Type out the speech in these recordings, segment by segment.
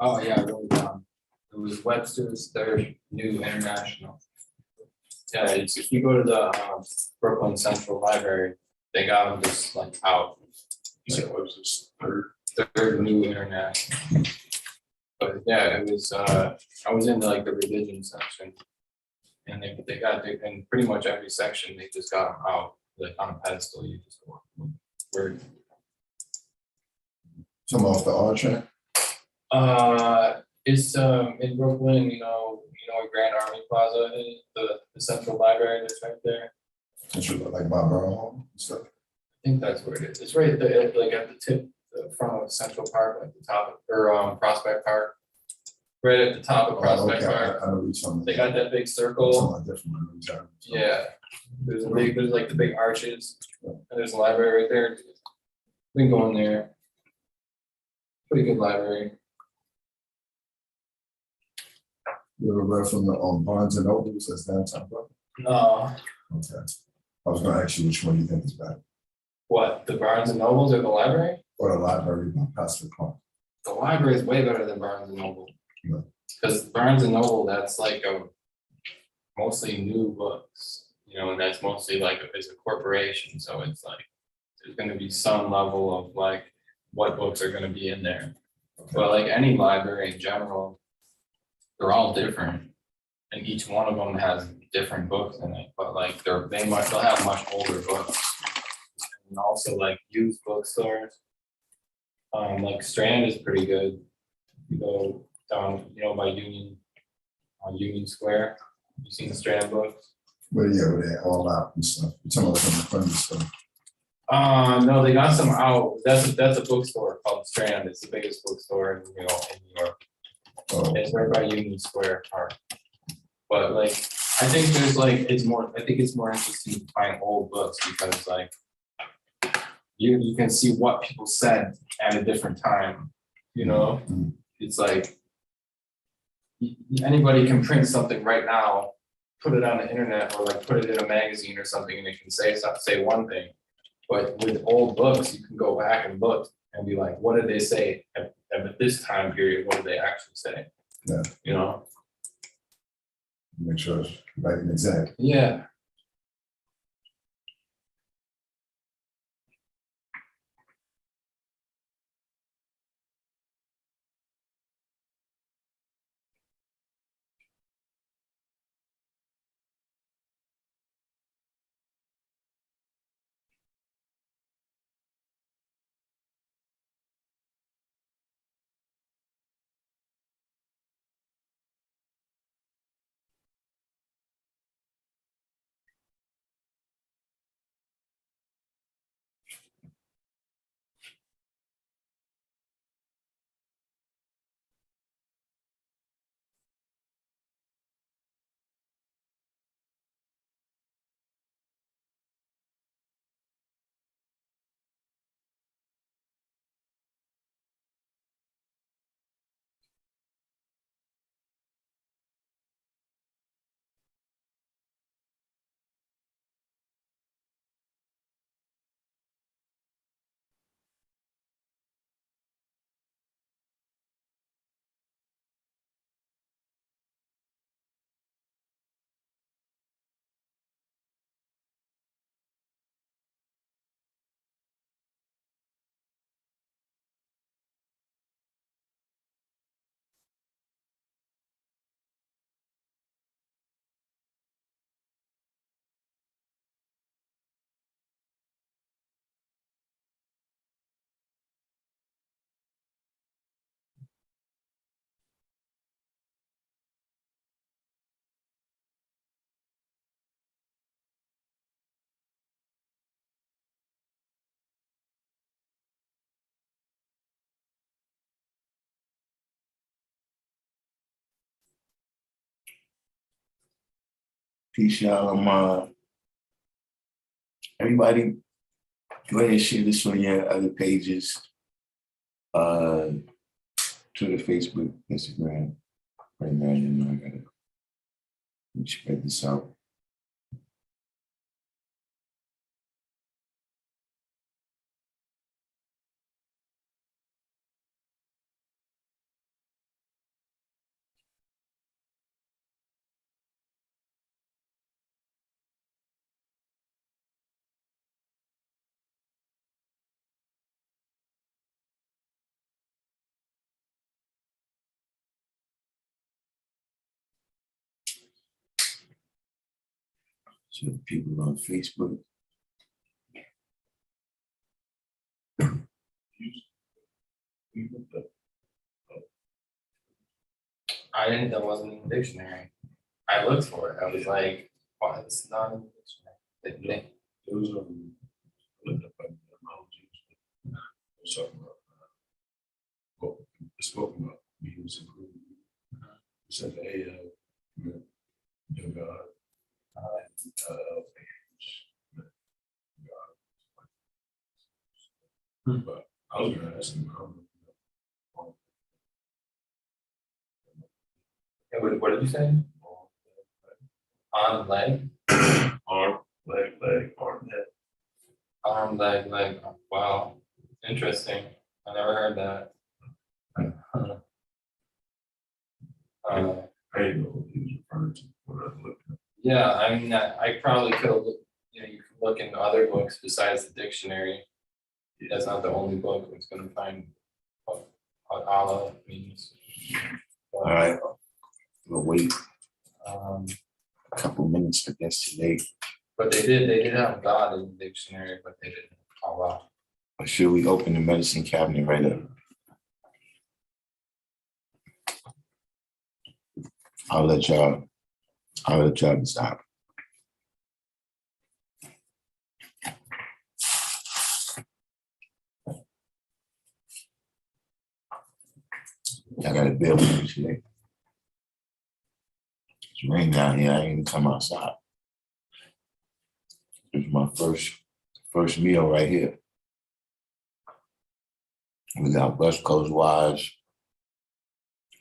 Oh yeah, I wrote it down. It was Webster's Third New International. Yeah, if you go to the Brooklyn Central Library, they got them just like out. So it was this Third New International. But yeah, it was. I was in like the religion section, and they got in pretty much every section. They just got them out like on a pedestal. You just go. Where some off the R track. It's in Brooklyn, where Grand Army Plaza is, the Central Library that's right there. It should look like my borough home and stuff. I think that's where it is. It's right there, like at the tip, the front of Central Park, like the top of, or Prospect Park. Right at the top of Prospect Park. I know which one. They got that big circle. Something different. I know exactly. Yeah. There's like the big arches. And there's a library right there. We can go in there. Pretty good library. You ever read from the Barnes and Nobles that's downtown? No. Okay. I was gonna ask you which one you think is better. What, the Barnes and Nobles or the library? Or the library by Pastor Clark. The library is way better than Barnes and Noble. Yeah. Because Barnes and Noble, that's like mostly new books, and that's mostly like it's a corporation. So it's like there's going to be some level of like what books are going to be in there. Okay. But like any library in general, they're all different, and each one of them has different books in it. But like they'll have much older books, and also like used bookstores. Like Strand is pretty good. You go down, by Union Square. You seen the Strand books? But yeah, where they're all out and stuff. You're talking about some of the friendly stuff. No, they got some out. That's a bookstore called Strand. It's the biggest bookstore in New York. Oh. It's right by Union Square Park. But like, I think there's like it's more interesting to find old books because like you can see what people said at a different time. Mm-hmm. It's like anybody can print something right now, put it on the internet or like put it in a magazine or something, and it can say one thing. But with old books, you can go back and look and be like, what did they say at this time period? What did they actually say? Yeah. Make sure it's right and exact. Yeah. Peace, y'all. Everybody, go ahead and share this on your other pages. Twitter, Facebook, Instagram. Right now, I gotta spread this out. So the people on Facebook. I didn't, that wasn't in the dictionary. I looked for it. I was like, why it's not in the dictionary? Those looked up by etymology. Something about, well, it's spoken about means including. It said your God, but I was gonna ask him. What did you say? On leg? Arm, leg, arm, head. Arm, leg, leg. Wow, interesting. I never heard that. I didn't know what he was referring to when I looked at it. Yeah, I mean, I probably could have, you know, you can look in other books besides the dictionary. That's not the only book that's gonna find what Allah means. All right. We'll wait Um, a couple minutes, I guess, today. but they did have God in the dictionary, but they didn't have Allah. Or should we open the medicine cabinet right up? I'll let y'all decide. I got a bill for you today. It's rain down here. I ain't even come outside. It's my first meal right here. We got West Coast Wise,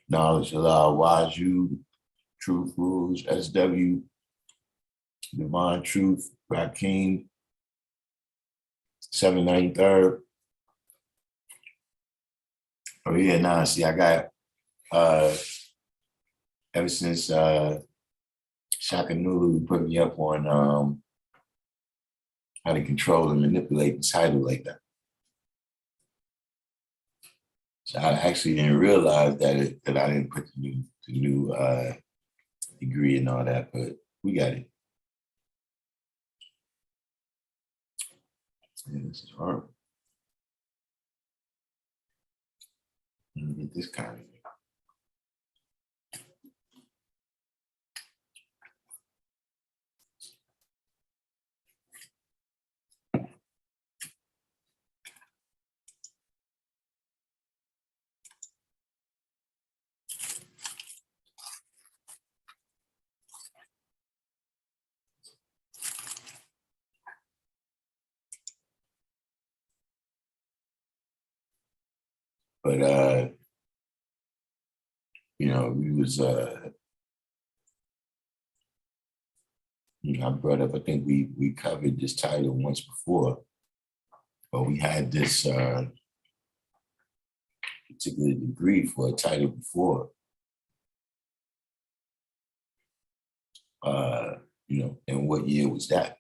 Knowledge Allowed, Wise You, Truth Rules, SW, Divine Truth, Darkim, 793rd. Oh yeah, nah, see, I got ever since Shaka Nulu put me up on how to control and manipulate the title like that. So I actually didn't realize that I didn't put the new degree and all that, but we got it. Yeah, this is hard. Let me get this kind of. But you know, we was you know, I brought up, I think we covered this title once before, but we had this particular degree for a title before. You know, and what year was that?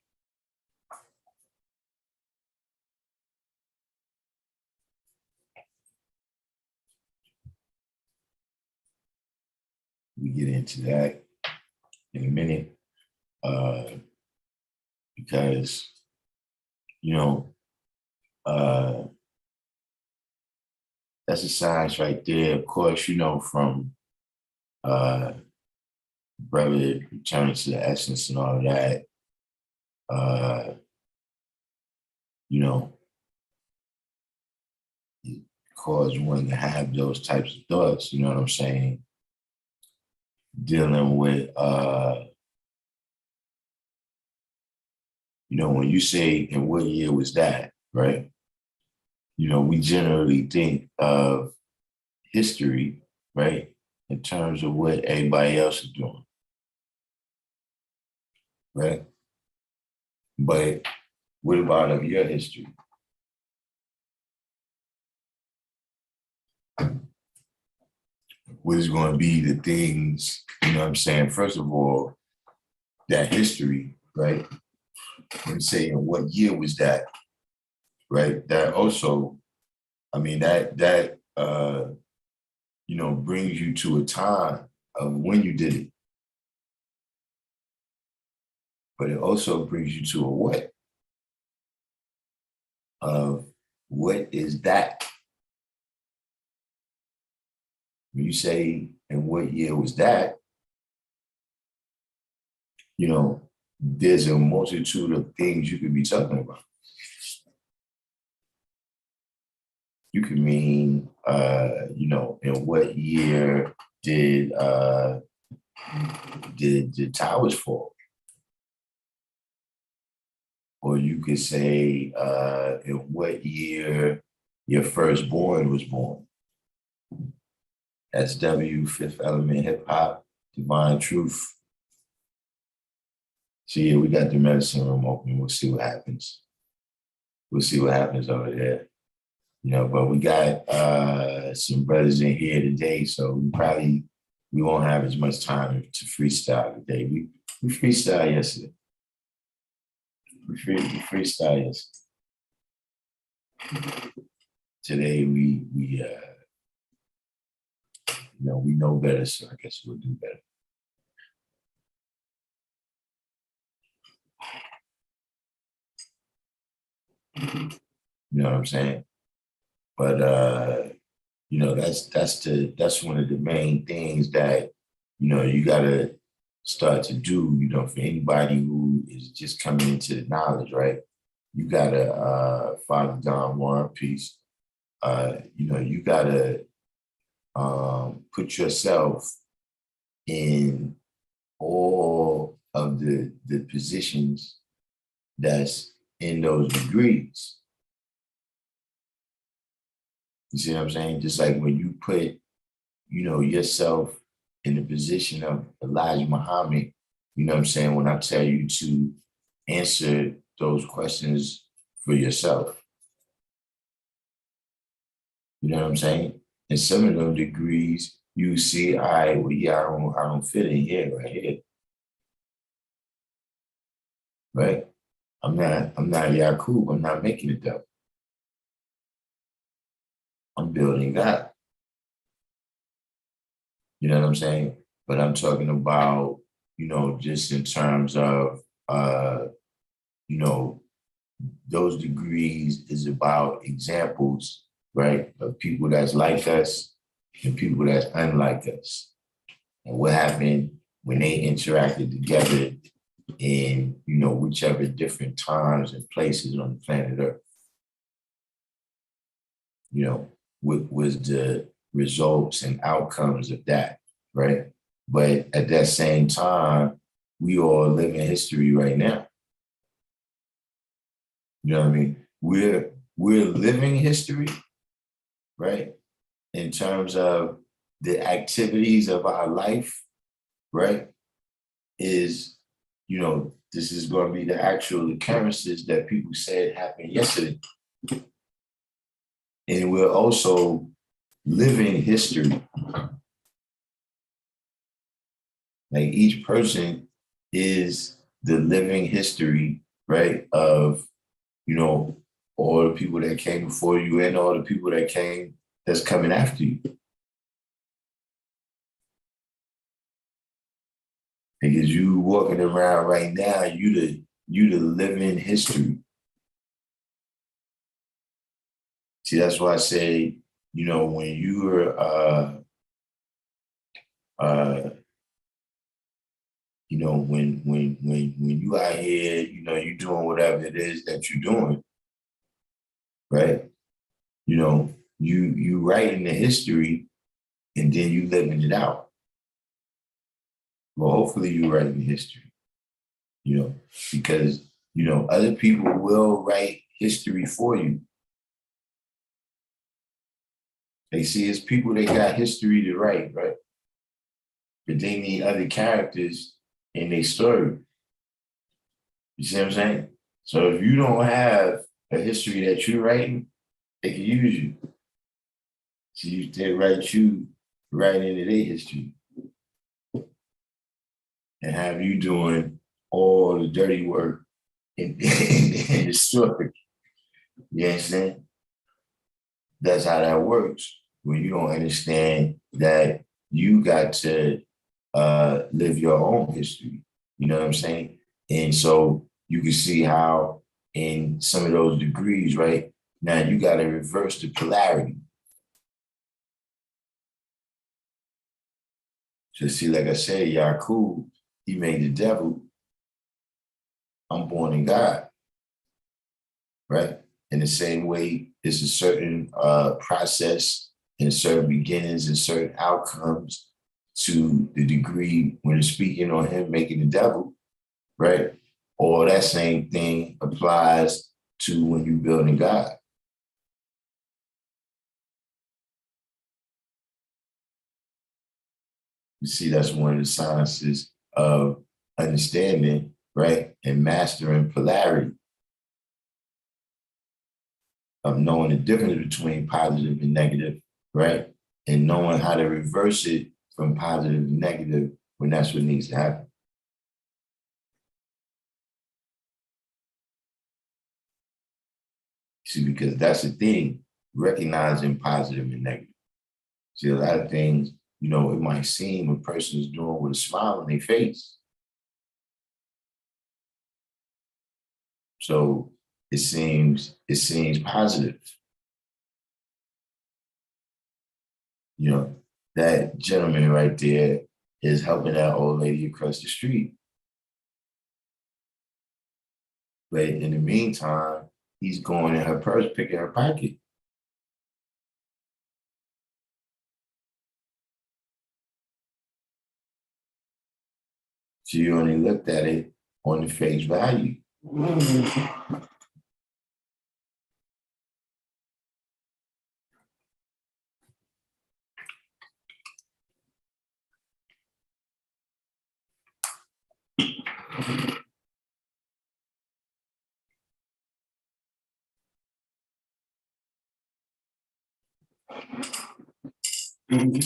We get into that in a minute, because, you know, that's a science right there. Of course, you know, from brother returning to the essence and all of that, you know, it cause one to have those types of thoughts, you know what I'm saying? Dealing with, you know, when you say, and what year was that, right? You know, we generally think of history, right, in terms of what everybody else is doing, right? But what about of your history? What is going to be the things, you know what I'm saying? First of all, that history, right? And saying what year was that, right? That also, I mean, that you know, brings you to a time of when you did it. but it also brings you to a what of what is that? When you say, and what year was that? You know, there's a multitude of things you could be talking about. You could mean, you know, in what year did the towers fall? Or you could say, in what year your firstborn was born? That's W, Fifth Element, hip hop, divine truth. So yeah, we got the medicine room open. We'll see what happens. We'll see what happens over there. You know, but we got some brothers in here today, so we won't have as much time to freestyle today. We freestyle yesterday. We freestyle yesterday. Today we you know, we know better, so I guess we'll do better. You know what I'm saying? But you know, that's one of the main things that, you know, you gotta start to do, you know, for anybody who is just coming into the knowledge, right? You gotta Father Don War Peace, you know, you gotta put yourself in all of the positions that's in those degrees. You see what I'm saying? Just like when you put, you know, yourself in the position of Elijah Muhammad, you know what I'm saying? When I tell you to answer those questions for yourself. You know what I'm saying? In some of those degrees, you see, all right, well, yeah, I don't fit in here, right here. Right? I'm not Yakub, I'm not making it though. I'm building God. You know what I'm saying? But I'm talking about, you know, just in terms of, you know, those degrees is about examples, right, of people that's like us and people that's unlike us. And what happened when they interacted together in, you know, whichever different times and places on the planet Earth. You know, what was the results and outcomes of that, right? But at that same time, we all live in history right now. You know what I mean? We're living history, right? In terms of the activities of our life, right? Is, you know, this is going to be the actual occurrences that people said happened yesterday. And we're also living history. Like each person is the living history, right? Of, you know, all the people that came before you and all the people that came that's coming after you. Because you walking around right now, you the living history. See, that's why I say, you know, when you were, you know, when you out here, you know, you doing whatever it is that you're doing, right? You know, you writing the history and then you living it out. Well, hopefully you writing the history, you know, because, you know, other people will write history for you. They see it's people that got history to write, right? But they need other characters in their story. You see what I'm saying? So if you don't have a history that you're writing, they can use you. So they write you right into their history and have you doing all the dirty work in the story. You understand? That's how that works. When you don't understand that you got to live your own history. You know what I'm saying? And so you can see how in some of those degrees, right, now you got to reverse the polarity. So see, like I said, Yakub, he made the devil, I'm born in God, right? In the same way, it's a certain process and certain beginnings and certain outcomes to the degree when it's speaking on him making the devil, right? Or that same thing applies to when you building God. You see, that's one of the sciences of understanding, right? And mastering polarity, of knowing the difference between positive and negative, right? And knowing how to reverse it from positive to negative when that's what needs to happen. See, because that's the thing, recognizing positive and negative. See, a lot of things, you know, it might seem a person is doing with a smile on their face. So it seems positive. You know, that gentleman right there is helping that old lady across the street. But in the meantime, he's going in her purse, picking her pocket. She only looked at it on the face value.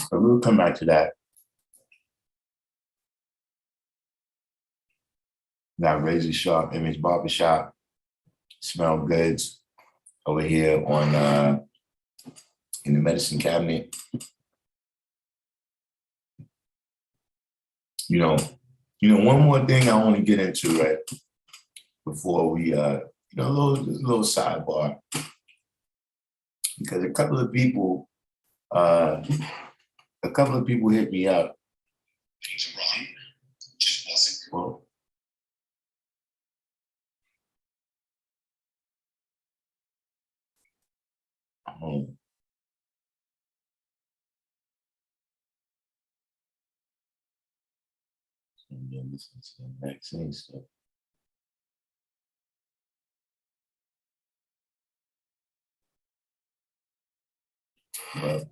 But we'll come back to that. Got Razor Sharp Image Barbershop, Smell Goods over here on in the medicine cabinet. You know, one more thing I want to get into, right? Before we a little sidebar. Because a couple of people hit me up. Things wrong. Just wasn't well. And then listen to the vaccine stuff. But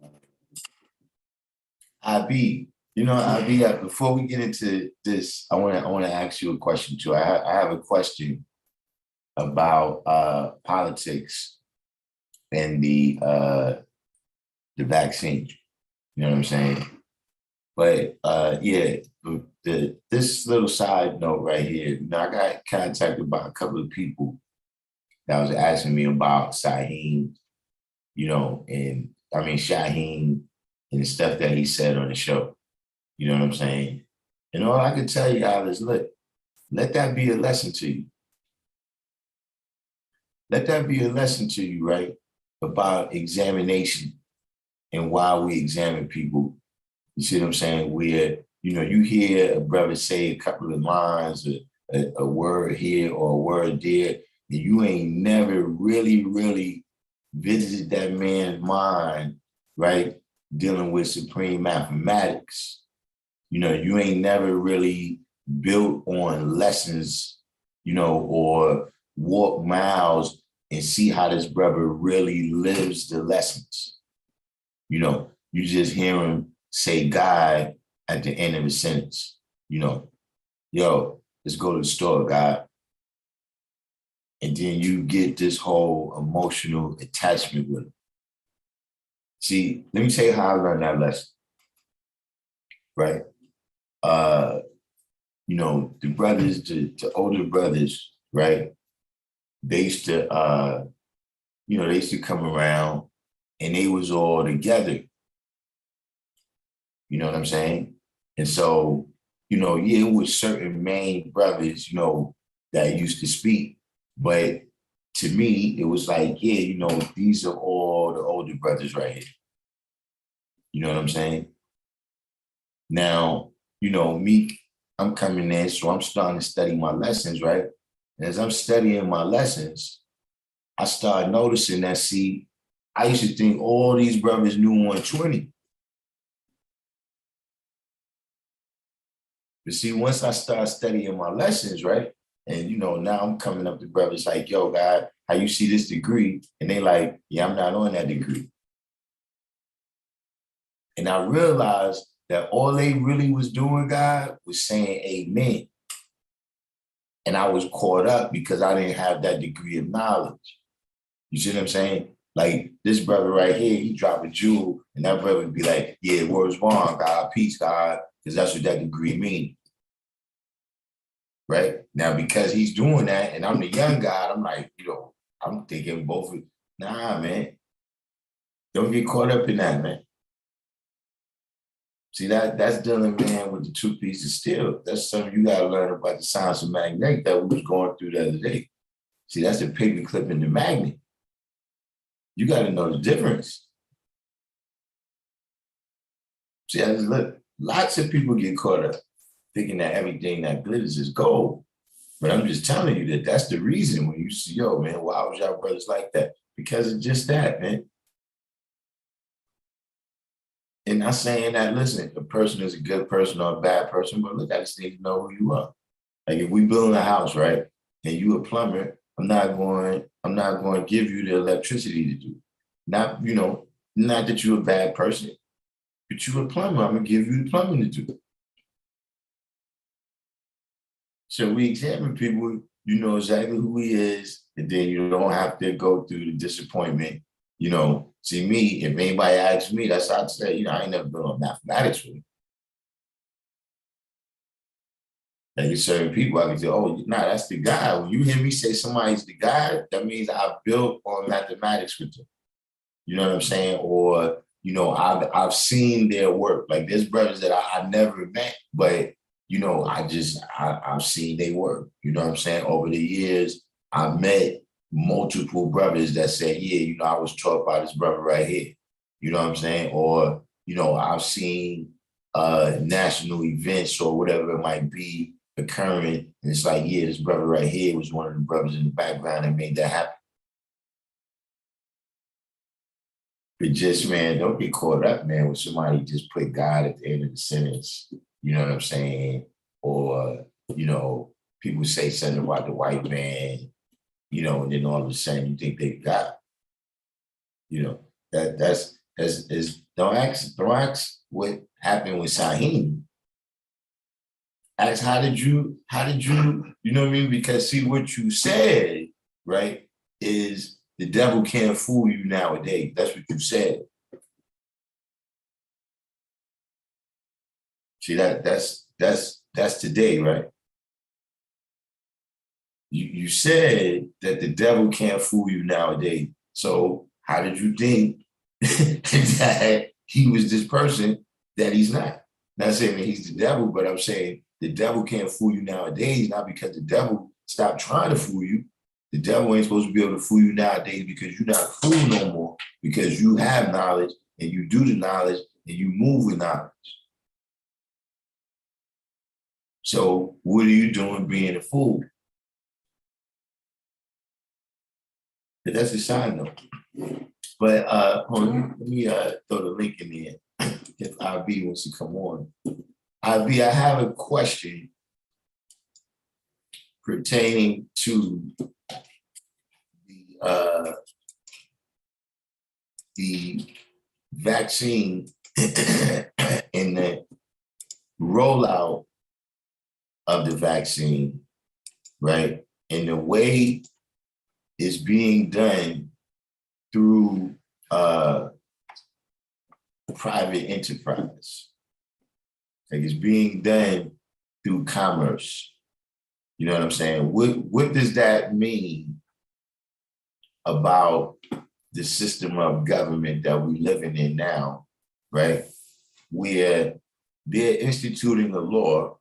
IB, before we get into this, I want to ask you a question too. I have a question about politics and the vaccine. You know what I'm saying? But yeah, this little side note right here. I got contacted by a couple of people that was asking me about Shaheem, and I mean Shaheem and the stuff that he said on the show. You know what I'm saying? And all I can tell y'all is, look, let that be a lesson to you. Let that be a lesson to you, right? About examination and why we examine people. You see what I'm saying? Where, you hear a brother say a couple of lines, a word here or a word there, and you ain't never really visited that man's mind, right? Dealing with supreme mathematics. You ain't never really built on lessons, or walk miles and see how this brother really lives the lessons. You just hear him say God at the end of a sentence. Yo, let's go to the store, God. And then you get this whole emotional attachment with it. See, let me tell you how I learned that lesson, right? The brothers, the older brothers, right? They used to, come around and they was all together. You know what I'm saying? And so, it was certain main brothers, that used to speak. But to me, it was like, yeah, you know, these are all the older brothers right here. You know what I'm saying? Now, you know, me, I'm coming in, so I'm starting to study my lessons, right? And as I'm studying my lessons, I started noticing that, see, I used to think all these brothers knew 120. But see, once I started studying my lessons, right? And, you know, now I'm coming up to brothers like, yo, God, how you see this degree? And they like, yeah, I'm not on that degree. And I realized that all they really was doing, God, was saying amen. And I was caught up because I didn't have that degree of knowledge. You see what I'm saying? Like this brother right here, he drop a jewel, and that brother would be like, yeah, words bond, God, peace, God, because that's what that degree means. Right? Now, because he's doing that, and I'm the young guy, I'm like, you know, I'm thinking both, nah, man. Don't get caught up in that, man. See, that's dealing, man, with the two pieces of steel. That's something you gotta learn about the science of magnetic that we was going through the other day. See, that's the paper clip and the magnet. You gotta know the difference. See, I just look, lots of people get caught up thinking that everything that glitters is gold. But I'm just telling you that that's the reason when you see, yo, man, why was y'all brothers like that? Because of just that, man. And not saying that, listen, a person is a good person or a bad person, but look, I just need to know who you are. Like if we building a house, right, and you a plumber, I'm not going to give you the electricity to do. Not, you know, not that you're a bad person, but you're a plumber. I'm gonna give you the plumbing to do. So we examine people, you know exactly who he is, and then you don't have to go through the disappointment. You know, see me, if anybody asks me, that's how I'd say, you know, I ain't never been on mathematics with him. Like you certain people, I can say, oh, nah, that's the guy. When you hear me say somebody's the guy, that means I built on mathematics with them. You know what I'm saying? Or, you know, I've seen their work. Like there's brothers that I never met, but you know, I've seen their work. You know what I'm saying? Over the years, I've met multiple brothers that said, yeah, you know, I was taught by this brother right here. You know what I'm saying? Or, you know, I've seen national events or whatever it might be occurring. And it's like, yeah, this brother right here was one of the brothers in the background that made that happen. But just, man, don't get caught up, man, with somebody just put God at the end of the sentence. You know what I'm saying? Or, you know, people say something about the white man, you know, and then all of a sudden you think they got, you know, that's don't ask what happened with Sahin. Ask how did you, you know what I mean? Because see what you said, right, is the devil can't fool you nowadays. That's what you said. See that's today, right? You said that the devil can't fool you nowadays. So how did you think that he was this person that he's not? Not saying that he's the devil, but I'm saying the devil can't fool you nowadays, not because the devil stopped trying to fool you. The devil ain't supposed to be able to fool you nowadays because you're not a fool no more, because you have knowledge and you do the knowledge and you move with knowledge. So what are you doing being a fool? But that's a side note. But let me throw the link in there if IB wants to come on. IB, I have a question pertaining to the vaccine and the rollout of the vaccine, right? And the way it's being done through private enterprise. Like it's being done through commerce. You know what I'm saying? What does that mean about the system of government that we're living in now, right? Where they're instituting a law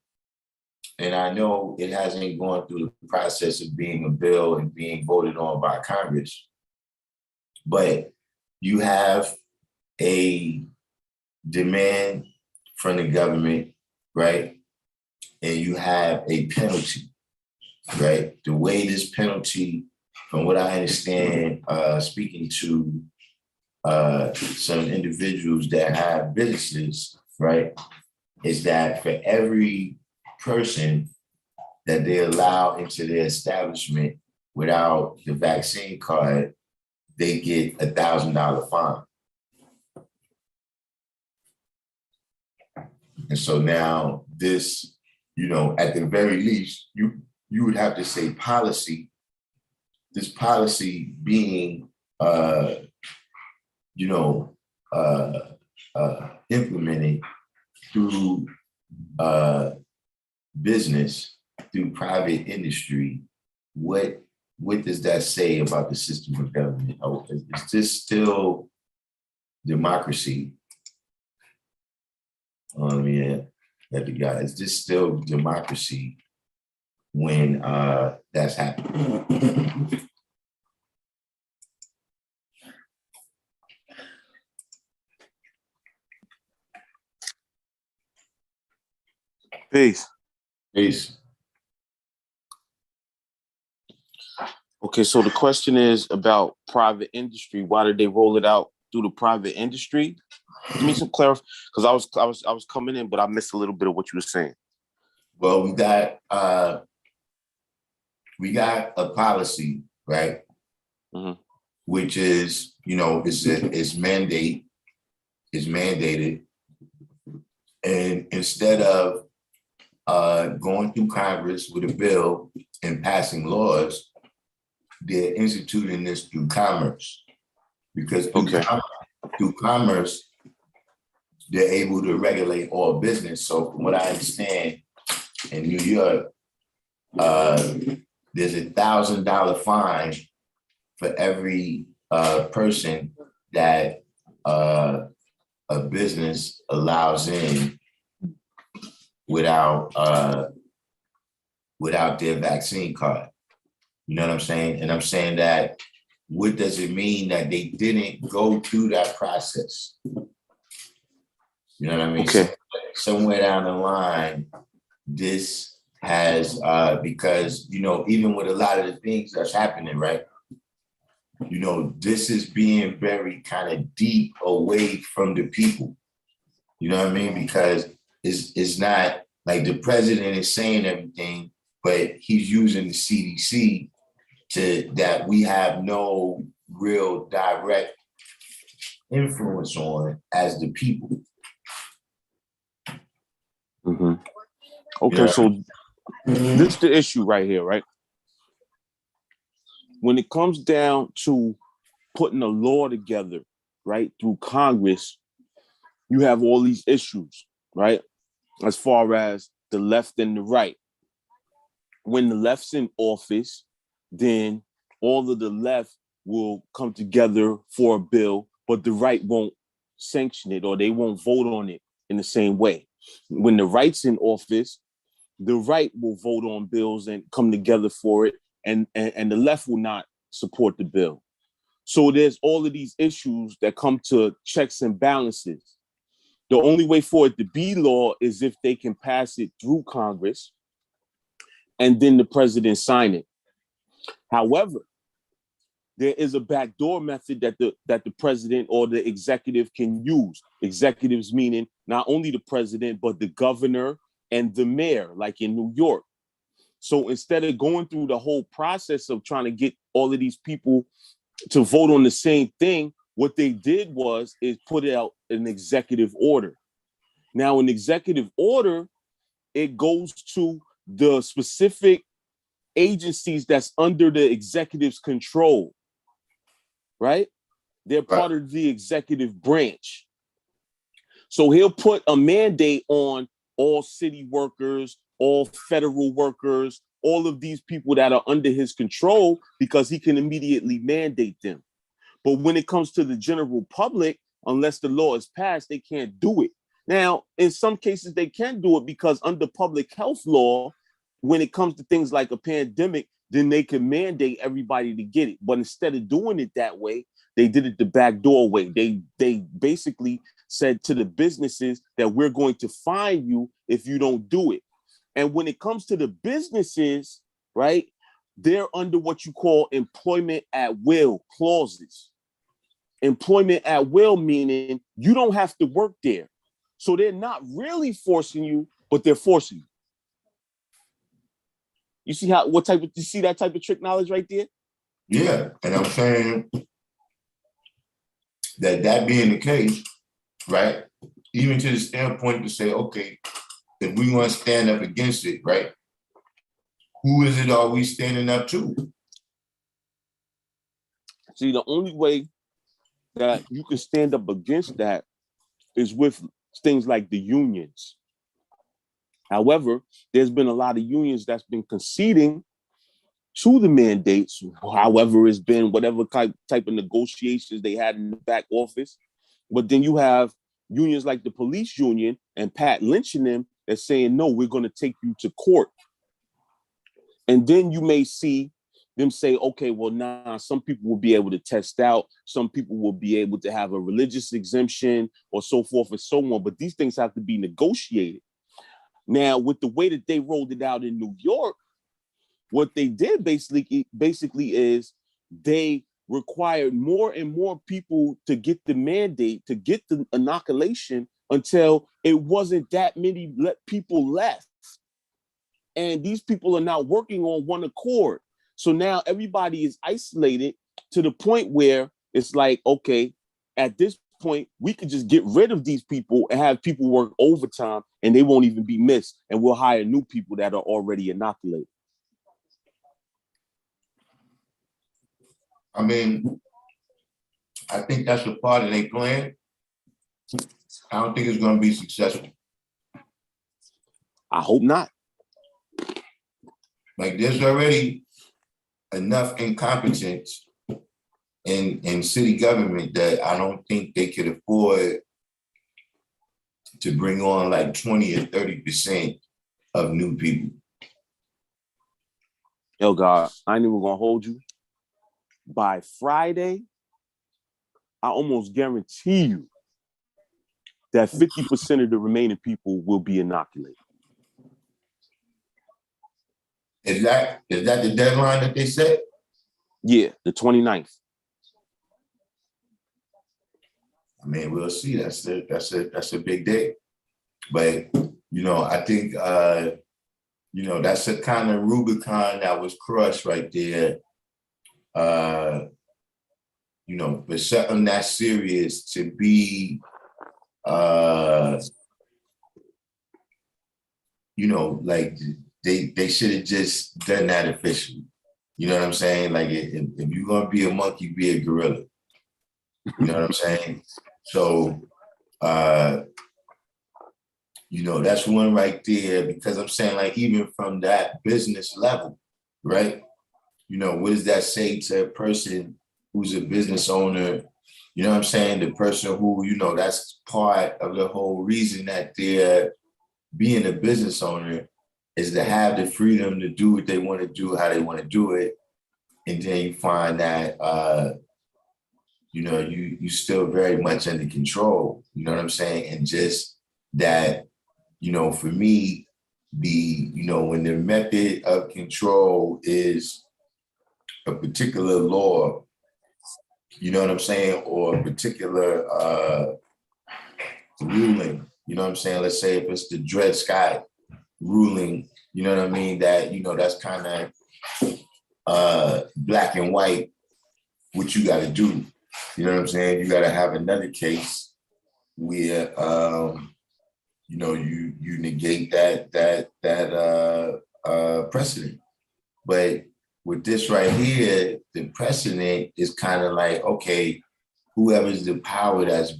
and I know it hasn't gone through the process of being a bill and being voted on by Congress, but you have a demand from the government, right? And you have a penalty, right? The way this penalty, from what I understand, speaking to some individuals that have businesses, right, is that for every person that they allow into their establishment without the vaccine card, they get $1,000 fine. And so now this, at the very least, you would have to say policy, this policy being, implemented through business, through private industry. What does that say about the system of government? Is this still democracy? Is this still democracy when that's happening? Peace. Peace. Okay, so the question is about private industry. Why did they roll it out through the private industry? Give me some clarity, because I was coming in, but I missed a little bit of what you were saying. Well, we got a policy, right? Mhm. Which is, it's mandated. And instead of going through Congress with a bill and passing laws, they're instituting this through commerce. Because through commerce, they're able to regulate all business. So from what I understand, in New York, there's $1,000 fine for every person that a business allows in without their vaccine card. You know what I'm saying? And I'm saying that, what does it mean that they didn't go through that process? You know what I mean? Okay. Somewhere down the line, this has, because, even with a lot of the things that's happening, right? This is being very kind of deep away from the people. You know what I mean? Because it's not like the president is saying everything, but he's using the CDC that we have no real direct influence on as the people. Mm-hmm. Okay, so this is the issue right here, right? When it comes down to putting a law together, right, through Congress, you have all these issues, right? As far as the left and the right. When the left's in office, then all of the left will come together for a bill, but the right won't sanction it, or they won't vote on it in the same way. When the right's in office, the right will vote on bills and come together for it, and the left will not support the bill. So there's all of these issues that come to checks and balances. The only way for it to be law is if they can pass it through Congress and then the president sign it. However, there is a backdoor method that the president or the executive can use. Executives meaning not only the president, but the governor and the mayor, like in New York. So instead of going through the whole process of trying to get all of these people to vote on the same thing, what they did is put out an executive order. Now, an executive order, it goes to the specific agencies that's under the executive's control, right? They're part of the executive branch. So he'll put a mandate on all city workers, all federal workers, all of these people that are under his control, because he can immediately mandate them. But when it comes to the general public, unless the law is passed, they can't do it. Now, in some cases, they can do it because under public health law, when it comes to things like a pandemic, then they can mandate everybody to get it. But instead of doing it that way, they did it the back door way. They basically said to the businesses that we're going to fine you if you don't do it. And when it comes to the businesses, right, they're under what you call employment at will clauses. Employment at will meaning you don't have to work there. So they're not really forcing you, but they're forcing you. You see you see that type of trick knowledge right there? Yeah, and I'm saying that being the case, right? Even to the standpoint to say, okay, if we want to stand up against it, right? Who is it are we standing up to? See, the only way that you can stand up against that is with things like the unions. However, there's been a lot of unions that's been conceding to the mandates. However, it's been whatever type of negotiations they had in the back office. But then you have unions like the police union and Pat Lynch and them that's saying, no, we're going to take you to court. And then you may see them say, okay, well, nah, some people will be able to test out. Some people will be able to have a religious exemption or so forth and so on. But these things have to be negotiated. Now, with the way that they rolled it out in New York, what they did basically is they required more and more people to get the mandate, to get the inoculation until it wasn't that many people left. And these people are now working on one accord. So now everybody is isolated to the point where it's like, okay, at this point, we could just get rid of these people and have people work overtime and they won't even be missed. And we'll hire new people that are already inoculated. I mean, I think that's a part of their plan. I don't think it's going to be successful. I hope not. Like, there's already enough incompetence in city government that I don't think they could afford to bring on like 20 or 30% of new people. Yo, God, I ain't even gonna hold you. By Friday, I almost guarantee you that 50% of the remaining people will be inoculated. Is that the deadline that they set? Yeah, the 29th. I mean, we'll see. That's a big day. But I think that's a kind of Rubicon that was crushed right there. For something that serious to be like they should have just done that officially. You know what I'm saying? Like if you're gonna be a monkey, be a gorilla. You know what I'm saying? So that's one right there, because I'm saying, like, even from that business level, right? What does that say to a person who's a business owner? You know what I'm saying? The person who, that's part of the whole reason that they're being a business owner is to have the freedom to do what they want to do, how they want to do it. And then you find that, you still very much under control, you know what I'm saying? And just that, for me, when the method of control is a particular law, you know what I'm saying, or a particular ruling, you know what I'm saying? Let's say if it's the Dred Scott ruling, you know what I mean, that, that's kind of black and white, what you got to do. You know what I'm saying? You got to have another case where, you negate that precedent. But with this right here, the precedent is kind of like, okay, whoever's the power that's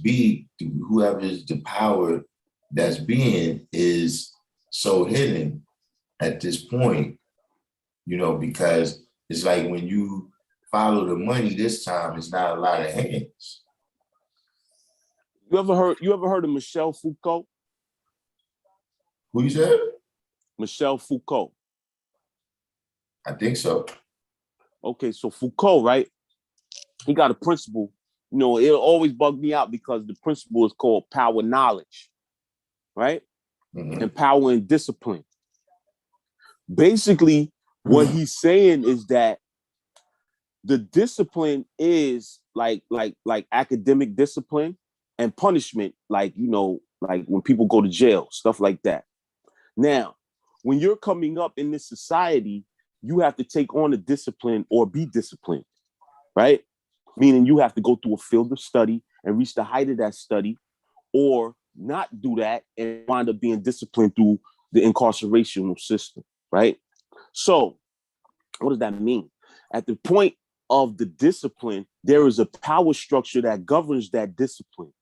being is so hidden at this point, because it's like when you follow the money this time, it's not a lot of hands. You ever heard of Michel Foucault? Who you said? Michel Foucault. I think so. Okay, so Foucault, right? He got a principle. You know, it'll always bug me out because the principle is called power knowledge, right? Mhm. And power and discipline. Basically, what he's saying is that the discipline is like academic discipline and punishment, like, you know, like when people go to jail, stuff like that. Now, when you're coming up in this society, you have to take on a discipline or be disciplined, right? Meaning you have to go through a field of study and reach the height of that study, or not do that and wind up being disciplined through the incarcerational system, right? So what does that mean? At the point of the discipline, there is a power structure that governs that discipline.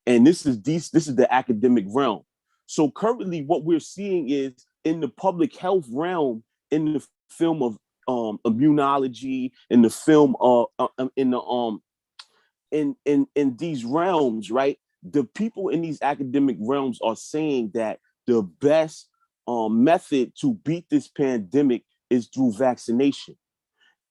And this is the academic realm. So currently what we're seeing is in the public health realm, in the film of immunology, in the film of in these realms, right? The people in these academic realms are saying that the best method to beat this pandemic is through vaccination.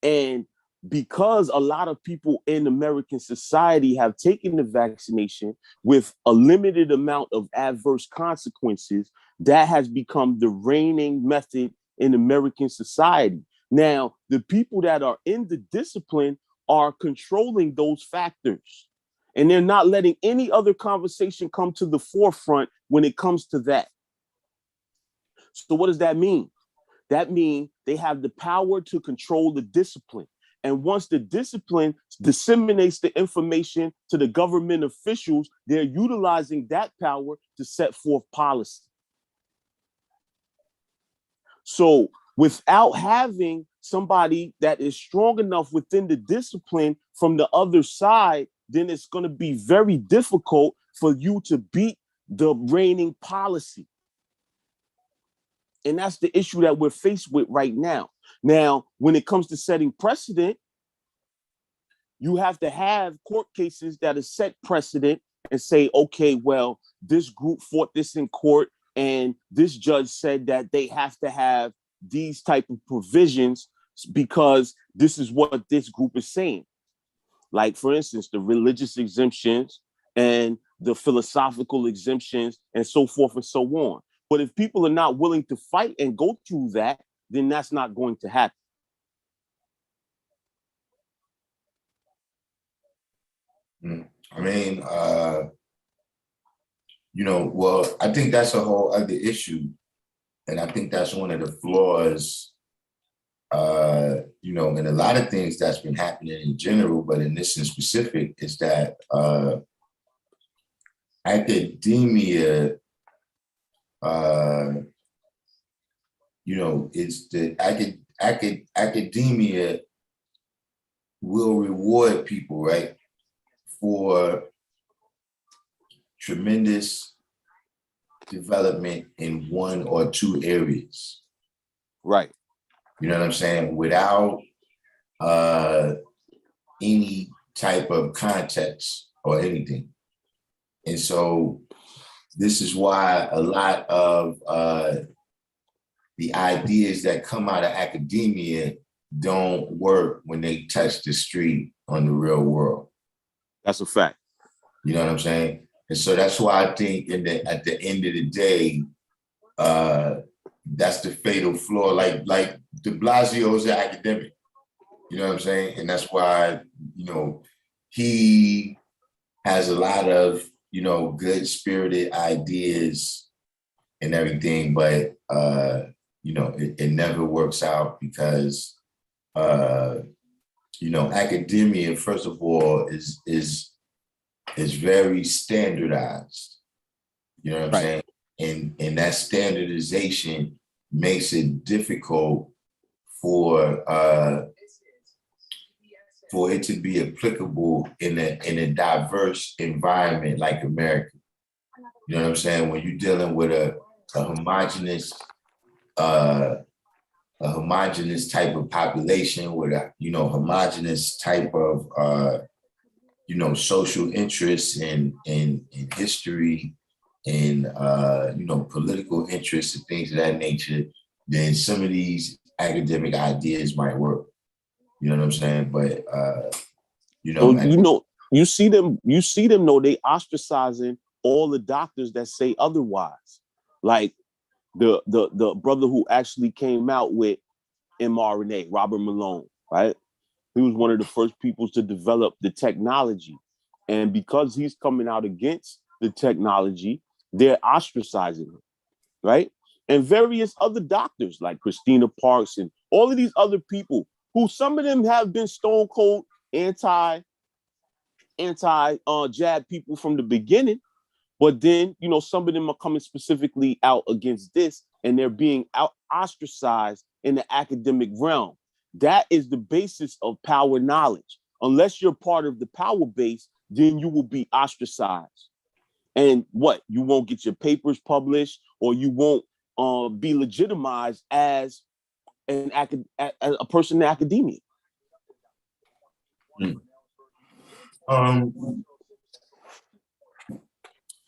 And because a lot of people in American society have taken the vaccination with a limited amount of adverse consequences, that has become the reigning method in American society. Now, the people that are in the discipline are controlling those factors, and they're not letting any other conversation come to the forefront when it comes to that. So what does that mean? That means they have the power to control the discipline. And once the discipline disseminates the information to the government officials, they're utilizing that power to set forth policy. So without having somebody that is strong enough within the discipline from the other side, then it's going to be very difficult for you to beat the reigning policy. And that's the issue that we're faced with right now. Now, when it comes to setting precedent, you have to have court cases that is set precedent and say, okay, well, this group fought this in court and this judge said that they have to have these type of provisions because this is what this group is saying. Like, for instance, the religious exemptions and the philosophical exemptions and so forth and so on. But if people are not willing to fight and go through that, then that's not going to happen. I mean, well, I think that's a whole other issue. And I think that's one of the flaws, in a lot of things that's been happening in general, but in this in specific, is that academia, it's the academia will reward people, right, for tremendous development in one or two areas. Right. You know what I'm saying? Without any type of context or anything. And so this is why a lot of the ideas that come out of academia don't work when they touch the street on the real world. That's a fact. You know what I'm saying? And so that's why I think at the end of the day, that's the fatal flaw. Like de Blasio is an academic. You know what I'm saying? And that's why, he has a lot of, good spirited ideas and everything, but it never works out because academia, first of all, is very standardized. You know what I'm saying? And that standardization makes it difficult for it to be applicable in a diverse environment like America. You know what I'm saying? When you're dealing with a homogenous type of population with a homogenous type of social interests in history and political interests and things of that nature, then some of these academic ideas might work. You know what I'm saying? But you see them though, they ostracizing all the doctors that say otherwise. Like the brother who actually came out with mRNA, Robert Malone, right? He was one of the first people to develop the technology. And because he's coming out against the technology, they're ostracizing him, right? And various other doctors like Christina Parks and all of these other people who some of them have been stone cold anti jab people from the beginning. But then, some of them are coming specifically out against this and they're being ostracized in the academic realm. That is the basis of power knowledge. Unless you're part of the power base, then you will be ostracized. And what? You won't get your papers published, or you won't be legitimized as a person in academia.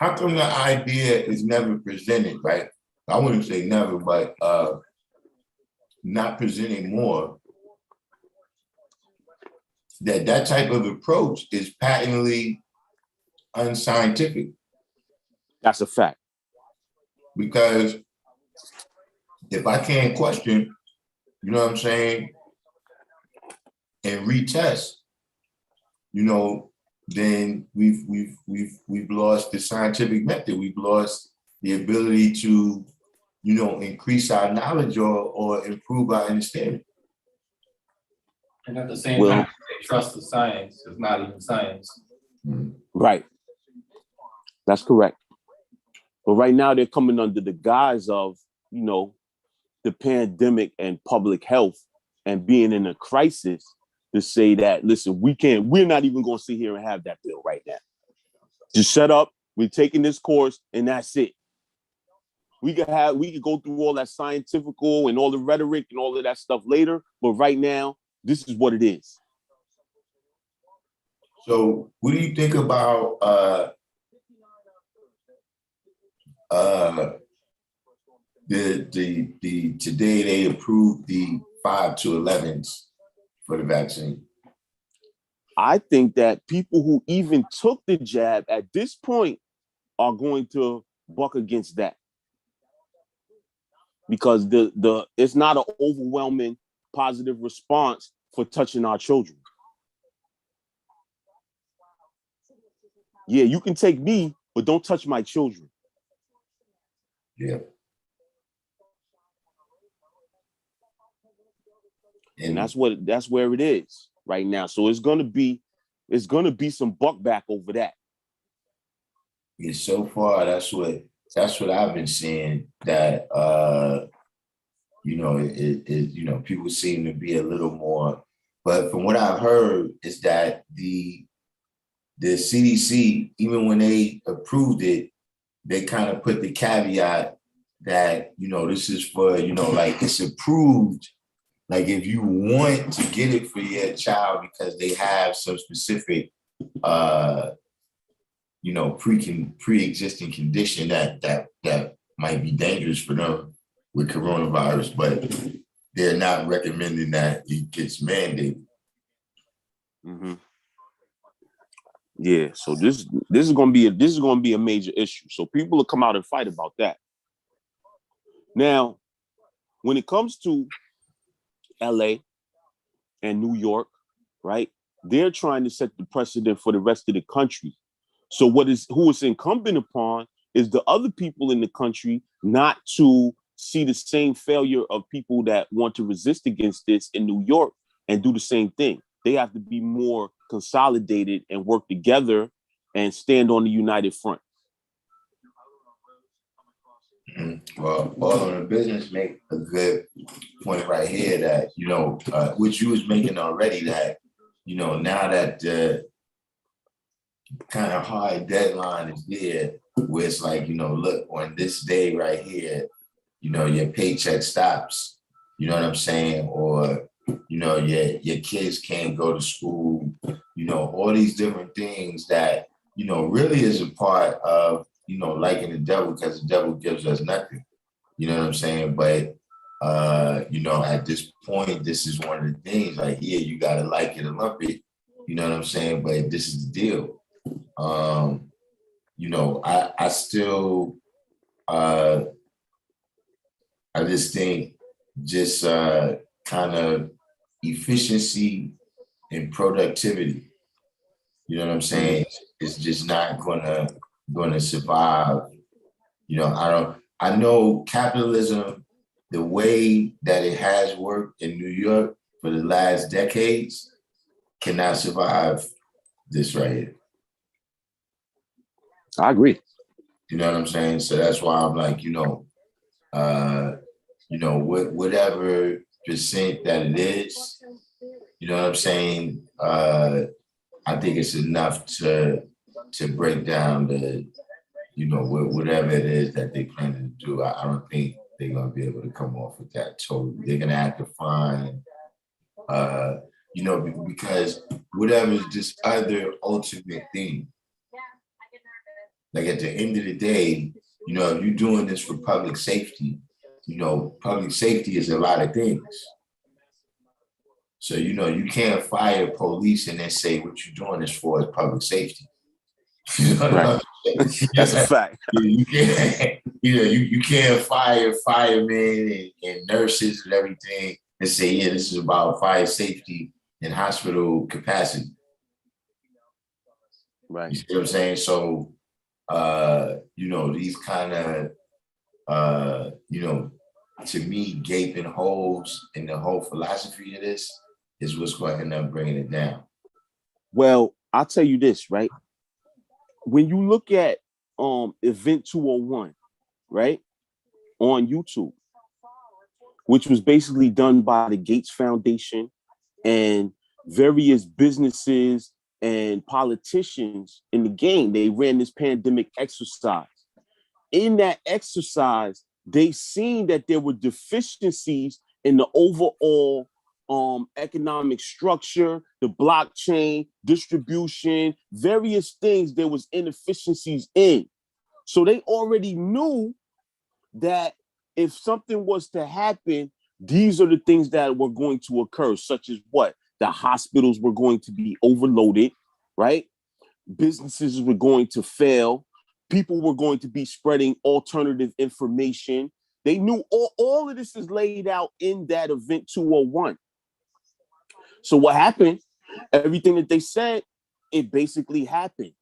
How come the idea is never presented, right? I wouldn't say never, but not presenting more, that type of approach is patently unscientific. That's a fact. Because if I can't question, you know what I'm saying, and retest, then we've lost the scientific method. We've lost the ability to, increase our knowledge or improve our understanding. And at the same time, they trust the science. It's not even science. Right. That's correct. But right now they're coming under the guise of, the pandemic and public health and being in a crisis to say that, listen, we're not even going to sit here and have that bill right now. Just shut up. We're taking this course and that's it. We could go through all that scientifical and all the rhetoric and all of that stuff later. But right now, this is what it is. So what do you think about the today they approved the 5 to 11s for the vaccine? I think that people who even took the jab at this point are going to buck against that. Because it's not an overwhelming positive response for touching our children. Yeah, you can take me, but don't touch my children. Yeah. And that's where it is right now. So it's gonna be some buck back over that. Yeah, so far that's what I've been seeing, that people seem to be a little more, but from what I've heard is that the CDC, even when they approved it, they kind of put the caveat that, this is for, like it's approved, like if you want to get it for your child because they have some specific pre-existing condition that might be dangerous for them with coronavirus, but they're not recommending that it gets mandated. Mm-hmm. Yeah, so this is gonna be a major issue. So people will come out and fight about that. Now, when it comes to LA and New York, right? They're trying to set the precedent for the rest of the country. So who is incumbent upon is the other people in the country not to see the same failure of people that want to resist against this in New York and do the same thing. They have to be more consolidated and work together and stand on the united front. Well, all of the business make a good point right here that, which you was making already, that, now that the kind of hard deadline is there, where it's like, look, on this day right here, your paycheck stops, you know what I'm saying? Or, your kids can't go to school, all these different things that, really is a part of liking the devil because the devil gives us nothing. You know what I'm saying? But at this point, this is one of the things, like, yeah, you gotta like it or love it. You know what I'm saying? But this is the deal. I still I just think just kind of efficiency and productivity. You know what I'm saying? It's just not gonna survive. I know capitalism, the way that it has worked in New York for the last decades, cannot survive this right here. I agree. You know what I'm saying? So that's why I'm like, whatever percent that it is, you know what I'm saying? I think it's enough to break down the, whatever it is that they plan to do. I don't think they're gonna be able to come off with that totally. They're gonna have to find, because whatever is this other ultimate thing. Like at the end of the day, if you're doing this for public safety, public safety is a lot of things. So, you can't fire police and then say what you're doing is for public safety. Right. That's a fact. You can't, you can't fire firemen and nurses and everything and say, yeah, this is about fire safety and hospital capacity. Right. You see what I'm saying? So, these kind of, to me, gaping holes in the whole philosophy of this is what's going to end up bringing it down. Well, I'll tell you this, right? When you look at Event 201, right, on YouTube, which was basically done by the Gates Foundation and various businesses and politicians in the game, they ran this pandemic exercise. In that exercise, they seen that there were deficiencies in the overall economic structure, the blockchain, distribution, various things there was inefficiencies in. So they already knew that if something was to happen, these are the things that were going to occur, such as what? The hospitals were going to be overloaded, right? Businesses were going to fail. People were going to be spreading alternative information. They knew all of this is laid out in that Event 201. So what happened? Everything that they said, it basically happened.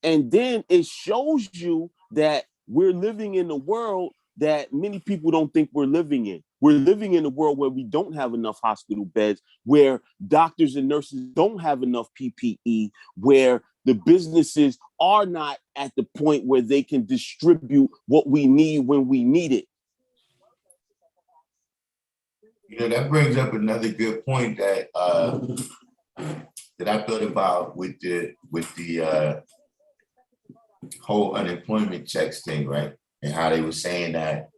And then it shows you that we're living in a world that many people don't think we're living in. We're living in a world where we don't have enough hospital beds, where doctors and nurses don't have enough PPE, where the businesses are not at the point where they can distribute what we need when we need it. That brings up another good point that that I thought about with the whole unemployment checks thing, right? And how they were saying that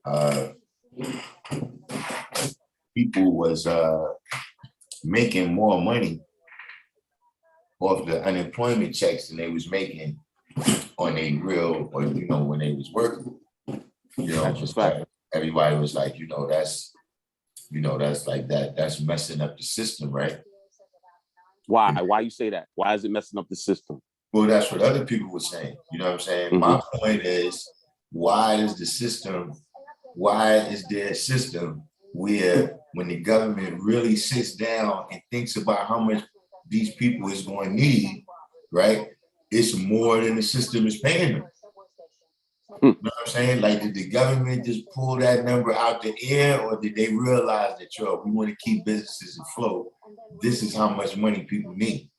people was making more money off the unemployment checks than they was making on a real, or when they was working. Just like everybody was like, that's like that's messing up the system, right? Why? Why you say that? Why is it messing up the system? Well, that's what other people were saying. You know what I'm saying? Mm-hmm. My point is, why is there a system where when the government really sits down and thinks about how much these people is going to need, right? It's more than the system is paying them. You know what I'm saying? Like, did the government just pull that number out the air, or did they realize that, we want to keep businesses afloat? This is how much money people need.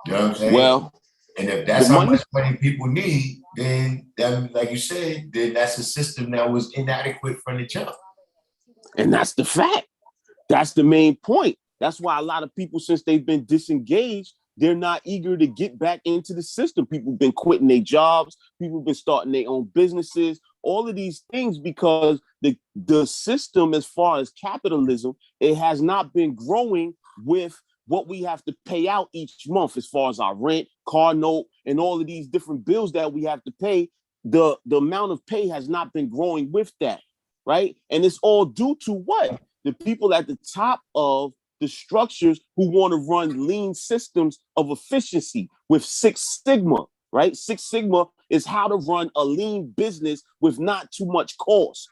You know what I'm saying? Well, and if that's how much money people need, then like you said, then that's a system that was inadequate from the jump. And that's the fact. That's the main point. That's why a lot of people, since they've been disengaged, they're not eager to get back into the system. People have been quitting their jobs. People have been starting their own businesses. All of these things because the system, as far as capitalism, it has not been growing with what we have to pay out each month as far as our rent, car note, and all of these different bills that we have to pay, the amount of pay has not been growing with that, right? And it's all due to what? The people at the top of the structures who want to run lean systems of efficiency with Six Sigma, right? Six Sigma is how to run a lean business with not too much cost.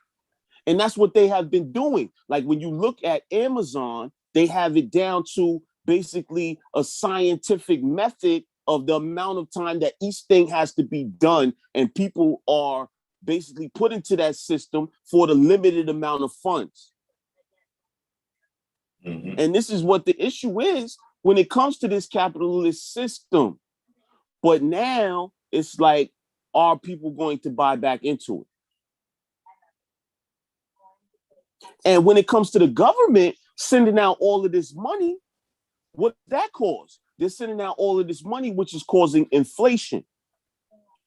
And that's what they have been doing. Like when you look at Amazon, they have it down to basically a scientific method of the amount of time that each thing has to be done. And people are basically put into that system for the limited amount of funds. Mhm. And this is what the issue is when it comes to this capitalist system. But now it's like, are people going to buy back into it? And when it comes to the government sending out all of this money, what that cause? They're sending out all of this money, which is causing inflation.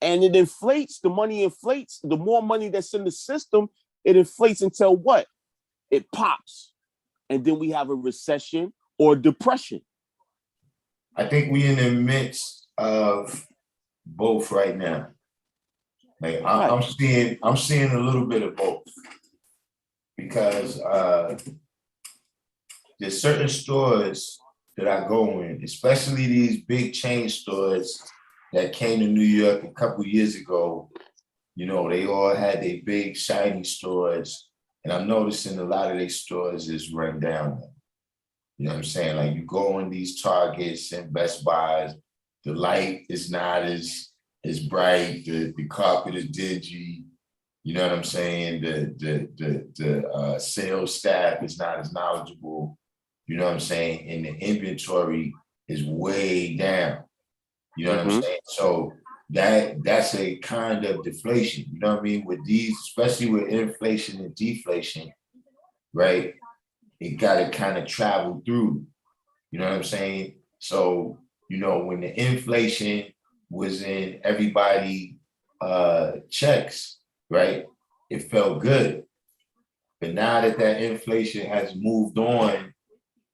And it inflates, the money inflates, the more money that's in the system, it inflates until what? It pops. And then we have a recession or depression. I think we in the midst of both right now. Like I'm seeing a little bit of both. Because there's certain stores that I go in, especially these big chain stores that came to New York a couple years ago. You know, they all had their big shiny stores, and I'm noticing a lot of their stores is run down now. You know what I'm saying? Like you go in these Targets and Best Buys, the light is not as bright, the carpet is dingy. You know what I'm saying? The sales staff is not as knowledgeable. You know what I'm saying? And the inventory is way down. You know what I'm saying? So that's a kind of deflation. You know what I mean? With these, especially with inflation and deflation, right? It got to kind of travel through. You know what I'm saying? So, you know, when the inflation was in everybody checks, right? It felt good. But now that inflation has moved on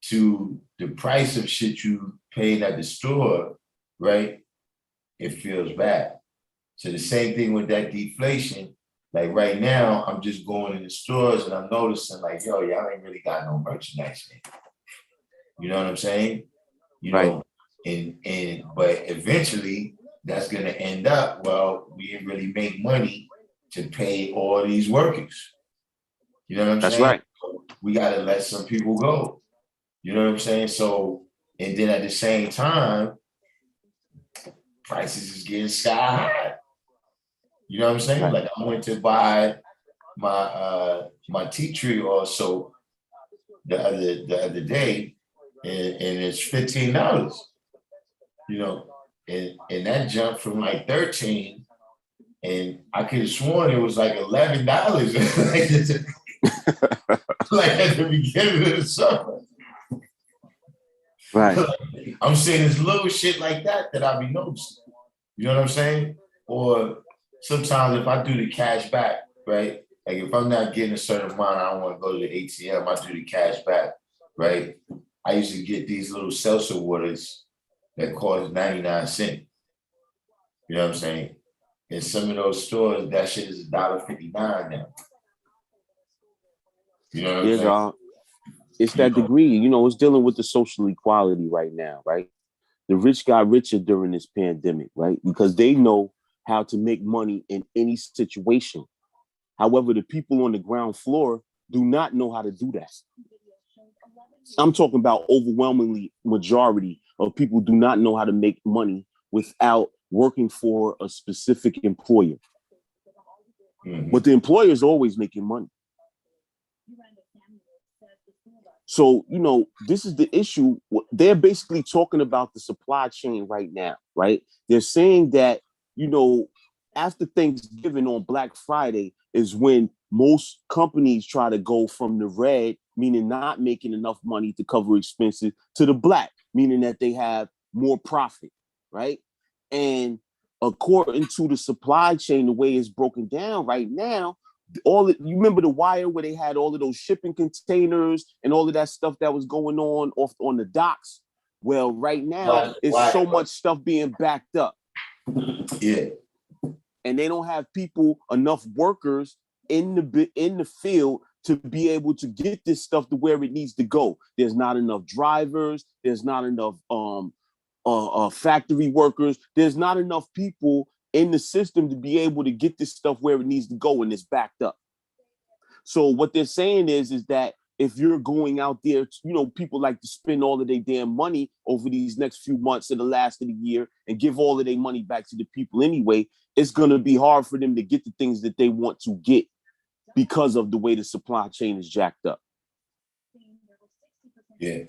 to the price of shit you paid at the store, right? It feels bad. So the same thing with that deflation. Like right now, I'm just going in the stores and I'm noticing like, yo, y'all ain't really got no merchandise in. You know what I'm saying? You know, and but eventually that's gonna end up, well, we didn't really make money to pay all these workers. You know what I'm saying? That's right. We gotta let some people go. You know what I'm saying? So, and then at the same time, prices is getting sky high. You know what I'm saying? Right. Like I went to buy my tea tree or soap the other day, and it's $15. You know, and that jumped from like 13, and I could have sworn it was like $11 like at the beginning of the summer. Right. I'm saying this little shit like that I be noticing. You know what I'm saying? Or sometimes if I do the cash back, right? Like if I'm not getting a certain amount, I don't want to go to the ATM, I do the cash back, right? I used to get these little seltzer waters that cost 99 cents. You know what I'm saying? In some of those stores, that shit is $1.59 now. You know what I'm saying? It's that degree, you know, it's dealing with the social equality right now, right? The rich got richer during this pandemic, right? Because they know how to make money in any situation. However, the people on the ground floor do not know how to do that. I'm talking about overwhelmingly majority of people do not know how to make money without working for a specific employer. Mm-hmm. But the employer is always making money. So, you know, this is the issue. They're basically talking about the supply chain right now, right? They're saying that, you know, after Thanksgiving on Black Friday is when most companies try to go from the red, meaning not making enough money to cover expenses, to the black, meaning that they have more profit, right? And according to the supply chain, the way it's broken down right now, you remember the wire where they had all of those shipping containers and all of that stuff that was going on the docks? Well, right now, it's so much stuff being backed up. Yeah. And they don't have people, enough workers in the field to be able to get this stuff to where it needs to go. There's not enough drivers. There's not enough factory workers. There's not enough people in the system to be able to get this stuff where it needs to go, and it's backed up. So what they're saying is that if you're going out there, people like to spend all of their damn money over these next few months of the last of the year and give all of their money back to the people anyway, it's going to be hard for them to get the things that they want to get because of the way the supply chain is jacked up. Yeah.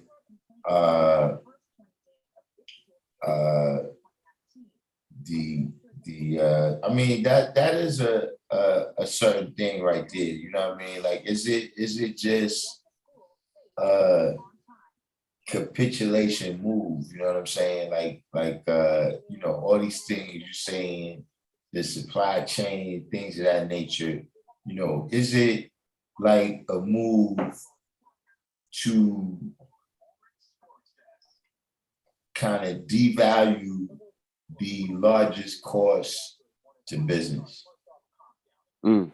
I mean, that is a certain thing right there. You know what I mean? Like, is it just capitulation move? You know what I'm saying? Like all these things you're saying, the supply chain, things of that nature. Is it like a move to kind of devalue the largest cost to business? Mm.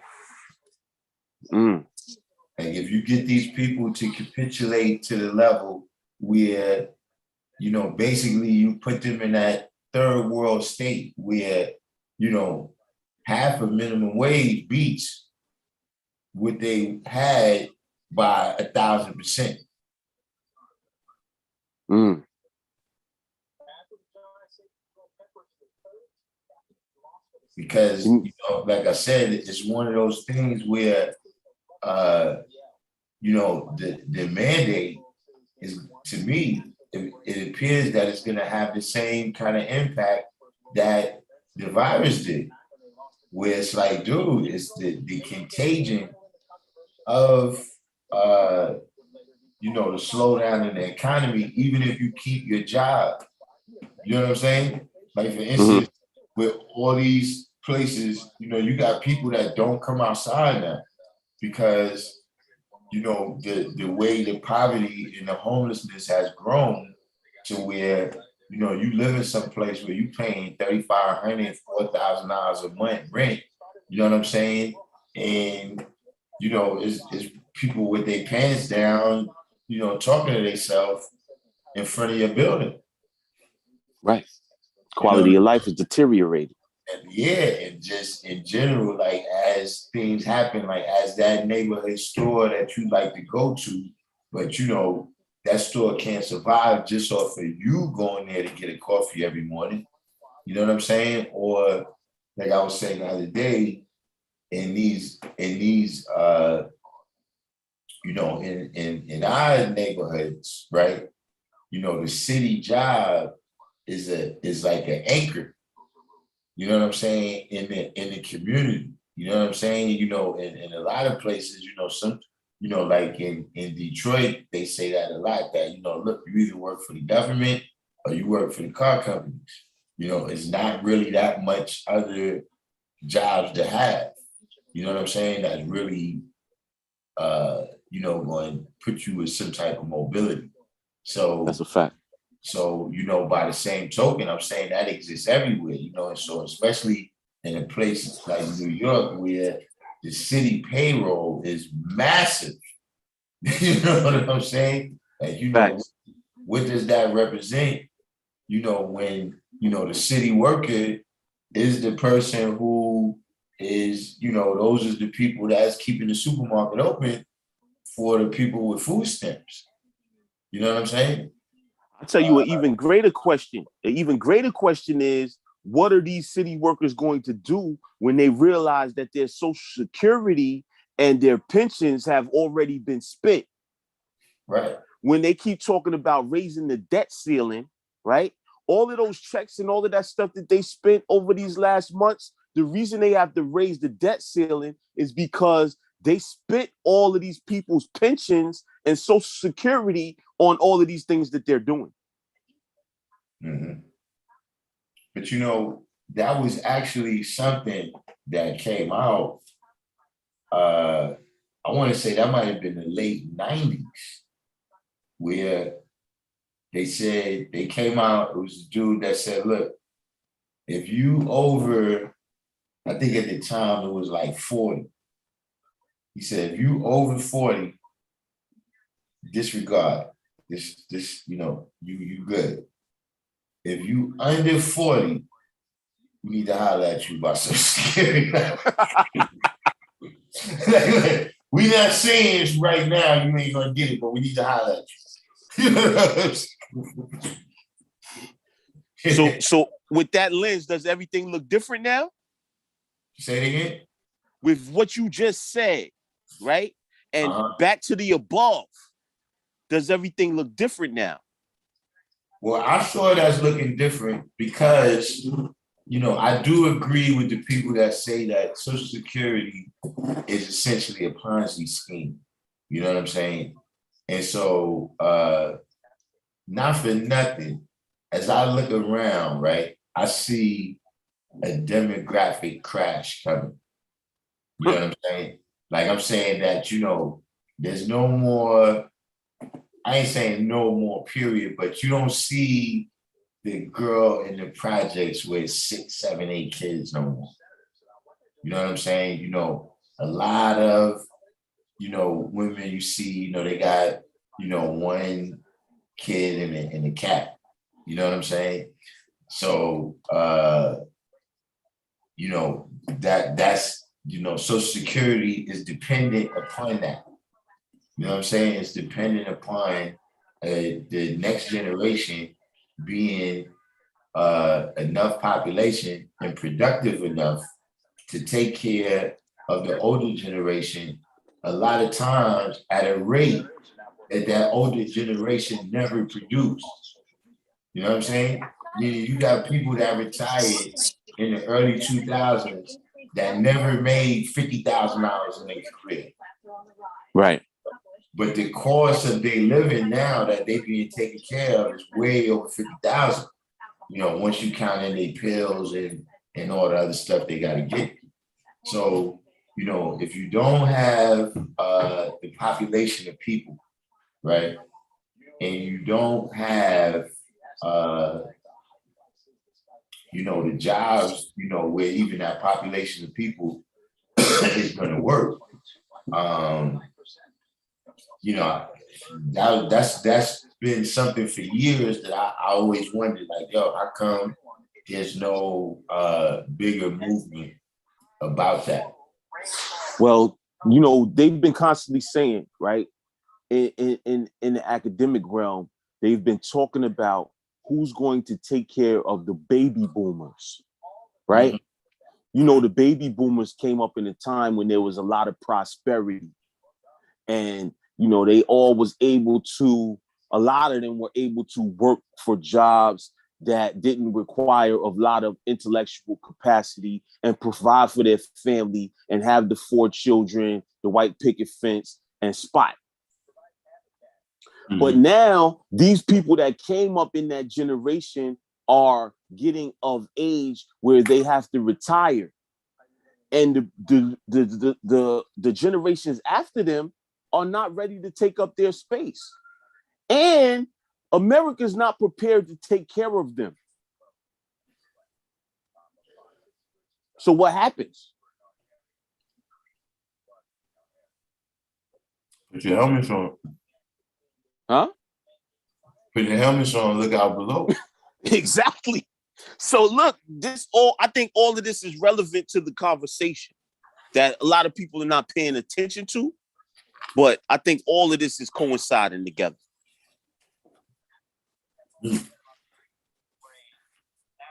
Mm. Like, if you get these people to capitulate to the level where, basically you put them in that third world state where, half a minimum wage beats what they had by 1,000%. Mm. Because, like I said, it's one of those things where, the mandate is, to me, it appears that it's going to have the same kind of impact that the virus did, where it's like, dude, it's the contagion of, the slowdown in the economy, even if you keep your job. You know what I'm saying? Like, for instance, with all these places, you got people that don't come outside now because, the way the poverty and the homelessness has grown to where, you live in some place where you paying $3,500, $4,000 a month rent. You know what I'm saying? And, it's people with their pants down, talking to themselves in front of your building. Right. Quality of life is deteriorating. And and just in general, like, as things happen, like as that neighborhood store that you like to go to, but that store can't survive just off of you going there to get a coffee every morning. You know what I'm saying? Or like I was saying the other day, in our neighborhoods, right? The city job is like an anchor. You know what I'm saying? In the community. You know what I'm saying? In a lot of places, some, like in Detroit, they say that a lot, that, look, you either work for the government or you work for the car companies. It's not really that much other jobs to have. You know what I'm saying? That's really, going to put you with some type of mobility. So that's a fact. So, by the same token, I'm saying that exists everywhere, and so especially in a place like New York where the city payroll is massive. You know what I'm saying? Like, what does that represent? When, the city worker is the person who is, those are the people that's keeping the supermarket open for the people with food stamps. You know what I'm saying? I'll tell you an even greater question. An even greater question is, what are these city workers going to do when they realize that their Social Security and their pensions have already been spent? Right. When they keep talking about raising the debt ceiling, right? All of those checks and all of that stuff that they spent over these last months, the reason they have to raise the debt ceiling is because they spent all of these people's pensions and Social Security on all of these things that they're doing. Mm-hmm. But that was actually something that came out. I want to say that might have been the late 90s, where they said they came out. It was a dude that said, look, if you over, I think at the time it was like 40. He said, if you over 40, disregard this, you good. If you under 40, we need to holler at you about Social Security. We not saying right now you ain't gonna get it, but we need to holler at you. So with that lens, does everything look different now? Say it again. With what you just said, right? And back to the above, does everything look different now? Well, I saw that's looking different because, I do agree with the people that say that Social Security is essentially a Ponzi scheme. You know what I'm saying? And so, not for nothing, as I look around, right, I see a demographic crash coming. You know what I'm saying? Like I'm saying that, there's no more, I ain't saying no more period, but you don't see the girl in the projects with 6, 7, 8 kids no more. You know what I'm saying? A lot of, women you see, they got, one kid and a cat. You know what I'm saying? So, that's, Social Security is dependent upon that. You know what I'm saying? It's dependent upon the next generation being enough population and productive enough to take care of the older generation, a lot of times at a rate that older generation never produced. You know what I'm saying? You got people that retired in the early 2000s that never made $50,000 in their career. Right. But the cost of their living now that they being taken care of is way over 50,000. Once you count in their pills and all the other stuff they got to get. So, if you don't have the population of people, right, and you don't have, the jobs, where even that population of people is going to work, that's been something for years that I always wondered, like, how come there's no bigger movement about that? Well, they've been constantly saying, right, in the academic realm, they've been talking about who's going to take care of the baby boomers, right? Mm-hmm. The baby boomers came up in a time when there was a lot of prosperity, and they all was able to, a lot of them were able to work for jobs that didn't require a lot of intellectual capacity and provide for their family and have the 4 children, the white picket fence, and Spot. Mm-hmm. But now these people that came up in that generation are getting of age where they have to retire. And the generations after them are not ready to take up their space. And America's not prepared to take care of them. So what happens? Put your helmets on. Huh? Put your helmets on, look out below. Exactly. So look, I think all of this is relevant to the conversation that a lot of people are not paying attention to, but I think all of this is coinciding together.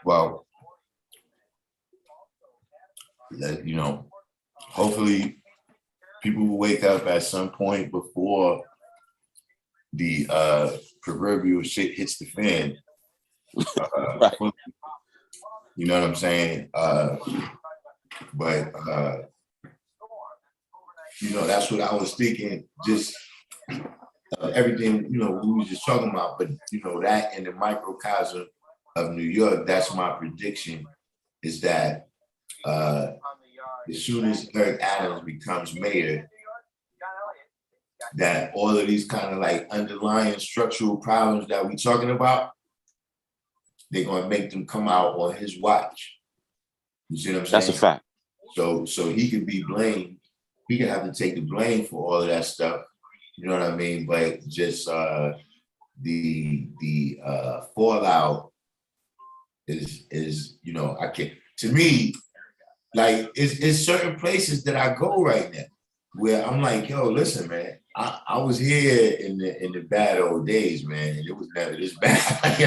Well, hopefully people will wake up at some point before the proverbial shit hits the fan. Right. You know what I'm saying? But that's what I was thinking, just everything, we were just talking about, but that in the microcosm of New York, that's my prediction, is that as soon as Eric Adams becomes mayor, that all of these kind of like underlying structural problems that we're talking about, they're gonna make them come out on his watch. You see what I'm saying? That's a fact. So he could be blamed. He could have to take the blame for all of that stuff. You know what I mean? But just the fallout is I can't. To me, like it's certain places that I go right now where I'm like, yo, listen, man. I was here in the bad old days, man, and it was never this bad. Like,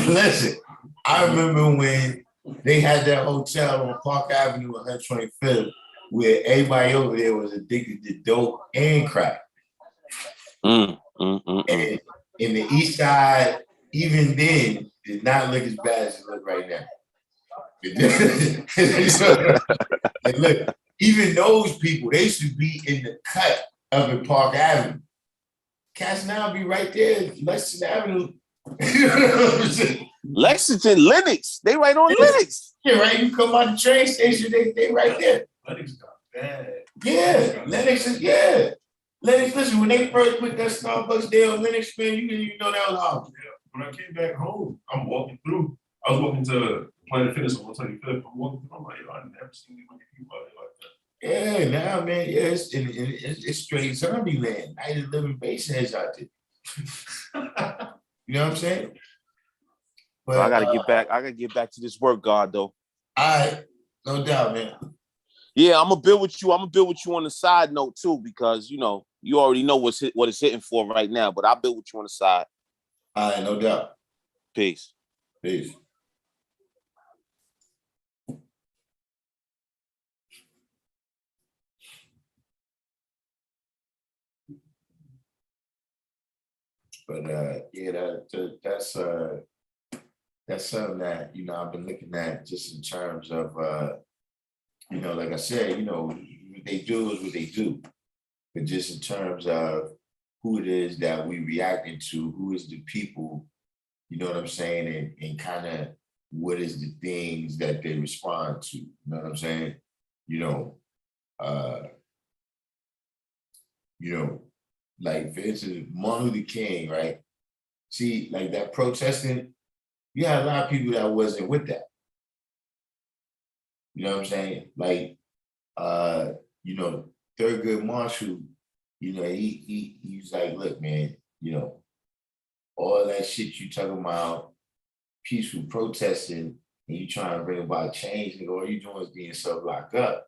listen. I remember when they had that hotel on Park Avenue on 125th, where everybody over there was addicted to dope and crack. And in the East Side, even then, did not look as bad as it look right now. And look, even those people, they should be in the cut of the Park Avenue. Cats now be right there, Lexington Avenue. You know what I'm saying? Lexington, Lennox. They right on Lennox. Yeah, right. You come out the train station, they right there. Lennox got bad. Yeah, Lennox is, yeah. Lennox, listen, when they first put that Starbucks there on Lennox, man, you didn't even know that was awesome. Yeah. When I came back home, I'm walking through. I was walking to Planet Fitness on 125th. I'm walking through. I'm like, yo, I've never seen anybody people out there like that. Yeah, now, man, yeah, it's straight zombie land. Night of living base heads out there. You know what I'm saying? But I gotta get back. I gotta get back to this work, God, though. All right, no doubt, man. Yeah, I'm gonna build with you. I'm gonna build with you on the side note too, because you already know what it's hitting for right now. But I'll build with you on the side. All right, no doubt. Peace. Peace. But that's something that I've been looking at just in terms of like I said, what they do is what they do. But just in terms of who it is that we reacting to, who is the people, you know what I'm saying, and kind of what is the things that they respond to, you know what I'm saying? Like for instance, Martin Luther King, right? See, like that protesting, you had a lot of people that wasn't with that. You know what I'm saying? Like, Thurgood Marshall, he's like, look, man, all that shit you talking about, peaceful protesting, and you trying to bring about change, and all you doing is being self-locked up.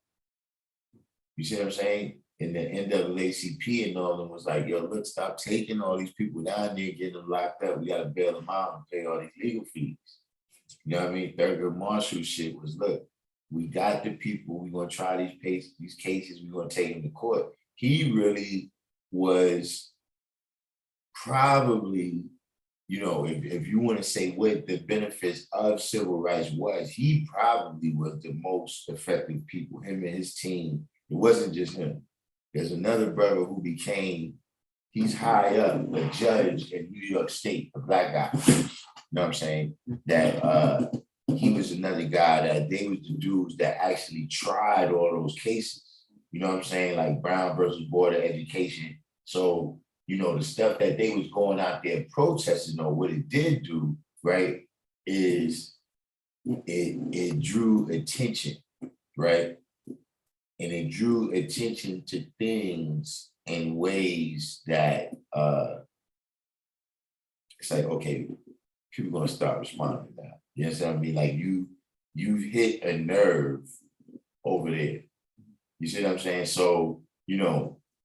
You see what I'm saying? And the NAACP and all of them was like, yo, look, stop taking all these people down there, getting them locked up. We got to bail them out and pay all these legal fees. You know what I mean? Thurgood Marshall shit was, look, we got the people, we're going to try these cases, we're going to take them to court. He really was probably, if you want to say what the benefits of civil rights was, he probably was the most effective people, him and his team. It wasn't just him. There's another brother who he's high up, a judge in New York State, a black guy. You know what I'm saying? That he was another guy that they was the dudes that actually tried all those cases. You know what I'm saying? Like Brown versus Board of Education. So, the stuff that they was going out there protesting, or what it did do, right, is it drew attention, right? And it drew attention to things in ways that it's like, okay, people are gonna start responding now. You know what I mean? Like you've hit a nerve over there. You see what I'm saying? So,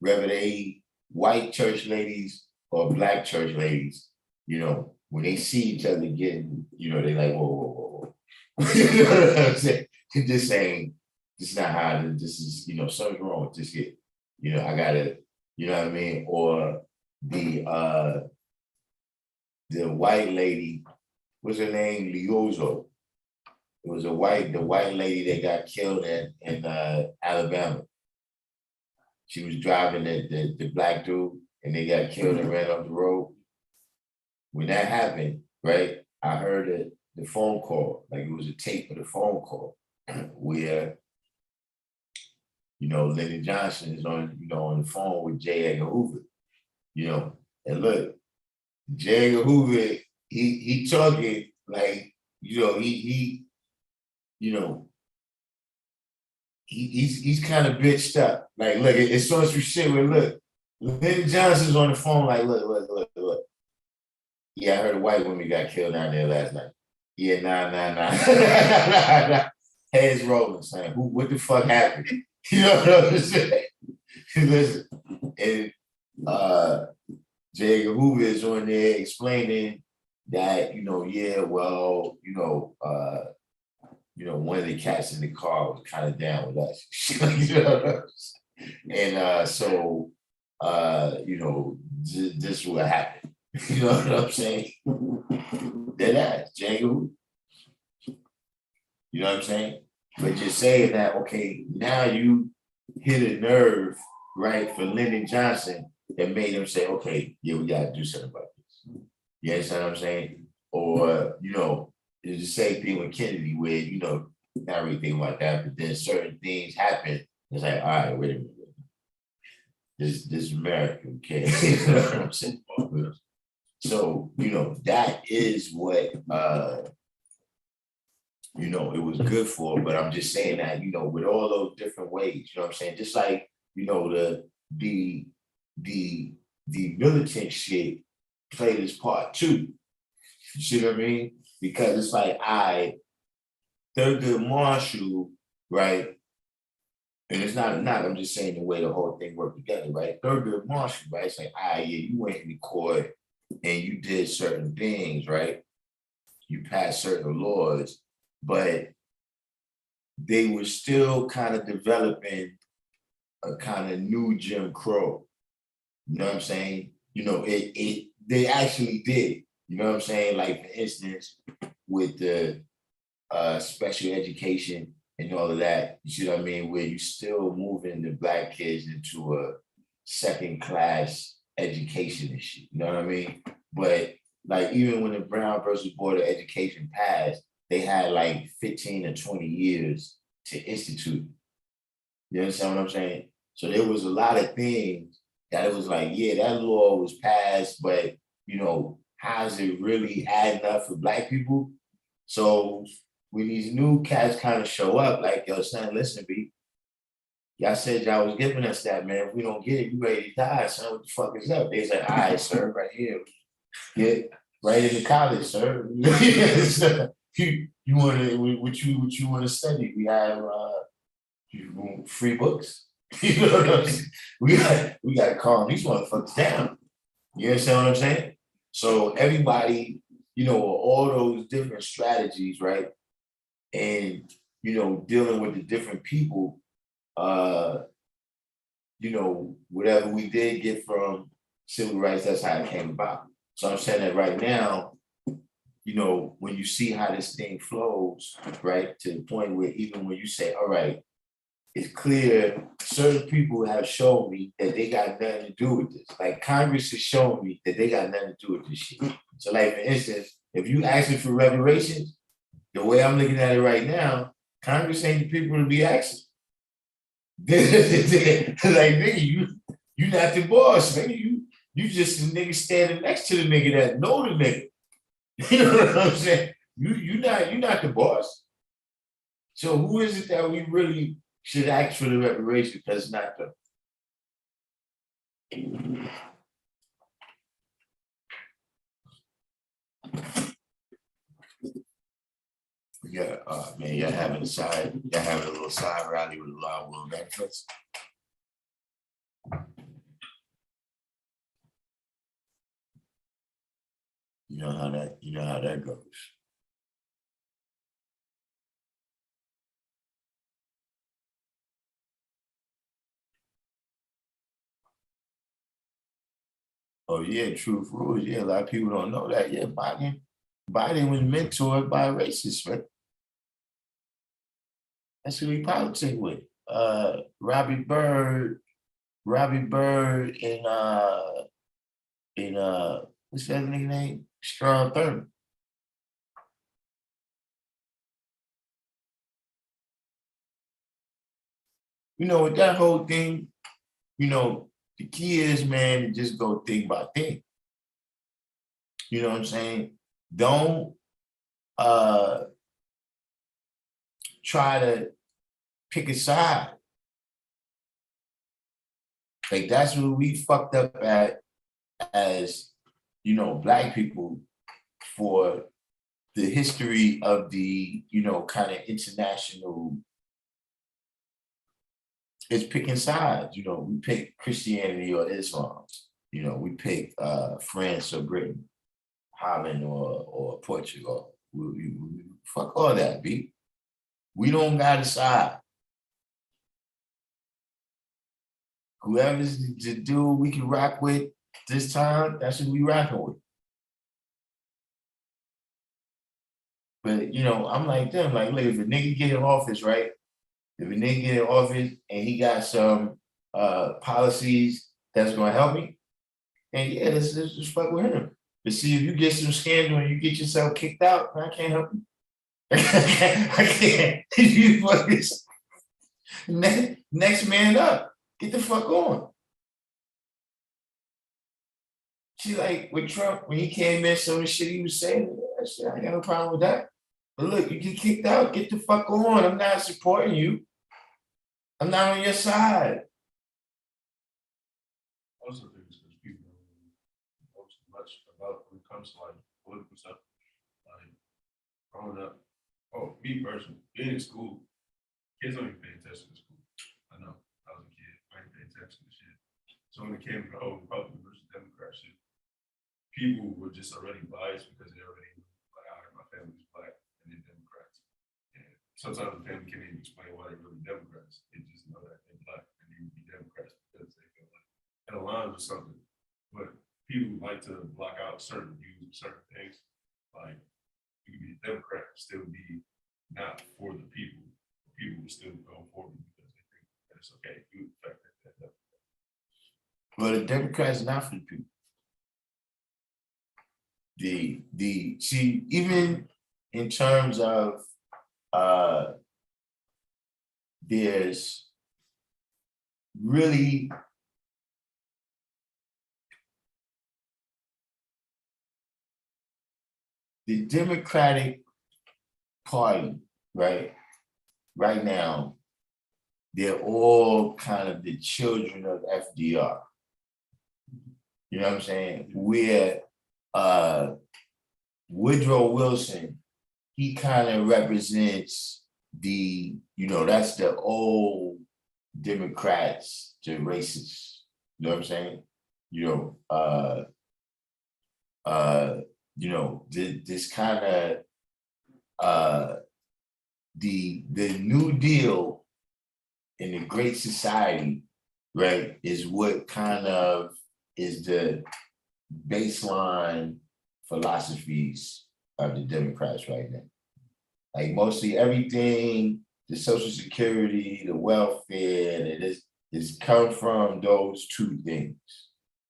whether they white church ladies or black church ladies, when they see each other getting, they like, whoa. You know what I'm saying? They're just saying, this is not how this is, something's wrong with this kid. I gotta, you know what I mean? Or the white lady, what's her name? Leozo. It was the white lady that got killed in Alabama. She was driving the black dude and they got killed and ran off the road. When that happened, right, I heard the phone call, like it was a tape of the phone call where Lyndon Johnson is on the phone with J. Edgar Hoover, And look, J. Edgar Hoover, he talking like, you know, he's kind of bitched up. Like, look, it's so much shit where look, Lyndon Johnson's on the phone, like, look. Yeah, I heard a white woman got killed down there last night. Yeah, nah. Heads rolling, saying, what the fuck happened? You know what I'm saying? Listen, and J. Edgar Hoover is on there explaining that, one of the cats in the car was kind of down with us. You know what I'm saying? And this is what happened. You know what I'm saying? Dead ass, J. Edgar Hoover. You know what I'm saying? But just saying that, okay, now you hit a nerve, right, for Lyndon Johnson that made him say, okay, yeah, we gotta do something about this. You understand what I'm saying? Or, it's the same thing with Kennedy, where, not really thinking about that, but then certain things happen. It's like, all right, wait a minute. This is America, okay? You know what I'm saying? So, that is what it was good for, but I'm just saying that, with all those different ways, you know what I'm saying? Just like, the militant shit played its part too. You see what I mean? Because it's like Thurgood Marshall, right? And it's not, I'm just saying the way the whole thing worked together, right? Thurgood Marshall, right? It's like, yeah, you went in the court and you did certain things, right? You passed certain laws, but they were still kind of developing a kind of new Jim Crow. You know what I'm saying? They actually did. You know what I'm saying? Like, for instance, with the special education and all of that, you see what I mean? Where you still moving the Black kids into a second class education and shit. You know what I mean? But like, even when the Brown versus Board of Education passed, they had like 15 or 20 years to institute. You understand what I'm saying? So there was a lot of things that it was like, yeah, that law was passed, but how is it really adding up for Black people? So when these new cats kind of show up, like, yo, son, listen, B, y'all said y'all was giving us that, man. If we don't get it, we ready to die, son. What the fuck is up? They said, all right, sir, right here. Get right into college, sir. You want to, what you want to study? We have free books. You know what I'm saying? We got to calm these motherfuckers down. You understand what I'm saying? So everybody, all those different strategies, right? And, dealing with the different people, whatever we did get from civil rights, that's how it came about. So I'm saying that right now, when you see how this thing flows, right, to the point where even when you say, all right, it's clear certain people have shown me that they got nothing to do with this. Like, Congress has shown me that they got nothing to do with this shit. So, like, for instance, if you asking for reparations, the way I'm looking at it right now, Congress ain't the people to be asking. Like, nigga, you not the boss, nigga. You just the nigga standing next to the nigga that know the nigga. You know what I'm saying? You not the boss. So who is it that we really should ask for the reparation? Because it's not the. Yeah, man, y'all having a little side rally with a lot of little benefits. You know how that goes. Oh yeah, truth rules. Yeah, a lot of people don't know that. Yeah, Biden was mentored by a racist, right? That's who he politic with. Robbie Byrd and what's that nigga name? Strong Thurman. With that whole thing, the key is, man, to just go thing by thing. You know what I'm saying? Don't try to pick a side. Like that's what we fucked up at as, you know, Black people for the history of the, you know, kind of international, it's picking sides. You know, we pick Christianity or Islam. You know, we pick France or Britain, Holland or Portugal. We fuck all that, B. We don't got a side. Whoever's the dude we can rock with this time, that's who we rocking with. But you know, I'm like them, like, look, if a nigga get in office, right? If a nigga get in office and he got some policies that's gonna help me, and yeah, let's just fuck with him. But see, if you get some scandal and you get yourself kicked out, I can't help you. I can't. You fucking next man up. Get the fuck on. See, like with Trump, when he came in, some of the shit he was saying, yeah, shit, I ain't got no problem with that. But look, you get kicked out, get the fuck on. I'm not supporting you. I'm not on your side. I also think it's because people don't really know so much about when it comes to like political stuff. Like growing up, me personally, being in school, kids don't even pay attention to school. I know, I was a kid, I didn't pay attention to shit. So when it came to the whole Republican versus Democrat shit, people were just already biased because they already knew, like, all right, my family's Black and they're Democrats. And sometimes the family can't even explain why they're really Democrats. They just know that they're Black and they would be Democrats because they feel like it aligns with something. But people like to block out certain views of certain things. Like, you can be a Democrat and still be not for the people. People will still go for you because they think that it's okay. You affect that. Well, the Democrats not for the people. See, even in terms of there's really the Democratic Party, right now, they're all kind of the children of FDR. You know what I'm saying? Where Woodrow Wilson, he kind of represents the, you know, that's the old Democrats, the racists. You know what I'm saying? You know, this kind of the New Deal in the Great Society, right, is what kind of is the baseline philosophies of the Democrats right now. Like mostly everything, the Social Security, the welfare, is come from those two things.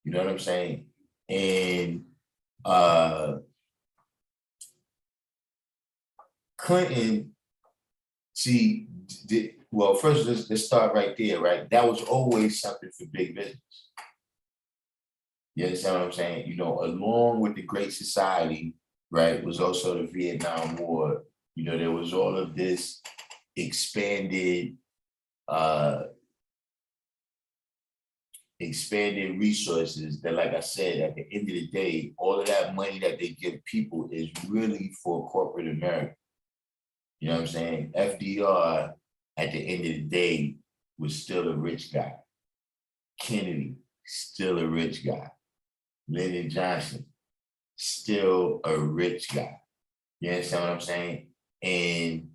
You know what I'm saying? And Clinton, see, well, first let's start right there, right? That was always something for big business. You understand what I'm saying? You know, along with the Great Society, right, was also the Vietnam War. You know, there was all of this expanded resources that, like I said, at the end of the day, all of that money that they give people is really for corporate America. You know what I'm saying? FDR, at the end of the day, was still a rich guy. Kennedy, still a rich guy. Lyndon Johnson, still a rich guy. You understand what I'm saying? And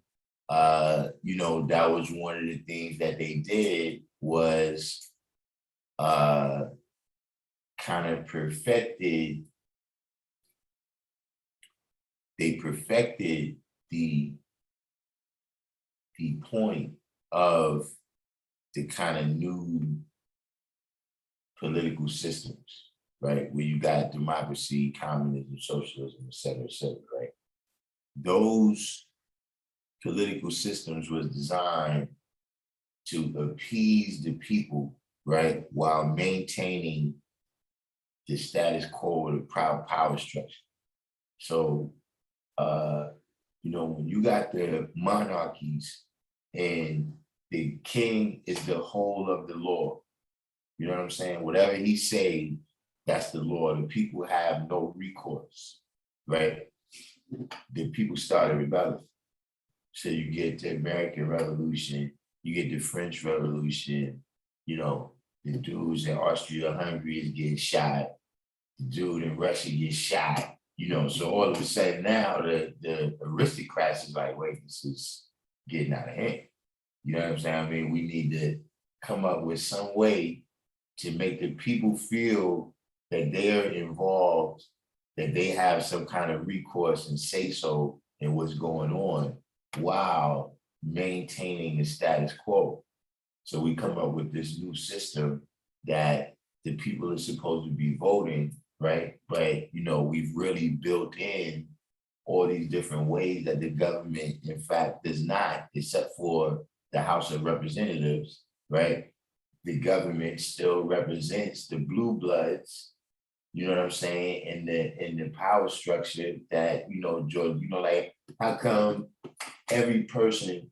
you know, that was one of the things that they did was kind of perfected the point of the kind of new political systems, right? Where you got democracy, communism, socialism, et cetera, right? Those political systems was designed to appease the people, right? While maintaining the status quo of the power structure. So, when you got the monarchies and the king is the whole of the law, you know what I'm saying? Whatever he say, that's the law. The people have no recourse, right? The people started rebelling. So you get the American Revolution, you get the French Revolution, the dudes in Austria-Hungary is getting shot, the dude in Russia gets shot, so all of a sudden now the aristocrats is like, wait, this is getting out of hand. You know what I'm saying? I mean, we need to come up with some way to make the people feel that they're involved, that they have some kind of recourse and say so in what's going on while maintaining the status quo. So we come up with this new system that the people are supposed to be voting, right? But, we've really built in all these different ways that the government, in fact, does not, except for the House of Representatives, right? The government still represents the blue bloods, you know what I'm saying, in the power structure that, George, like, how come every person,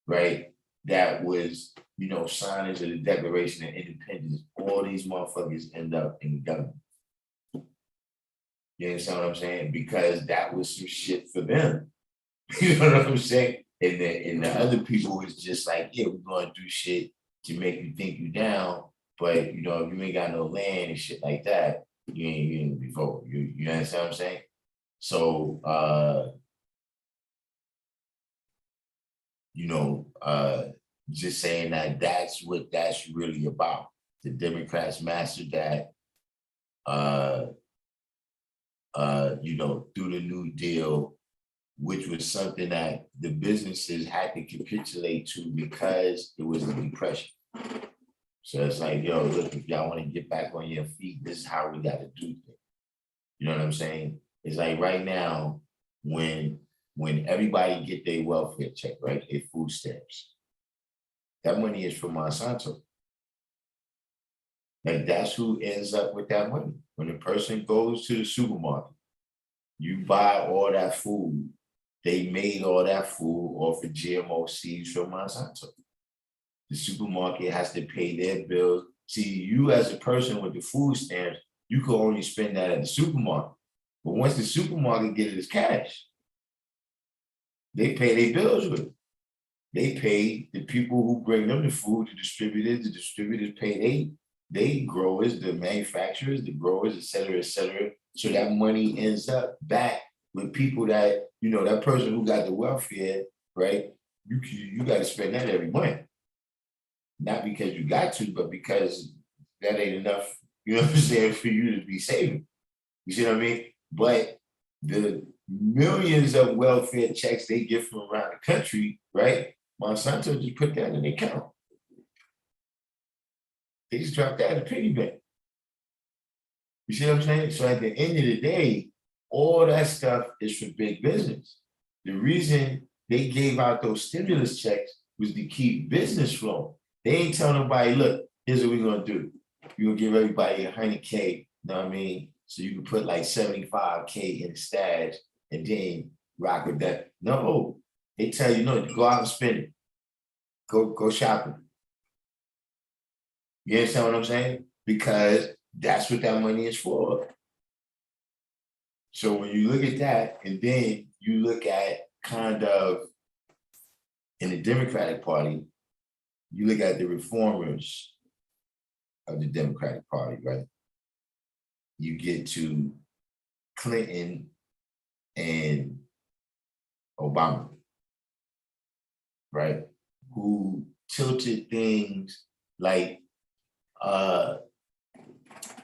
right, that was, signers of the Declaration of Independence, all these motherfuckers end up in the government. You understand what I'm saying? Because that was some shit for them. You know what I'm saying? And the other people was just like, yeah, we're gonna do shit to make you think you down, but if you ain't got no land and shit like that, you ain't gonna be voting. You understand what I'm saying? So just saying that that's what that's really about. The Democrats mastered that through the New Deal, which was something that the businesses had to capitulate to because it was a depression. So it's like, yo, look, if y'all want to get back on your feet, this is how we got to do things. You know what I'm saying? It's like right now, when everybody get their welfare check, right, their food stamps, that money is from Monsanto. Like that's who ends up with that money. When a person goes to the supermarket, you buy all that food, they made all that food off of GMO seeds from Monsanto. The supermarket has to pay their bills. See, you as a person with the food stamps, you can only spend that at the supermarket. But once the supermarket gets it as cash, they pay their bills with it. They pay the people who bring them the food, the distributors pay they growers, the manufacturers, the growers, et cetera, et cetera. So that money ends up back with people that, that person who got the welfare, right? You got to spend that every month. Not because you got to, but because that ain't enough, you know what I'm saying, for you to be saving. You see what I mean? But the millions of welfare checks they get from around the country, right? Monsanto just put that in their account. They just dropped that at a piggy bank. You see what I'm saying? So at the end of the day, all that stuff is for big business. The reason they gave out those stimulus checks was to keep business flowing. They ain't telling nobody, look, here's what we're gonna do. You're gonna give everybody $100K, you know what I mean? So you can put like $75K in stash and then rock with that. No, they tell you, no, go out and spend it. Go shopping. You understand what I'm saying? Because that's what that money is for. So when you look at that, and then you look at kind of in the Democratic Party, you look at the reformers of the Democratic Party, right? You get to Clinton and Obama, right? Who tilted things like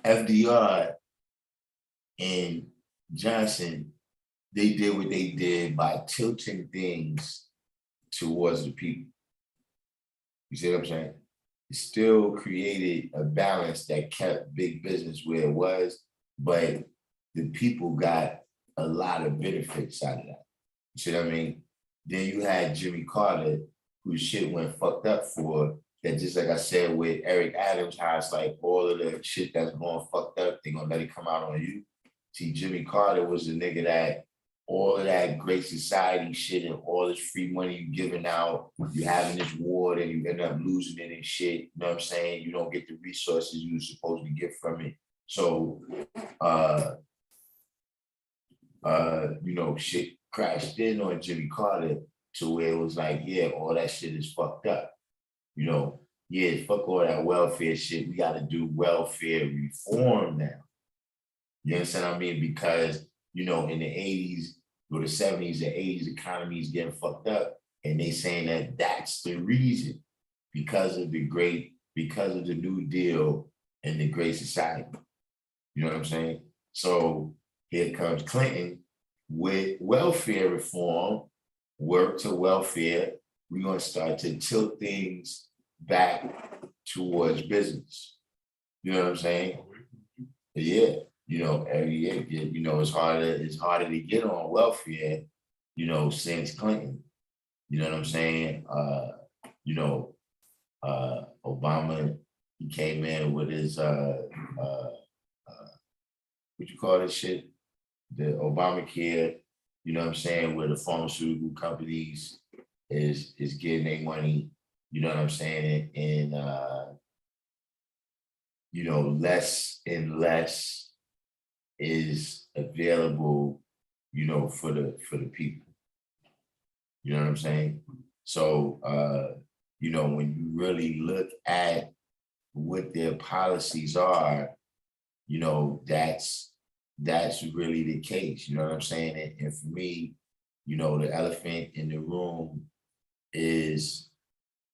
FDR and Johnson, they did what they did by tilting things towards the people. You see what I'm saying? It still created a balance that kept big business where it was, but the people got a lot of benefits out of that. You see what I mean? Then you had Jimmy Carter, whose shit went fucked up for that, just like I said with Eric Adams, how it's like all of the shit that's going fucked up, they're gonna let it come out on you. See, Jimmy Carter was the nigga that all of that great society shit and all this free money you giving out, you having this war, then you end up losing it and shit. You know what I'm saying? You don't get the resources you were supposed to get from it. So, you know, shit crashed in on Jimmy Carter to where it was like, yeah, all that shit is fucked up. You know, yeah, fuck all that welfare shit. We got to do welfare reform now. You understand what I mean? Because, you know, in the 80s or the 70s, the 80s economy is getting fucked up. And they saying that that's the reason because of the New Deal and the Great Society. You know what I'm saying? So here comes Clinton with welfare reform, work to welfare. We're going to start to tilt things back towards business. You know what I'm saying? Yeah. You know, every year, you know, it's harder to get on welfare, you know, since Clinton. You know what I'm saying? You know, Obama, he came in with his what you call this shit? The Obamacare, you know what I'm saying, where the pharmaceutical companies is getting their money, you know what I'm saying? And you know, less and less is available, you know, for the people. You know what I'm saying? So you know, when you really look at what their policies are, you know, that's really the case. You know what I'm saying? And for me, you know, the elephant in the room is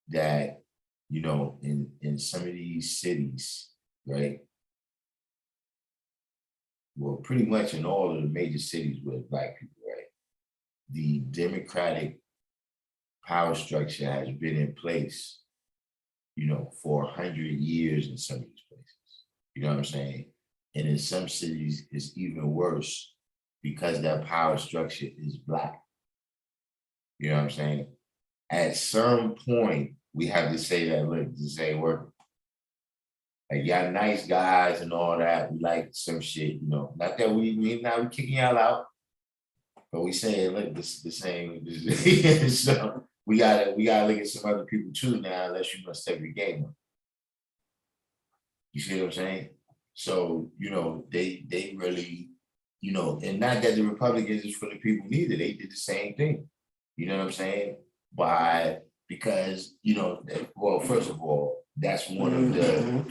that, you know, in some of these cities, right? Well, pretty much in all of the major cities with Black people, right? The democratic power structure has been in place, you know, for 100 years in some of these places. You know what I'm saying? And in some cities, it's even worse because that power structure is Black. You know what I'm saying? At some point, we have to say that, look, this ain't working. Like, y'all nice guys and all that. We like some shit, you know. Not that we kicking y'all out, but we saying, look, this ain't. So we gotta look at some other people too now, unless you must step your game up. You see what I'm saying? So, you know, they really, you know, and not that the Republicans is for the people neither. They did the same thing. You know what I'm saying? Because, you know, well, first of all, that's one of the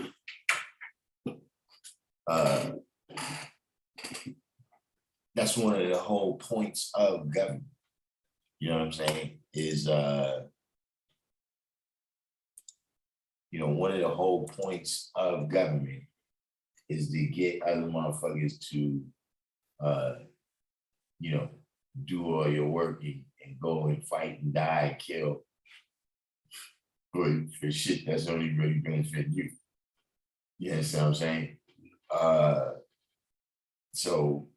that's one of the whole points of government. You know what I'm saying? Is you know, one of the whole points of government is to get other motherfuckers to you know, do all your work and go and fight and die and kill for shit that's only really benefiting you. You understand what I'm saying? So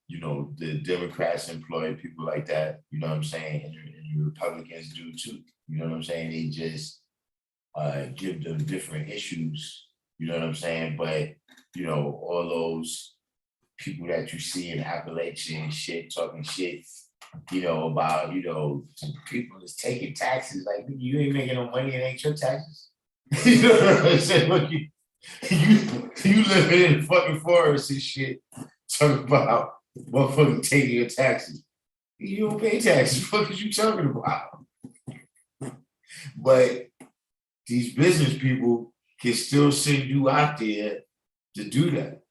you know, the Democrats employ people like that, you know what I'm saying? And the Republicans do too. You know what I'm saying? They just give them different issues, you know what I'm saying? But, you know, all those people that you see in Appalachia and shit, talking shit, you know, about, you know, people that's taking taxes, like, you ain't making no money, it ain't your taxes. You know what I'm saying? Look, you living in the fucking forest and shit, talking about motherfucking taking your taxes. You don't pay taxes, what is you talking about? But these business people can still send you out there to do that.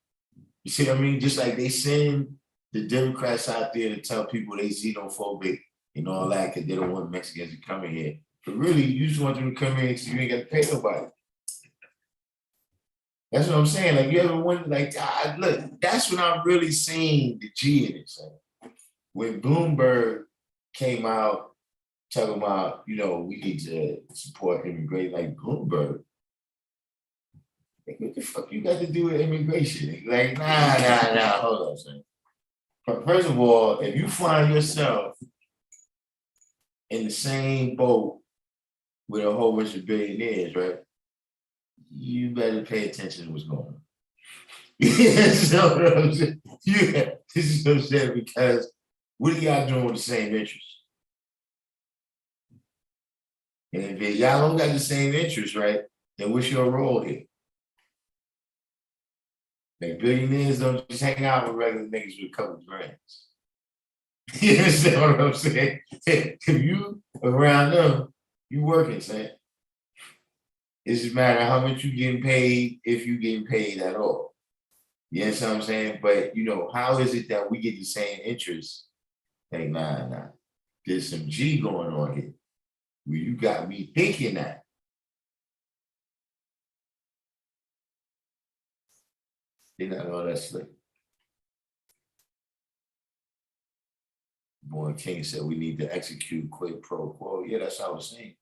You see what I mean? Just like they send the Democrats out there to tell people they xenophobic and all that because they don't want Mexicans to come in here. But really, you just want them to come in because you ain't got to pay nobody. That's what I'm saying. Like, you ever wonder, like, look, that's when I'm really seeing the G in it. So when Bloomberg came out talking about, you know, we need to support immigration, like Bloomberg. Like, what the fuck you got to do with immigration? Like, nah, hold on, son. First of all, if you find yourself in the same boat with a whole bunch of billionaires, right? You better pay attention to what's going on. So what I'm saying? Yeah, this is what I'm saying, because what are y'all doing with the same interest? And if y'all don't got the same interest, right, then what's your role here? Like billionaires don't just hang out with regular niggas with a couple of grands. You understand what I'm saying? If you around them, you working, son. It just matter how much you getting paid, if you getting paid at all. You understand what I'm saying? But you know, how is it that we get the same interest? Like, nah. There's some G going on here. Where you got me thinking that. They're not all that slick. Boy King said we need to execute quid pro quo. Yeah, that's what I was saying.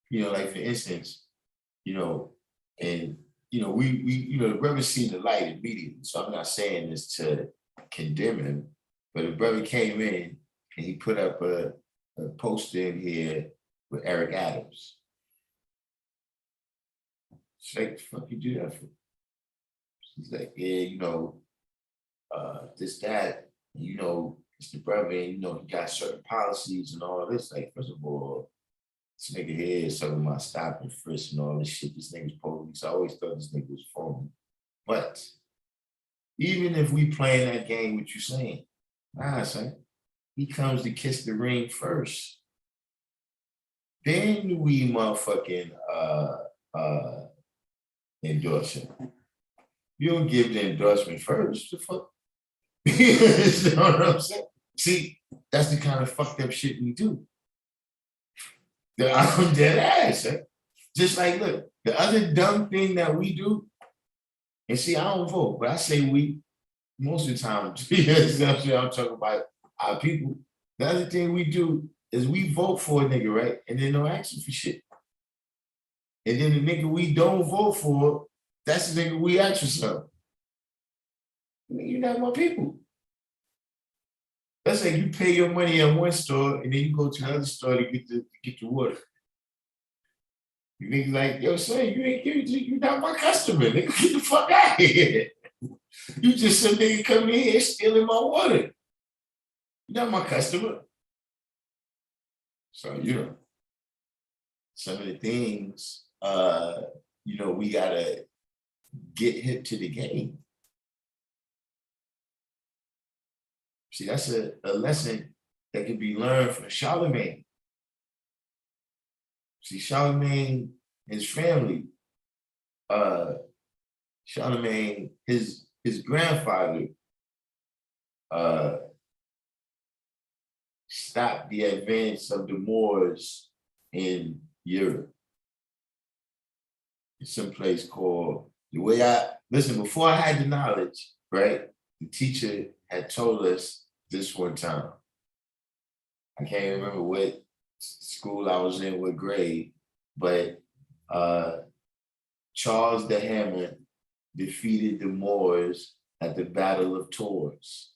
You know, like for instance, you know, and you know, we the brother seen the light immediately. So I'm not saying this to condemn him, but the brother came in and he put up a poster in here with Eric Adams. She's like, the fuck you do that for? She's like, yeah, you know, this, that, you know, it's the brother, and you know, he got certain policies and all this. Like, first of all, this nigga here is talking about stop and frisk and all this shit. This nigga's police. I always thought this nigga was phony. But even if we playing that game, what you saying, nah, son, he comes to kiss the ring first. Then we motherfucking endorse him. You don't give the endorsement first. The fuck? You know what I'm saying? See, that's the kind of fucked up shit we do. I'm dead ass. Huh? Just like, look, the other dumb thing that we do, and see, I don't vote, but I say we most of the time. I'm talking about our people. The other thing we do is we vote for a nigga, right? And then no action for shit. And then the nigga we don't vote for, that's the nigga we ask for something. You're not my people. That's like you pay your money at one store and then you go to another store to get the water. You niggas like, yo, son, you're not my customer. Nigga, get the fuck out of here. You just some nigga coming in here stealing my water. You're not my customer. So, you know, some of the things, you know, we gotta get hip to the game. See, that's a lesson that can be learned from Charlemagne. See, Charlemagne, his family, Charlemagne, his grandfather stopped the advance of the Moors in Europe. In some place called, the way listen, before I had the knowledge, right? The teacher had told us this one time. I can't remember what school I was in, what grade, but Charles the Hammer defeated the Moors at the Battle of Tours.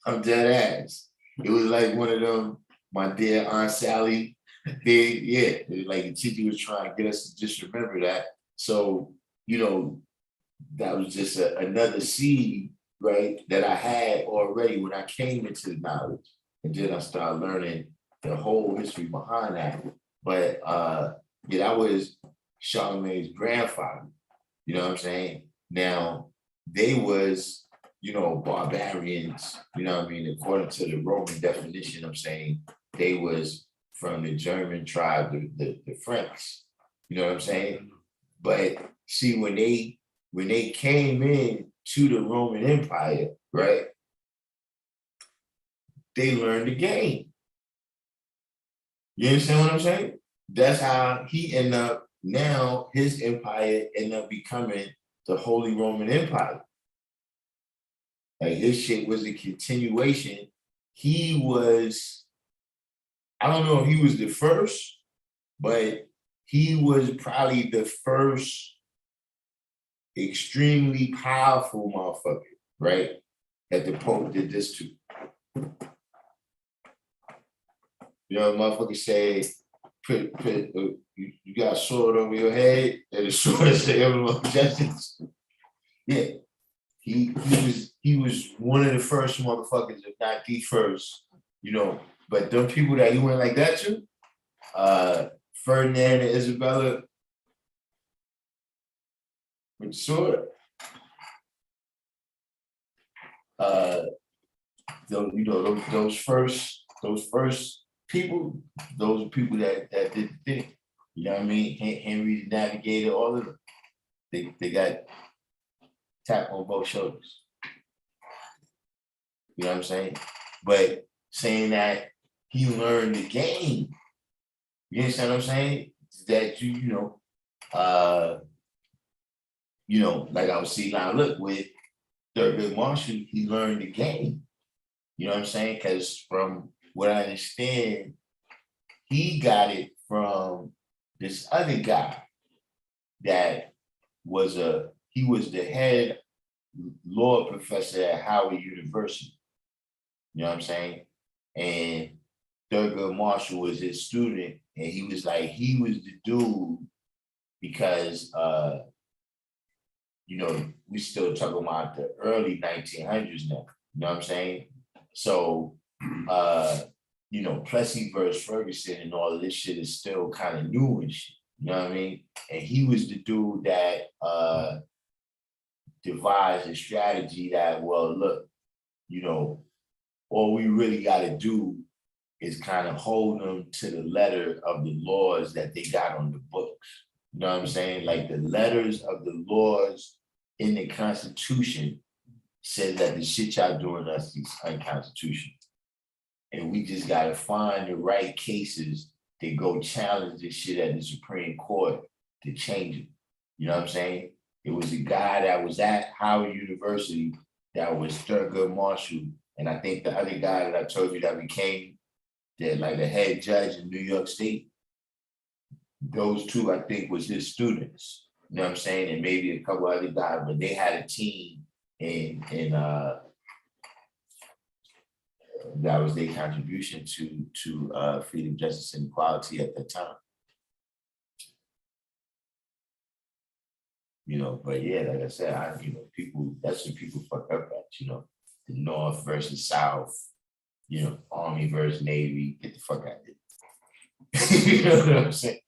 I'm dead ass. It was like one of them, my dear Aunt Sally. It was like the teacher was trying to get us to just remember that. So, you know, that was just another seed, right, that I had already when I came into the knowledge. And then I started learning the whole history behind that. But yeah, that was Charlemagne's grandfather. You know what I'm saying? Now, they was, you know, barbarians, you know what I mean? According to the Roman definition, I'm saying they was from the German tribe, the French. You know what I'm saying? But see, when they came in to the Roman Empire, right? They learned the game. You understand what I'm saying? That's how he ended up, now his empire ended up becoming the Holy Roman Empire. Like his shit was a continuation. He was, I don't know if he was the first, but he was probably the first extremely powerful motherfucker, right? That the Pope did this to. You know, motherfucker said, you got a sword over your head and a sword say everyone justice. Yeah, he was one of the first motherfuckers, if not the first, you know. But them people that he went like that to, Ferdinand and Isabella with the sword. Those first people, those are people that did the thing. You know what I mean? Henry the Navigator, all of them. They got tapped on both shoulders. You know what I'm saying? But saying that he learned the game, you understand what I'm saying? That like I was saying, now look, with Thurgood Marshall, he learned the game. You know what I'm saying? Because from what I understand, he got it from this other guy that was the head law professor at Howard University. You know what I'm saying? And Thurgood Marshall was his student, and he was the dude because we still talking about the early 1900s now. You know what I'm saying? So Plessy versus Ferguson and all of this shit is still kind of new and shit. You know what I mean? And he was the dude that devised a strategy that, well, look, all we really got to do is kind of hold them to the letter of the laws that they got on the books. You know what I'm saying? Like the letters of the laws in the Constitution says that the shit y'all doing us is unconstitutional. And we just got to find the right cases to go challenge this shit at the Supreme Court to change it. You know what I'm saying? It was a guy that was at Howard University that was Thurgood Marshall. And I think the other guy that I told you that became the head judge in New York State, those two, I think, was his students. You know what I'm saying? And maybe a couple other guys, but they had a team and that was their contribution to freedom, justice, and equality at that time. But yeah, like I said, people, that's what people fuck up at, the North versus South, Army versus Navy, get the fuck out of there. You know what I'm saying?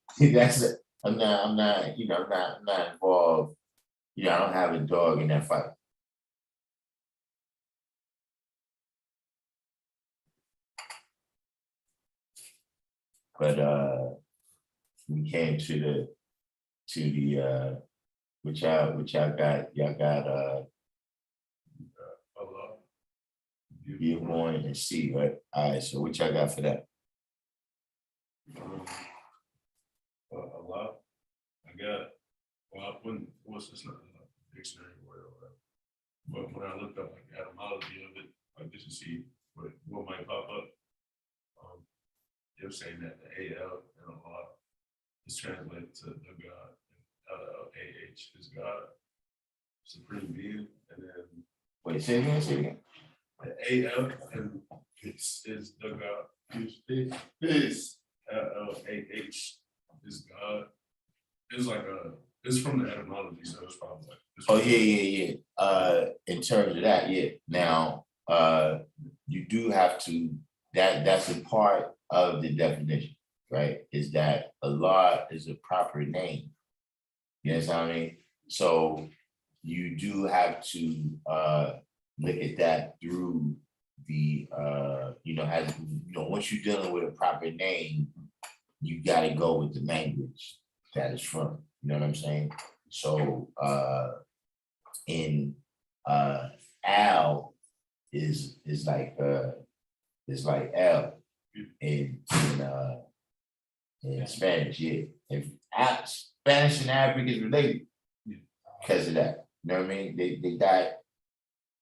I'm not involved. I don't have a dog in that fight. But we came to the which y'all got be born and see, right? All right, so what y'all got for that? A lot. What's this dictionary word or whatever. But when I looked up like the etymology of it, like just to see what might pop up, they were saying that the AL and Allah is translated to the God, and LLAH is God, supreme being, and then Say it again. The AL and is the God. Is LLAH is God. It's like it's from the etymology, so it's probably like Yeah. In terms of that, yeah. Now you do have to that's a part of the definition, right? Is that Allah is a proper name. You know what I mean? So you do have to look at that through the once you're dealing with a proper name, you got to go with the language that it's from. You know what I'm saying? So in Al is like L in Spanish, yeah. Spanish and Arabic is related because of that. You know what I mean? They got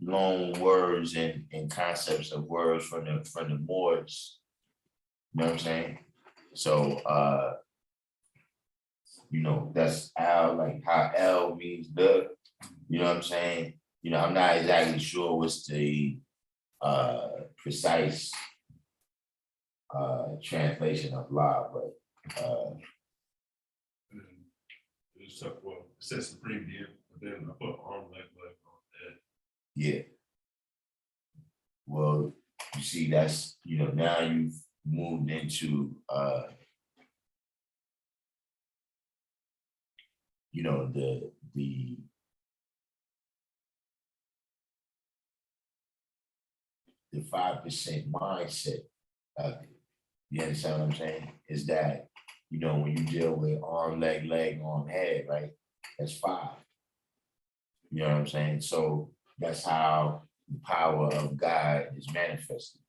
long words and concepts of words from the Moors. You know what I'm saying? So that's Al, like how L means the, you know what I'm saying? I'm not exactly sure what's the precise translation of law, but And then it's up, well, it says supreme being, but then I put arm, leg on that. Yeah. Well, you see, that's, now you've moved into, the 5% mindset of it. You understand what I'm saying? Is that, when you deal with arm, leg, arm, head, right? That's 5. You know what I'm saying? So that's how the power of God is manifested.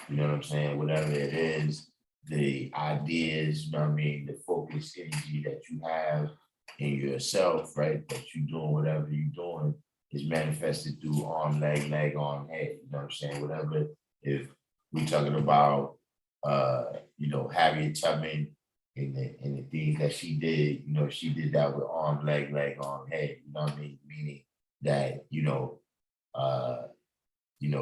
You know what I'm saying? Whatever it is, the ideas, the focused energy that you have in yourself, right? That you're doing whatever you're doing is manifested through arm, leg, arm, head. You know what I'm saying? Whatever, if we're talking about, Harriet Tubman and the things that she did, she did that with arm, leg, arm, head. You know what I mean? Meaning that,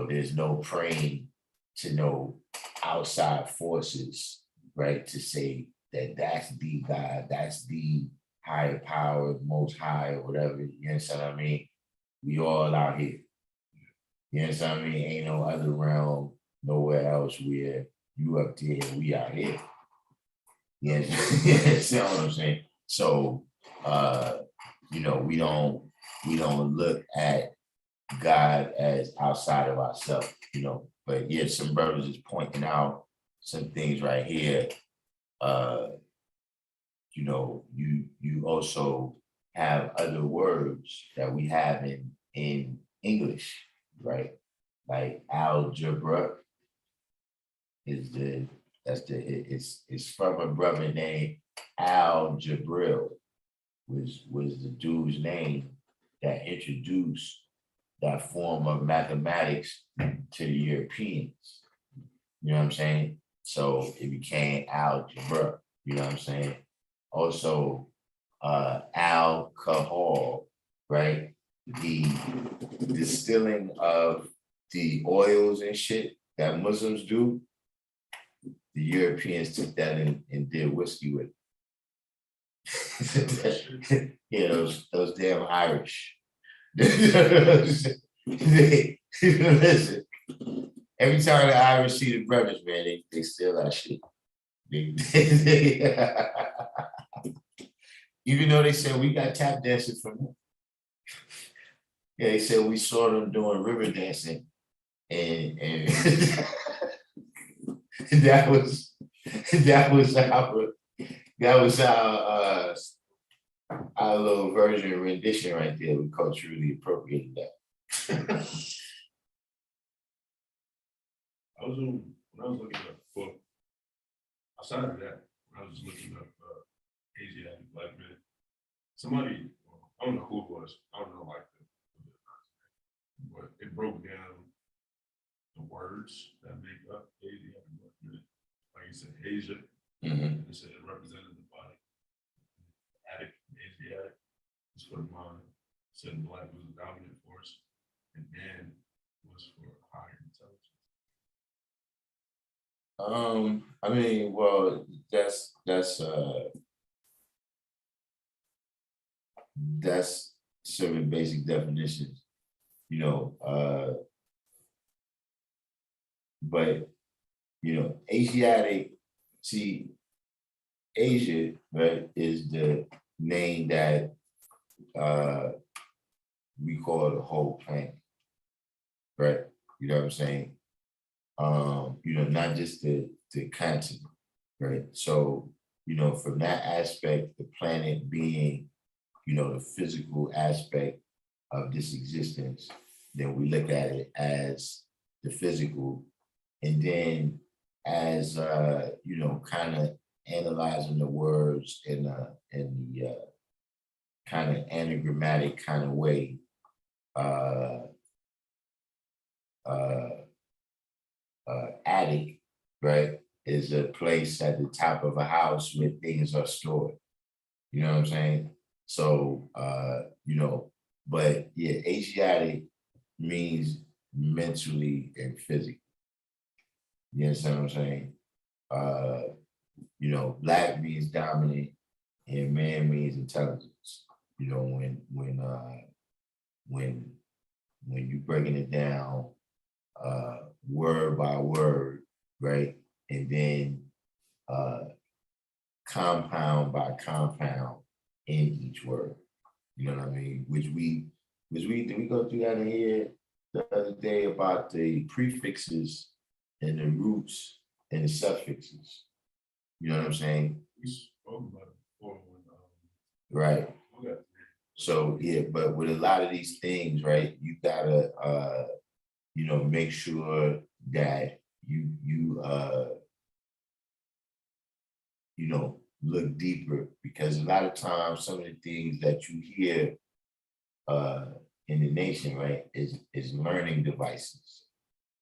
there's no praying to no outside forces, right? To say that that's the God, that's the higher power, most high, or whatever. You understand what I mean? We all out here. You understand what I mean? Ain't no other realm, nowhere else where you up there, we out here. You understand what I'm saying? So, we don't look at God as outside of ourselves, But yeah, some brothers is pointing out some things right here. You also have other words that we have in English, right? Like algebra it's from a brother named Al Jabril, was the dude's name that introduced that form of mathematics to the Europeans. You know what I'm saying? So it became algebra, you know what I'm saying? Also, alcohol, right? The distilling of the oils and shit that Muslims do, the Europeans took that and did whiskey with it. Yeah, those damn Irish. Listen, every time the Irish see the brothers, man, they steal that shit. Even though they said we got tap dancing from them. Yeah, they said we saw them doing river dancing, and that was our little version rendition right there. We culturally appropriated that. When I was looking up, well, outside of that, when I was looking up Asiatic black men, somebody, I don't know who it was, I don't know but it broke down the words that make up Asiatic black men. Like you said, Asia, and it said it represented the body. Asiatic was for the mind. Said black was the dominant force, and man was for higher intelligence. I mean, well, that's certain basic definitions, but Asiatic, see, Asia, right, is the name that we call the whole planet, right? You know what I'm saying? Not just the continent, right? So, from that aspect, the planet being, the physical aspect of this existence, then we look at it as the physical, and then as kind of analyzing the words in the kind of anagrammatic kind of way. Attic, right, is a place at the top of a house where things are stored. You know what I'm saying? So, but yeah, Asiatic means mentally and physically. You understand what I'm saying? you know, black means dominant and man means intelligence. You know, when you breaking it down word by word, right? And then compound by compound in each word. You know what I mean? Which we did we go through that in here the other day about the prefixes and the roots and the suffixes. You know what I'm saying? We spoke about it before when, Right. we got So yeah, but with a lot of these things, right, you gotta you know, make sure that you know, look deeper, because a lot of times some of the things that you hear in the nation, right, is learning devices.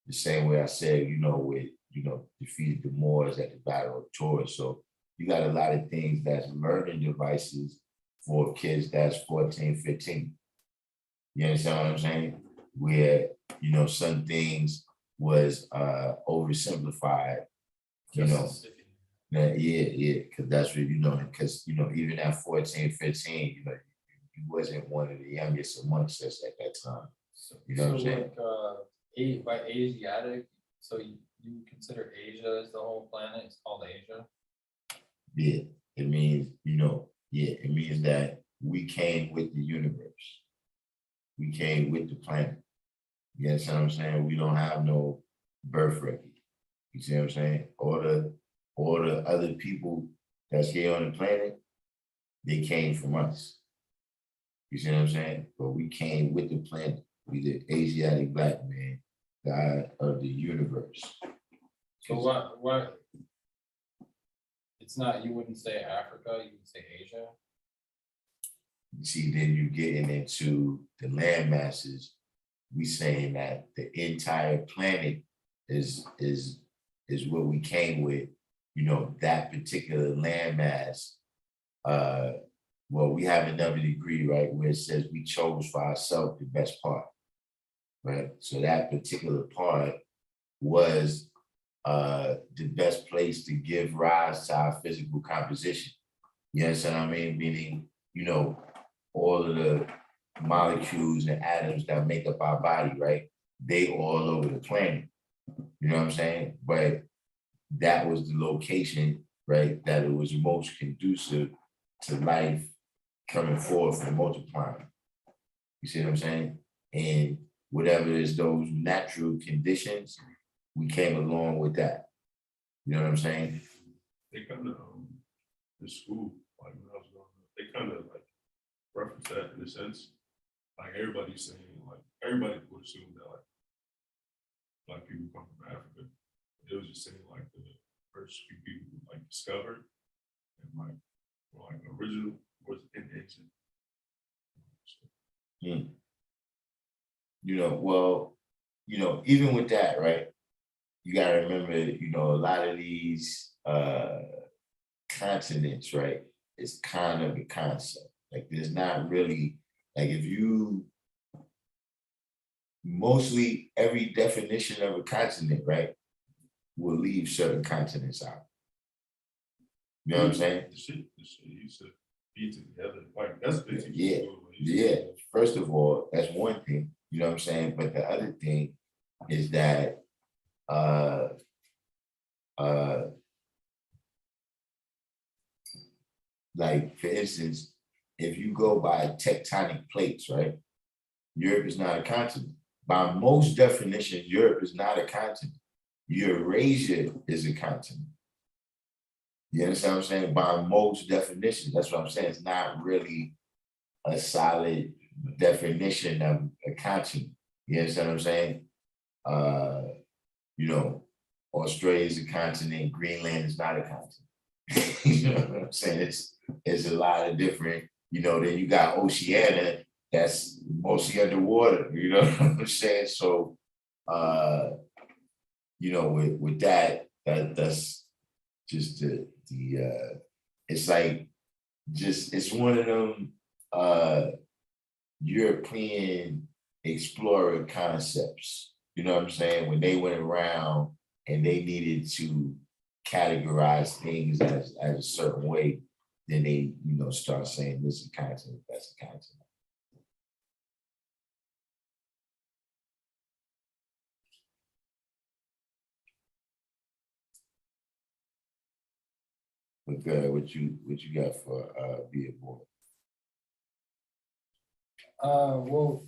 The same way I said, you know, with, you know, defeated the Moors at the Battle of Troy. So you got a lot of things that's learning devices for kids that's 14, 15. You understand what I'm saying? Where, you know, some things was oversimplified, you know. Yeah, because that's what, you know, because, you know, even at 14, 15, you know, you wasn't one of the youngest amongst us at that time. You know what I'm saying? Like, by Asiatic, so you consider Asia as the whole planet, it's called Asia? Yeah, it means, you know, yeah, it means that we came with the universe. We came with the planet. You understand what I'm saying? We don't have no birth record. You see what I'm saying? All the other people that's here on the planet, they came from us. You see what I'm saying? But we came with the planet. We the Asiatic black man, God of the universe. So what, it's not, you wouldn't say Africa, you would say Asia? See, then you're getting into the land masses. We saying that the entire planet is what we came with, you know, that particular landmass. Well, we have another degree, right, where it says we chose for ourselves the best part, right? So that particular part was the best place to give rise to our physical composition. You understand what I mean? Meaning, you know, all of the molecules and atoms that make up our body, right? They all over the planet. You know what I'm saying? But that was the location, right, that it was most conducive to life coming forth and multiplying. You see what I'm saying? And whatever is those natural conditions, we came along with that. You know what I'm saying? they kind of in school, like when I was growing up, they kind of like reference that in a sense. Like everybody's saying, like everybody would assume that like black people come from Africa. It was just saying like the first few people like discovered and like were like original was in ancient. You know, well, you know, even with that, right? You gotta remember, you know, a lot of these continents, right? It's kind of a concept. Like there's not really, like if you mostly every definition of a continent, right, will leave certain continents out. You know what I'm saying? The shit used to be together. Like that's basically Yeah, yeah. First of all, that's one thing, you know what I'm saying? But the other thing is that like for instance, if you go by tectonic plates, right? Europe is not a continent. By most definitions, Europe is not a continent. Eurasia is a continent. You understand what I'm saying? By most definitions, that's what I'm saying. It's not really a solid definition of a continent. You understand what I'm saying? You know, Australia is a continent, Greenland is not a continent. You know what I'm saying? It's a lot of different, you know, then you got Oceania, that's mostly underwater, you know what I'm saying? So you know, with that's just the it's like just it's one of them European explorer concepts. You know what I'm saying? When they went around and they needed to categorize things as a certain way, then they, start saying this is content, that's a content. But what you got for Be a Boy? Well,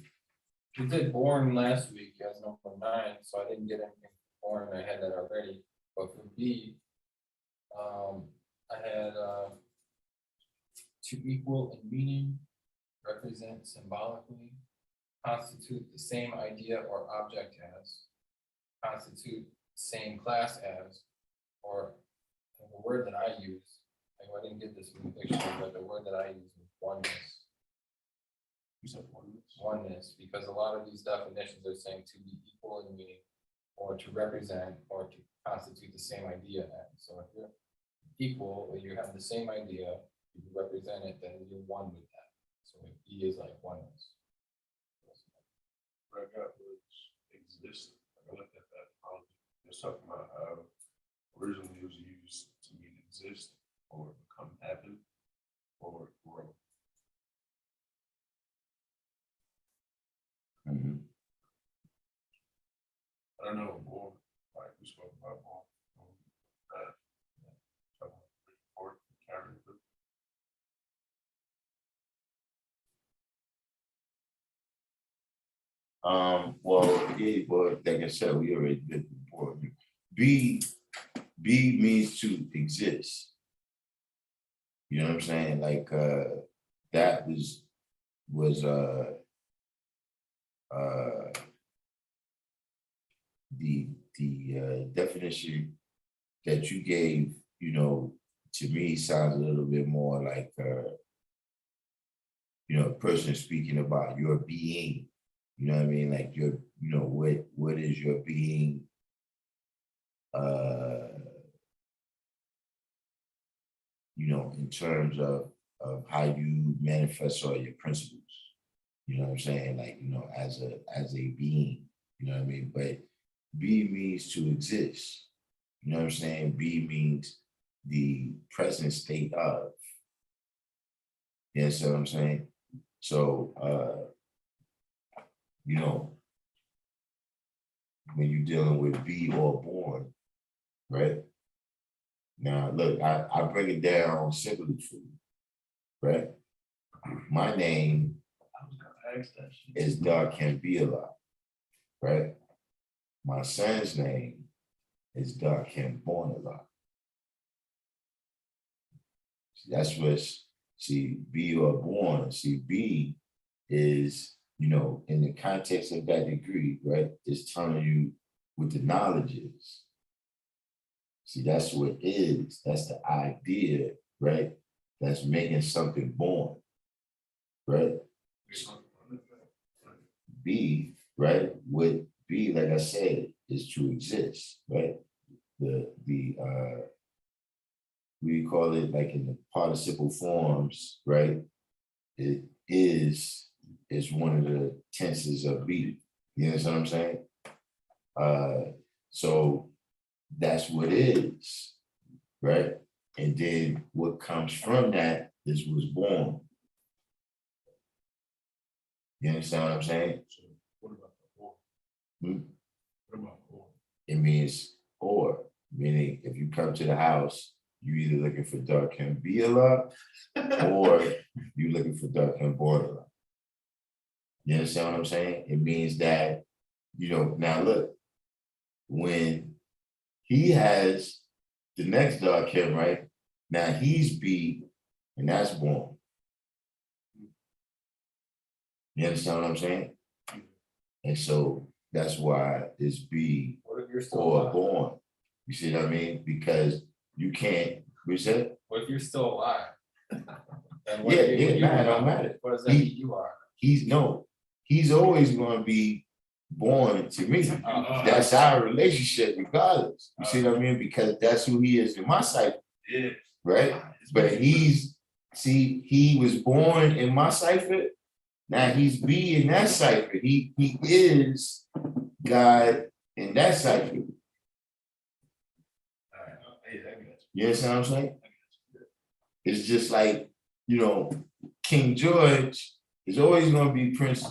we did Born last week as number 9, so I didn't get anything for Born. I had that already. But for B, I had to equal in meaning, represent symbolically, constitute the same idea or object as, constitute same class as, or the word that I use, I didn't get this from the dictionary, but the word that I use is oneness. You said oneness. Oneness, because a lot of these definitions are saying to be equal in meaning, or to represent, or to constitute the same idea as. So if you're equal, or you have the same idea, if you represent it, then you're one with that. So E is like oneness. What I got was exist. I looked at that. It's talking about how originally it was used to mean exist or become happen or grow. Mhm. I don't know, born, like we spoke about born. Or character. Well, yeah, but like I said, we already did the board. Be means to exist. You know what I'm saying? Like that was the definition that you gave, to me sounds a little bit more like a person speaking about your being. You know what I mean? Like your, what is your being? In terms of how you manifest all your principles. You know what I'm saying? Like, as a being, you know what I mean? But be means to exist. You know what I'm saying? Be means the present state of. You understand what I'm saying? So when you're dealing with be or born, right? Now, look, I break it down simply for you, right? My name I was gonna ask that shit. is Darkim Be Allah, right? My son's name is Darkim Allah. That's what's, be or born. Be is, in the context of that degree, right? It's telling you what the knowledge is. That's what is. That's the idea, right? That's making something born, right? Be, right? Would be, like I said, is to exist, right? We call it like in the participle forms, right? It is one of the tenses of be. You know what I'm saying? So that's what is, right? And then what comes from that is was born. You understand what I'm saying? So what about the or? Hmm? What about or? It means or, meaning if you come to the house, you either looking for Darkim Be Allah or you looking for Darkim Allah. You understand what I'm saying? It means that, now look, when he has the next Darkim, right? Now he's be, and that's born. You understand what I'm saying? And so that's why it's be What if you're still or alive? born. You see what I mean? Because you can't, what you said? What if you're still alive? Then Yeah, you nah, it don't are. matter. What does that mean you are? He's always going to be born to me. That's our relationship regardless. You see what I mean? Because that's who he is in my cipher, Yeah. right? But he was born in my cipher. Now he's be in that cipher. He is God in that cipher. Hey, You understand what I'm saying? It's just like, King George is always gonna be Prince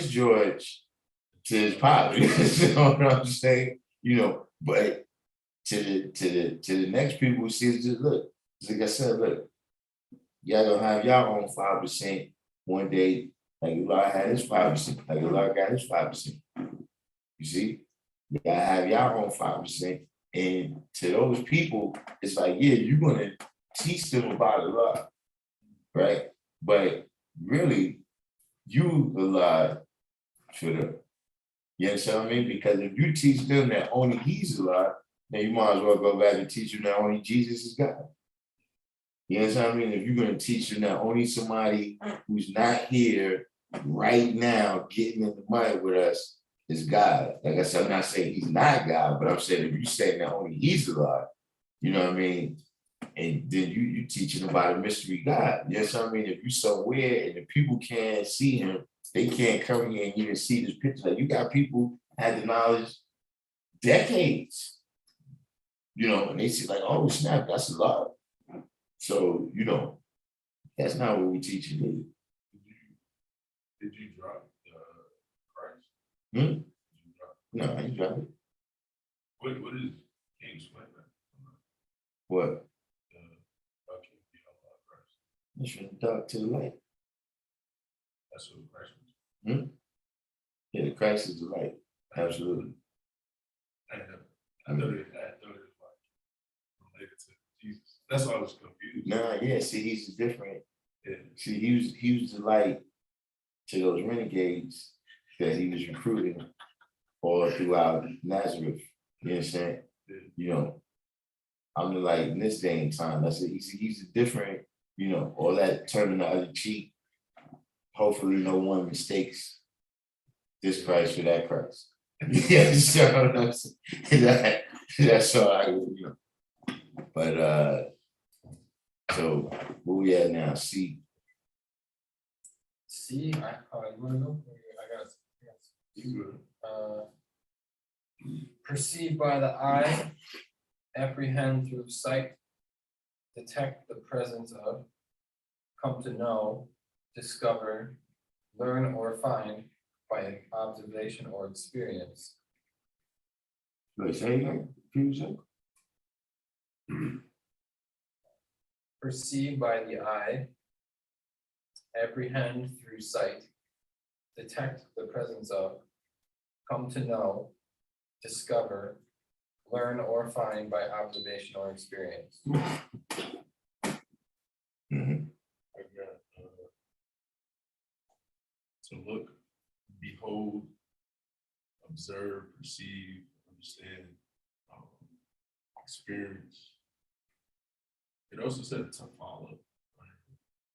George to his poverty. You know what I'm saying? But to the next people who see it, just look, just like I said, look, y'all gonna have y'all own 5% one day, like Allah had his 5%, like Allah got his 5%. You see? Y'all have y'all own 5%. And to those people, it's like, yeah, you're gonna teach them about Allah, right? But really, you Allah for them. You understand what I mean? Because if you teach them that only He's Allah, then you might as well go back and teach them that only Jesus is God. You understand what I mean? If you're going to teach them that only somebody who's not here right now getting in the money with us is God. Like I said, I'm not saying He's not God, but I'm saying if you say that only He's Allah, you know what I mean? And then you teaching about a mystery God. You know what I mean? If you somewhere and the people can't see Him, they can't come here and even see this picture. Like you got people had the knowledge decades, and they see like, oh snap, that's a lot. So, that's not what we teach you. Did you drop Christ? Hmm? Did you drop? No, I ain't drop it. What is King explain that? What? Darkim Be Allah Christ. It's from the dark to the light. That's what Christ was. Yeah, the Christ is the light. Absolutely. I thought it was like related to Jesus. That's why I was confused. Nah, yeah, see, he's different. Yeah. See, he was the light to those renegades that he was recruiting all throughout Nazareth. You understand? Yeah. I'm the light in this day and time. That's it. He's a different, all that turning the other cheek. Hopefully no one mistakes this Christ for that Christ. Yeah, so that's all I, But so where we at now? See, See, you wanna go? You Perceived by the eye, apprehend through sight, detect the presence of, come to know, discover, learn or find by observation or experience. wait, say again, fusion. Perceived by the eye, apprehend through sight, detect the presence of, come to know, discover, learn or find by observation or experience. I got to look, behold, observe, perceive, understand, experience. It also said to follow,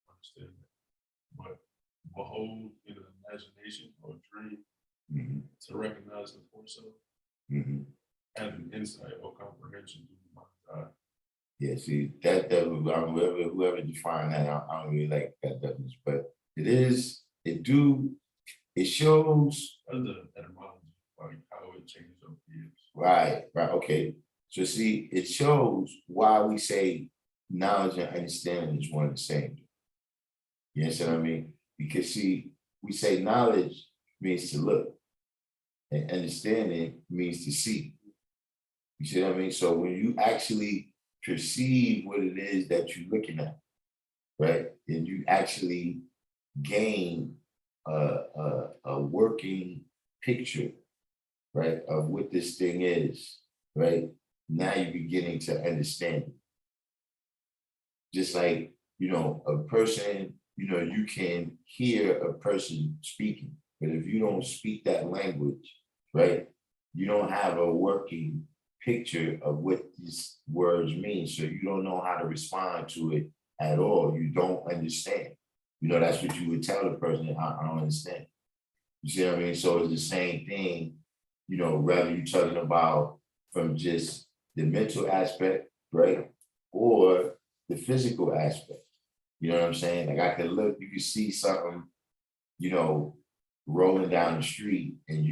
understand that. But behold in an imagination or dream, to recognize the force of, have an insight or comprehension through the mind's eye. Yeah, see, that whoever defined that, I don't really like that definition, but it shows. Other etymology, like how it changes over the years. Right, okay. So see, it shows why we say knowledge and understanding is one and the same. You understand what I mean? Because see, we say knowledge means to look, and understanding means to see. You see what I mean? So when you actually perceive what it is that you're looking at, right, and you actually gain a working picture, right, of what this thing is, right? Now you're beginning to understand it. Just like, a person, you can hear a person speaking, but if you don't speak that language, right, you don't have a working picture of what these words mean. So you don't know how to respond to it at all. You don't understand. That's what you would tell the person, I don't understand. You see what I mean? So it's the same thing, whether you're talking about from just the mental aspect, right? Or the physical aspect. You know what I'm saying? Like I could look, you could see something, rolling down the street and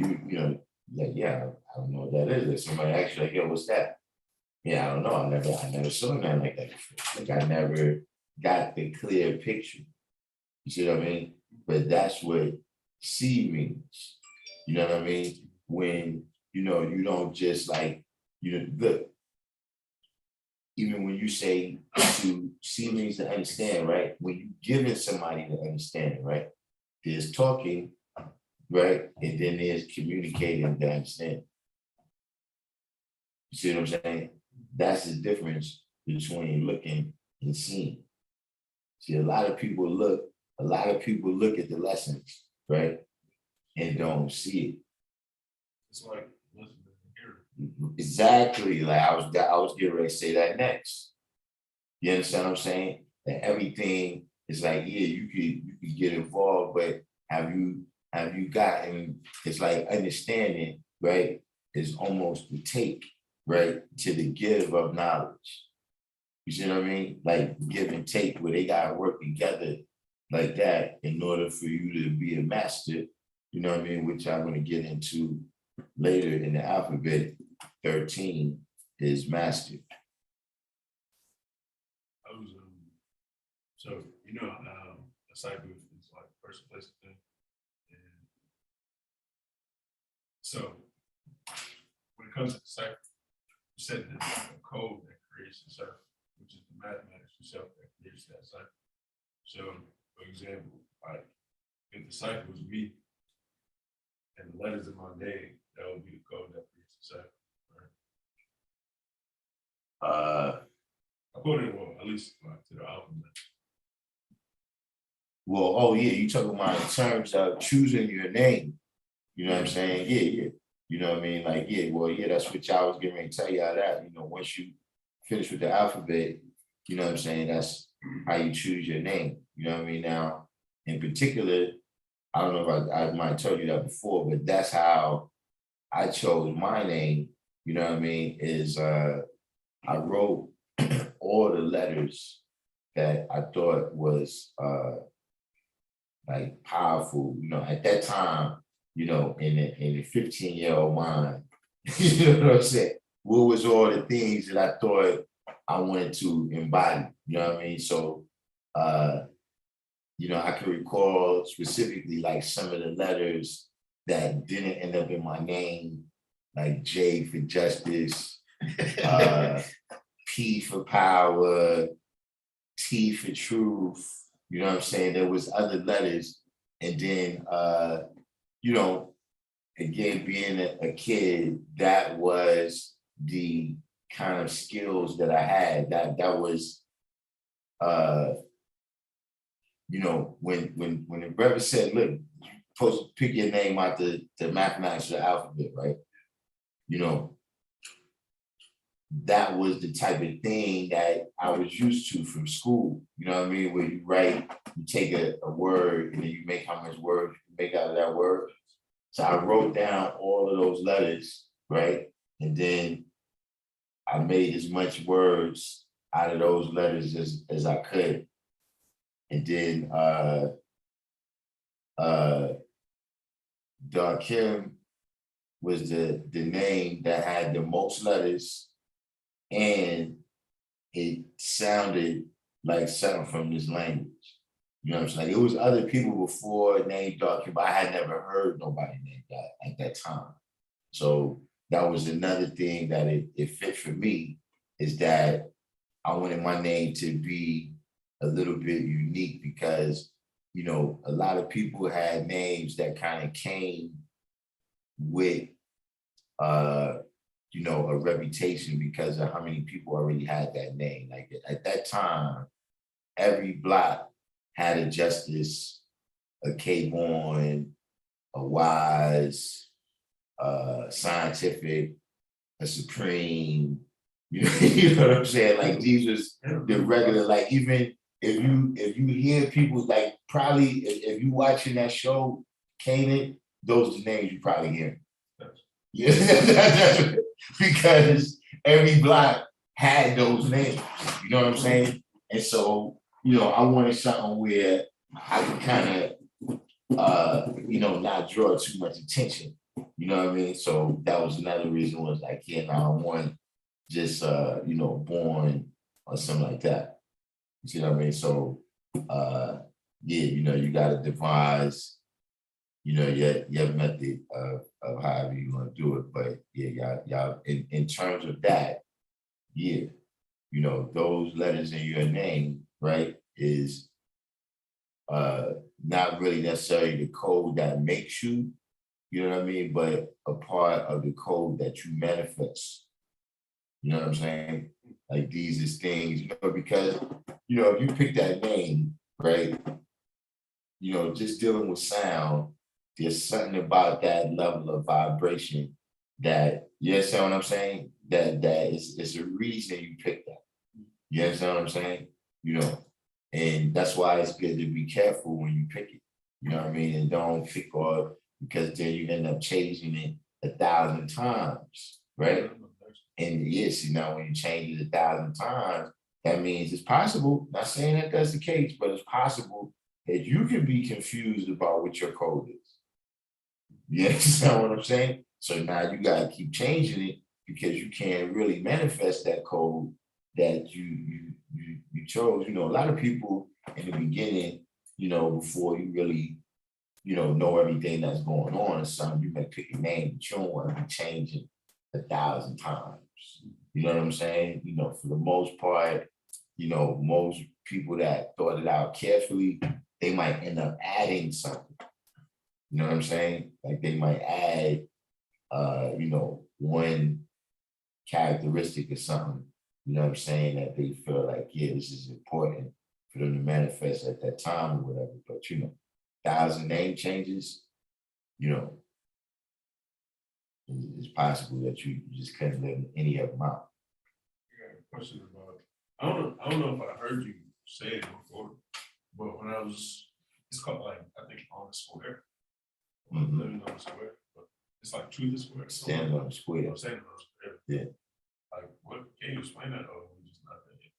like, yeah, I don't know what that is. Like somebody actually like, yo, what's that? Yeah, I don't know. I never saw nothing like that before. Like I never got the clear picture. You see what I mean? But that's what C means. You know what I mean? When you don't just like, look, even when you say to see means to understand, right? When you giving somebody to understand, right? There's talking, right? And then there's communicating to understand. You see what I'm saying? That's the difference between looking and seeing. See, a lot of people look at the lessons, right? And don't see it. It's like listening and hearing. Exactly. Like I was getting ready to say that next. You understand what I'm saying? That everything is like, yeah, you could get involved, but have you gotten, it's like understanding, right? Is almost the take, right? To the give of knowledge. You see what I mean? Like give and take, where they gotta work together like that in order for you to be a master, you know what I mean? Which I'm gonna get into later in the alphabet. 13 is master. I was so a cipher is like first place thing. And so when it comes to the cipher, you said there's a code that creates the cipher, which is the mathematics itself that creates that cipher. So for example, like if the cipher was me and the letters of my name, that would be the code that creates the cipher. According to at least like, to the alphabet. Well, oh yeah, you talking about in terms of choosing your name. You know what I'm saying? Yeah, yeah. You know what I mean? Like, yeah, well, yeah, that's what y'all was getting ready to tell y'all that. Once you finish with the alphabet, you know what I'm saying? That's how you choose your name. You know what I mean? Now, in particular, I don't know if I might have told you that before, but that's how I chose my name. You know what I mean? Is I wrote all the letters that I thought was like powerful, at that time, in the 15-year-old mind, you know what I'm saying? What was all the things that I thought I wanted to embody, you know what I mean? So, I can recall specifically like some of the letters that didn't end up in my name, like J for justice, P for power, T for truth. You know what I'm saying? There was other letters. And then, again, being a kid, that was the kind of skills that I had. That was, when the brother said, look, you're supposed to pick your name out the mathematics of the alphabet, right? That was the type of thing that I was used to from school. You know what I mean? Where you write, you take a word and then you make how much words you make out of that word. So I wrote down all of those letters, right? And then I made as much words out of those letters as I could. And then Darkim was the name that had the most letters, and it sounded like something from this language. You know what I'm saying? Like, it was other people before named Darkim, but I had never heard nobody named that at that time. So that was another thing that it fit for me, is that I wanted my name to be a little bit unique because, a lot of people had names that kind of came with a reputation because of how many people already had that name. Like at that time, every block had a Justice, a K-Born, a Wise, Scientific, a Supreme. You know what I'm saying? Like these was the regular, like even if you hear people, like probably if you watching that show, Kanan, those are the names you probably hear. Yeah, because every block had those names, you know what I'm saying? And so, I wanted something where I could kind of, not draw too much attention, you know what I mean? So that was another reason, was like, yeah, no, I want just born or something like that. You see what I mean? So yeah, you gotta devise, your method of however you want to do it. But yeah, y'all in terms of that, yeah, those letters in your name, right, is not really necessarily the code that makes you, you know what I mean, but a part of the code that you manifest. You know what I'm saying? Like these is things, because if you pick that name, right, just dealing with sound, there's something about that level of vibration that, you understand what I'm saying? That it's a reason you pick that. You understand what I'm saying? And that's why it's good to be careful when you pick it. You know what I mean? And don't pick off, because then you end up changing it 1,000 times, right? And yes, when you change it 1,000 times, that means it's possible, not saying that that's the case, but it's possible that you can be confused about what your code is. You understand what I'm saying? So now you gotta keep changing it, because you can't really manifest that code that you chose. A lot of people in the beginning, before you really, know everything that's going on or something, you may pick a name, but you don't want to be changing 1,000 times. You know what I'm saying? For the most part, most people that thought it out carefully, they might end up adding something. You know what I'm saying? Like they might add, one characteristic or something, you know what I'm saying, that they feel like, yeah, this is important for them to manifest at that time or whatever. But 1,000 name changes, it's possible that you just couldn't live any of them out. I got a question about, I don't know if I heard you say it before, but when it's called, like, I think on the square. Living on the square, but it's like Truth is Square. Stand on the square. I'm saying on the square. Yeah. Like, what, can you explain that, or we just not there yet?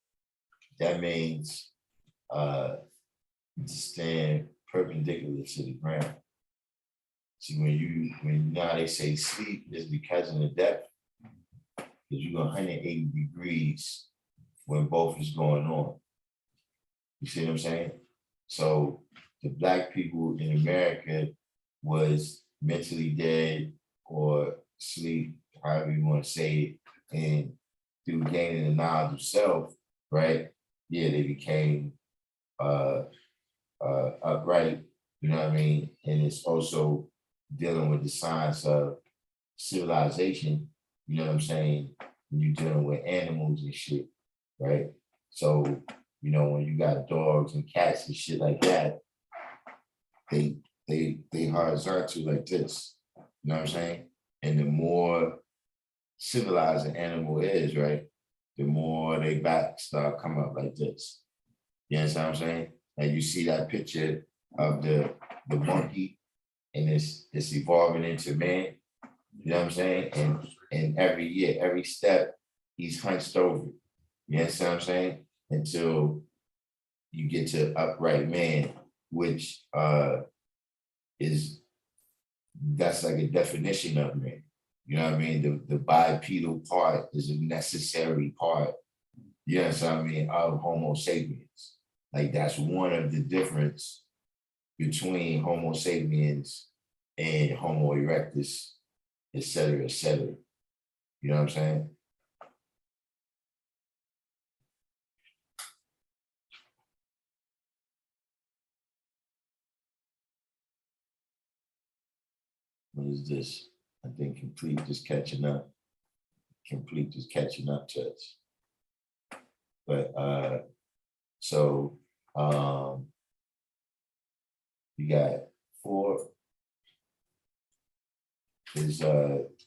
That means to stand perpendicular to the ground. See, when now they say sleep is because of the depth, because you go 180 degrees when both is going on. You see what I'm saying? So the Black people in America was mentally dead or sleep, however you want to say it, and through gaining the knowledge of self, right? Yeah, they became upright, you know what I mean? And it's also dealing with the science of civilization, you know what I'm saying? When you're dealing with animals and shit, right? So, when you got dogs and cats and shit like that, they horizontal like this, you know what I'm saying? And the more civilized an animal is, right, the more they back start coming up like this. You understand what I'm saying? And you see that picture of the monkey, and it's evolving into man. You know what I'm saying? And every year, every step, he's hunched over. You understand what I'm saying? Until you get to upright man, which that's like a definition of man. You know what I mean? The bipedal part is a necessary part, you know what I mean, of Homo sapiens. Like that's one of the difference between Homo sapiens and Homo erectus, et cetera, et cetera. You know what I'm saying? What is this? I think complete just catching up. Complete just catching up to us. But so you got 4 is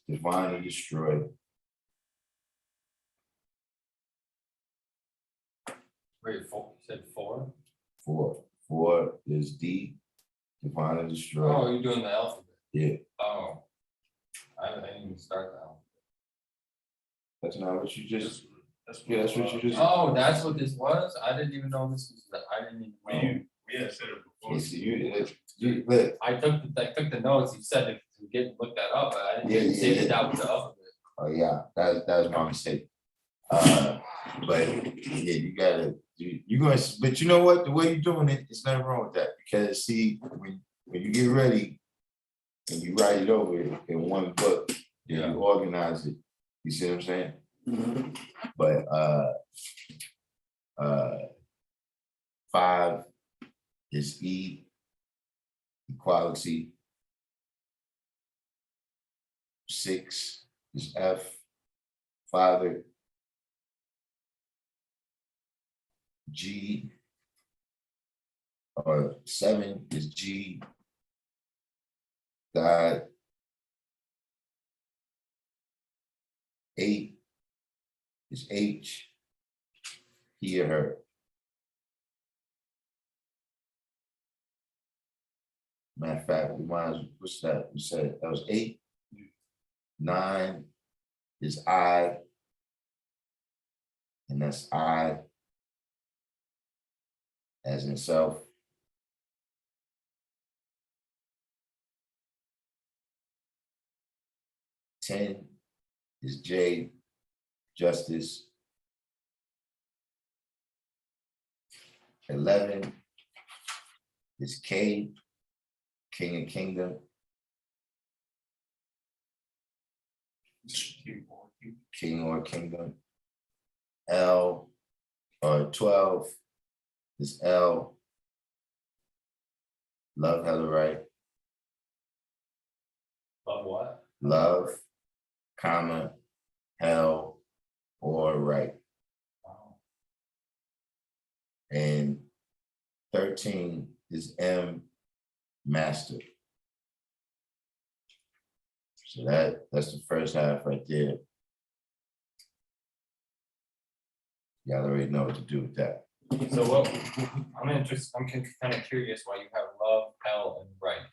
divine and destroyed. Wait, 4, you said 4? 4 is D, divine and destroyed. Oh, you're doing the alphabet. Yeah. Oh, I didn't even start the alphabet. That's not what you just. That's what you just. Oh, that's what this was? I didn't even know this was, I didn't even know. We had said it before. Yes, you look. I took the notes, you said to look that up, but I didn't even say that was the alphabet. Oh yeah, that was my mistake. But yeah, you gotta, you gonna, but you know what? The way you're doing it, it's nothing wrong with that. Because see, when you get ready and you write it over in one book, then you organize it. You see what I'm saying? But 5 is E, equality. 6 is F, father. G, or 7 is G, God. 8 is H, he or her. Matter of fact, what's that? You said that was 8. 9 is I, and that's I as in self. 10 is J, justice. 11 is K, king and kingdom. King or kingdom. L, or 12 is L, love, hella right. Love what? Love, comma, hell, or right. Wow. And 13 is M, master. So that's the first half right there. Y'all already know what to do with that. So what, I'm kind of curious why you have love, hell, and right.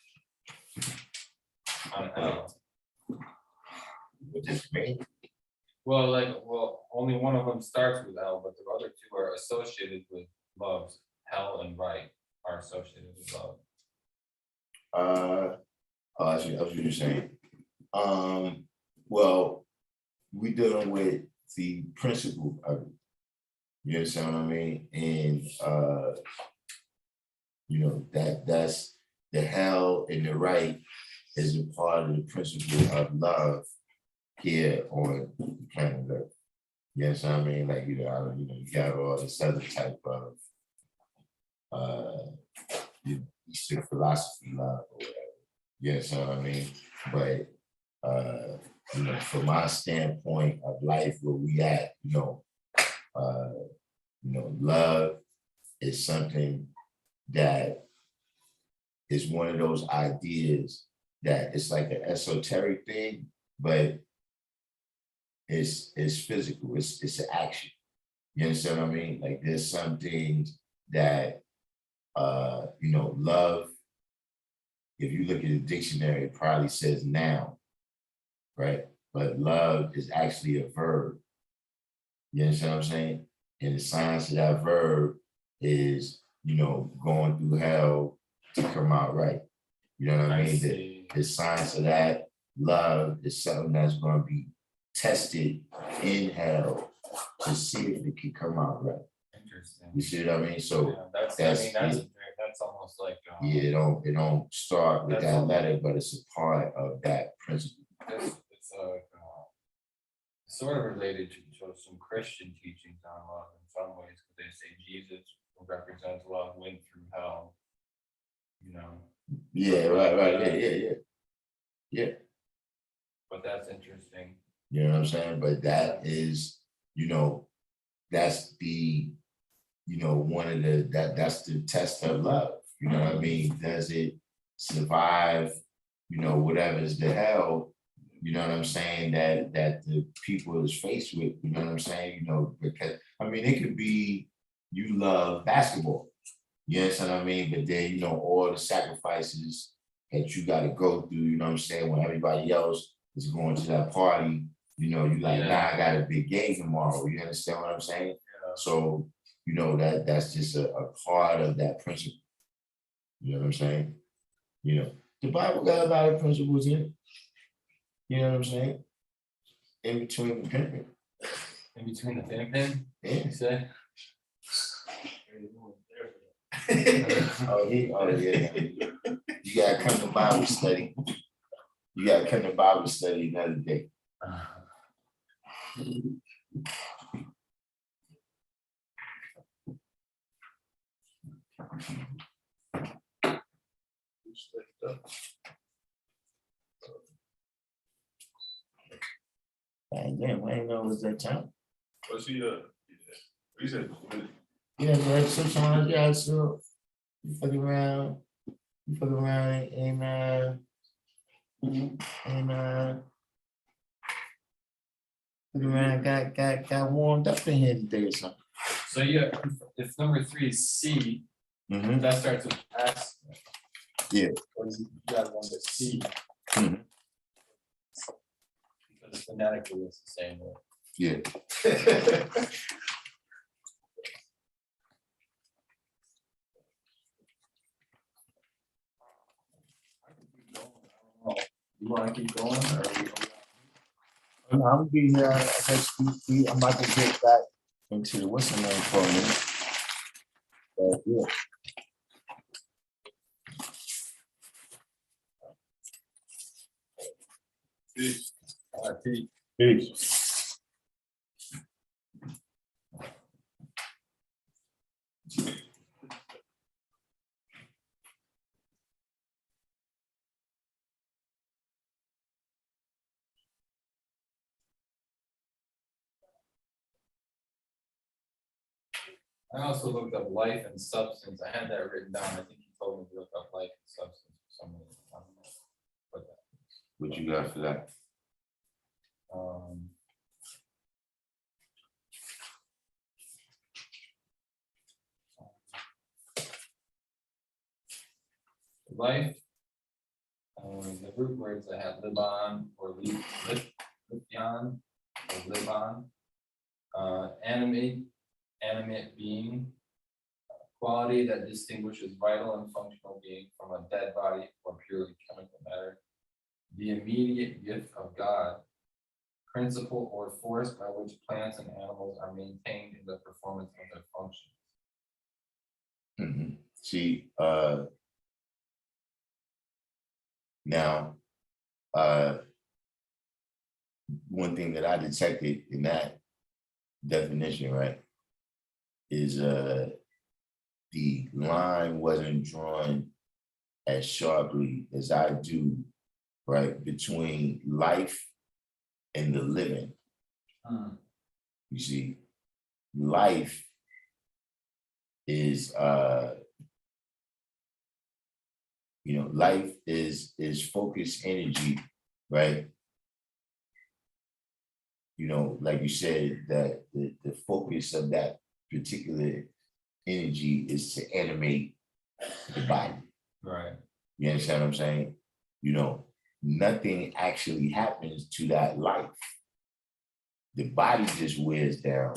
On L. What does it mean? Well, only one of them starts with L, but the other two are associated with love. Hell and right are associated with love. Oh, that's what you're saying. Well, we dealing with the principle of it. You understand what I mean? And you know, that's the hell and the right is a part of the principle of love here on the planet Earth. You understand what I mean? Like, you got all this other type of Eastern philosophy love or whatever. You understand what I mean? But from my standpoint of life, where we at, love is something that is one of those ideas that it's like an esoteric thing, but it's physical, it's an action. You understand what I mean? Like there's some things that love, if you look at the dictionary, it probably says noun, right? But love is actually a verb. You understand what I'm saying? And the science of that verb is, going through hell to come out right. You know what I mean? The science of that love is something that's going to be tested in hell to see if it can come out right. Interesting. You see what I mean? So yeah, that's almost like it don't start with that letter, but it's a part of that principle. It's sort of related to some Christian teachings on love in some ways, because they say Jesus represents love, went through hell. Yeah, right. Yeah. But that's interesting. You know what I'm saying? But that is, that's the, one of that's the test of love. You know what I mean? Does it survive, whatever is the hell, you know what I'm saying, that the people is faced with, you know what I'm saying? Because it could be you love basketball. You understand what I mean? But then, all the sacrifices that you got to go through, you know what I'm saying, when everybody else is going to that party, you like, nah, I got a big game tomorrow. You understand what I'm saying? Yeah. So, that's just a part of that principle. You know what I'm saying? The Bible got a lot of principles in it. You know what I'm saying? In between the pimping. In between the pin, Yeah. you say? Oh, yeah. You gotta come to Bible study. You gotta come to Bible study another day. Damn, I didn't know it was that time. What's he, he said, Yeah, man, sometimes, yeah, so you fuck around and fuck around, got warmed up in here today or something. So yeah, if number 3 is C, Mm-hmm. that starts with S. Yeah. Or you got one with C. Mhm. Because phonetically it's the same way. Yeah. You wanna keep going or? I'm gonna be here. I'm about to get back into what's the name for me. Yeah. Peace. Pete. Peace. I also looked up life and substance. I had that written down. I think you told me to look up life and substance for some reason. I don't know what that is. What you got for that? Life, the root words I had live on or live on or live on. Animate being, quality that distinguishes vital and functional being from a dead body or purely chemical matter. The immediate gift of God, principle or force by which plants and animals are maintained in the performance of their functions. Mm-hmm. See, now, one thing that I detected in that definition, right, is the line wasn't drawn as sharply as I do, right, between life and the living. You see, life is life is focused energy, right? Like you said, that the focus of that particular energy is to animate the body. Right. You understand what I'm saying? Nothing actually happens to that life. The body just wears down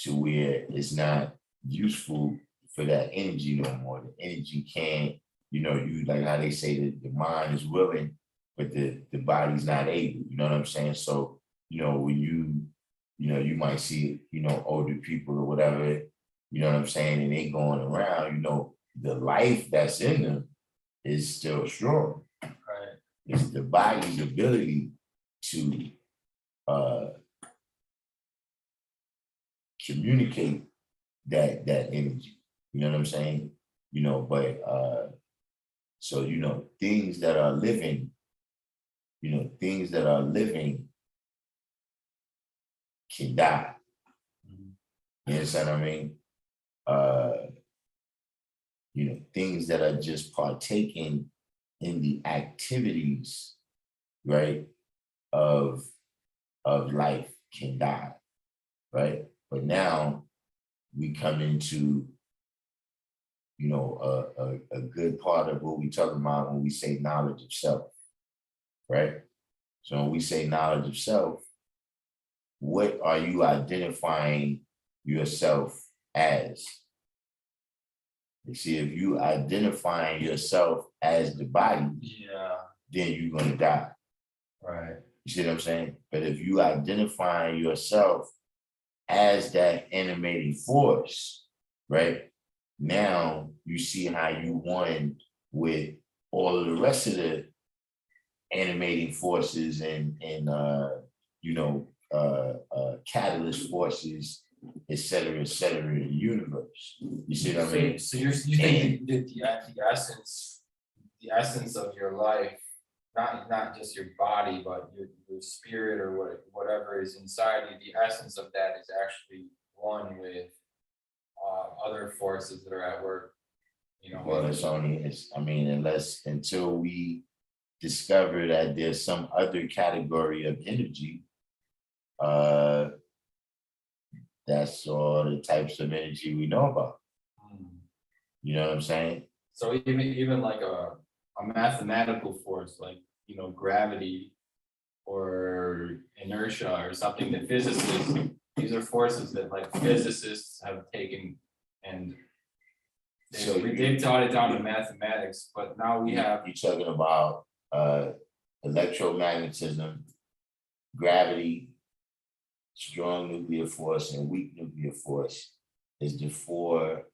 to where it's not useful for that energy no more. The energy can't, you like how they say that the mind is willing, but the body's not able, you know what I'm saying? So, when you might see, older people or whatever, you know what I'm saying, and they going around, the life that's in them is still strong. Right. It's the body's ability to communicate that energy. You know what I'm saying? But so things that are living, can die. You understand what I mean? Things that are just partaking in the activities, right, of life can die, right? But now we come into, a good part of what we talk about when we say knowledge of self, right? So when we say knowledge of self, what are you identifying yourself as? You see, if you identifying yourself as the body, then you're gonna die. Right. You see what I'm saying? But if you identifying yourself as that animating force, right? Now you see how you won with all of the rest of the animating forces and catalyst forces, et cetera, in the universe. You see what I mean? So you think that the essence of your life, not just your body, but your spirit or whatever is inside you, the essence of that is actually one with other forces that are at work, you know. Well, until we discover that there's some other category of energy, that's all the types of energy we know about. You know what I'm saying? So even like a mathematical force, like, you know, gravity or inertia or something that physicists, these are forces that like physicists have taken and they've taught it down to mathematics, but now we have. You're talking about electromagnetism, gravity, strong nuclear force, and weak nuclear force is the four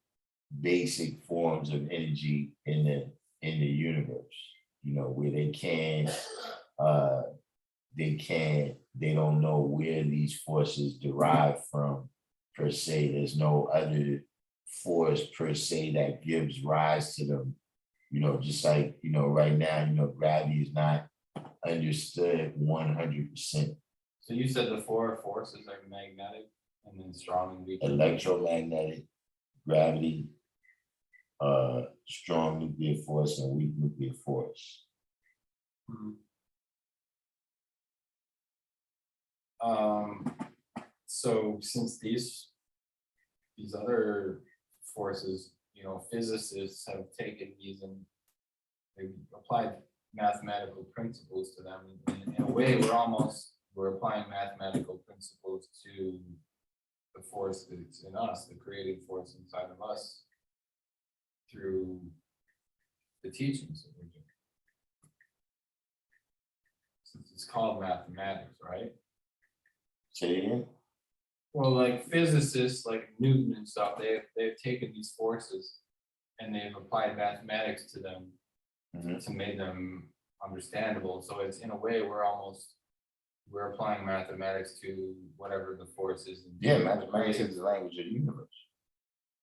basic forms of energy in the universe. You know, where they don't know where these forces derive from per se. There's no other force per se that gives rise to them. You know, just like, you know, right now, you know, gravity is not understood 100%. So you said the four forces are magnetic and then strong and weak. Electromagnetic, gravity, strong nuclear force, and weak nuclear force. So since these other forces, you know, physicists have taken these and they've applied mathematical principles to them. In a way, we're applying mathematical principles to the force that's in us, the creative force inside of us, through the teachings that we're doing. Since it's called mathematics, right? Say it again? Well, like physicists, like Newton and stuff, they've taken these forces and they've applied mathematics to them to make them understandable. So it's, in a way, we're applying mathematics to whatever the force is. Yeah, mathematics is the language of the universe.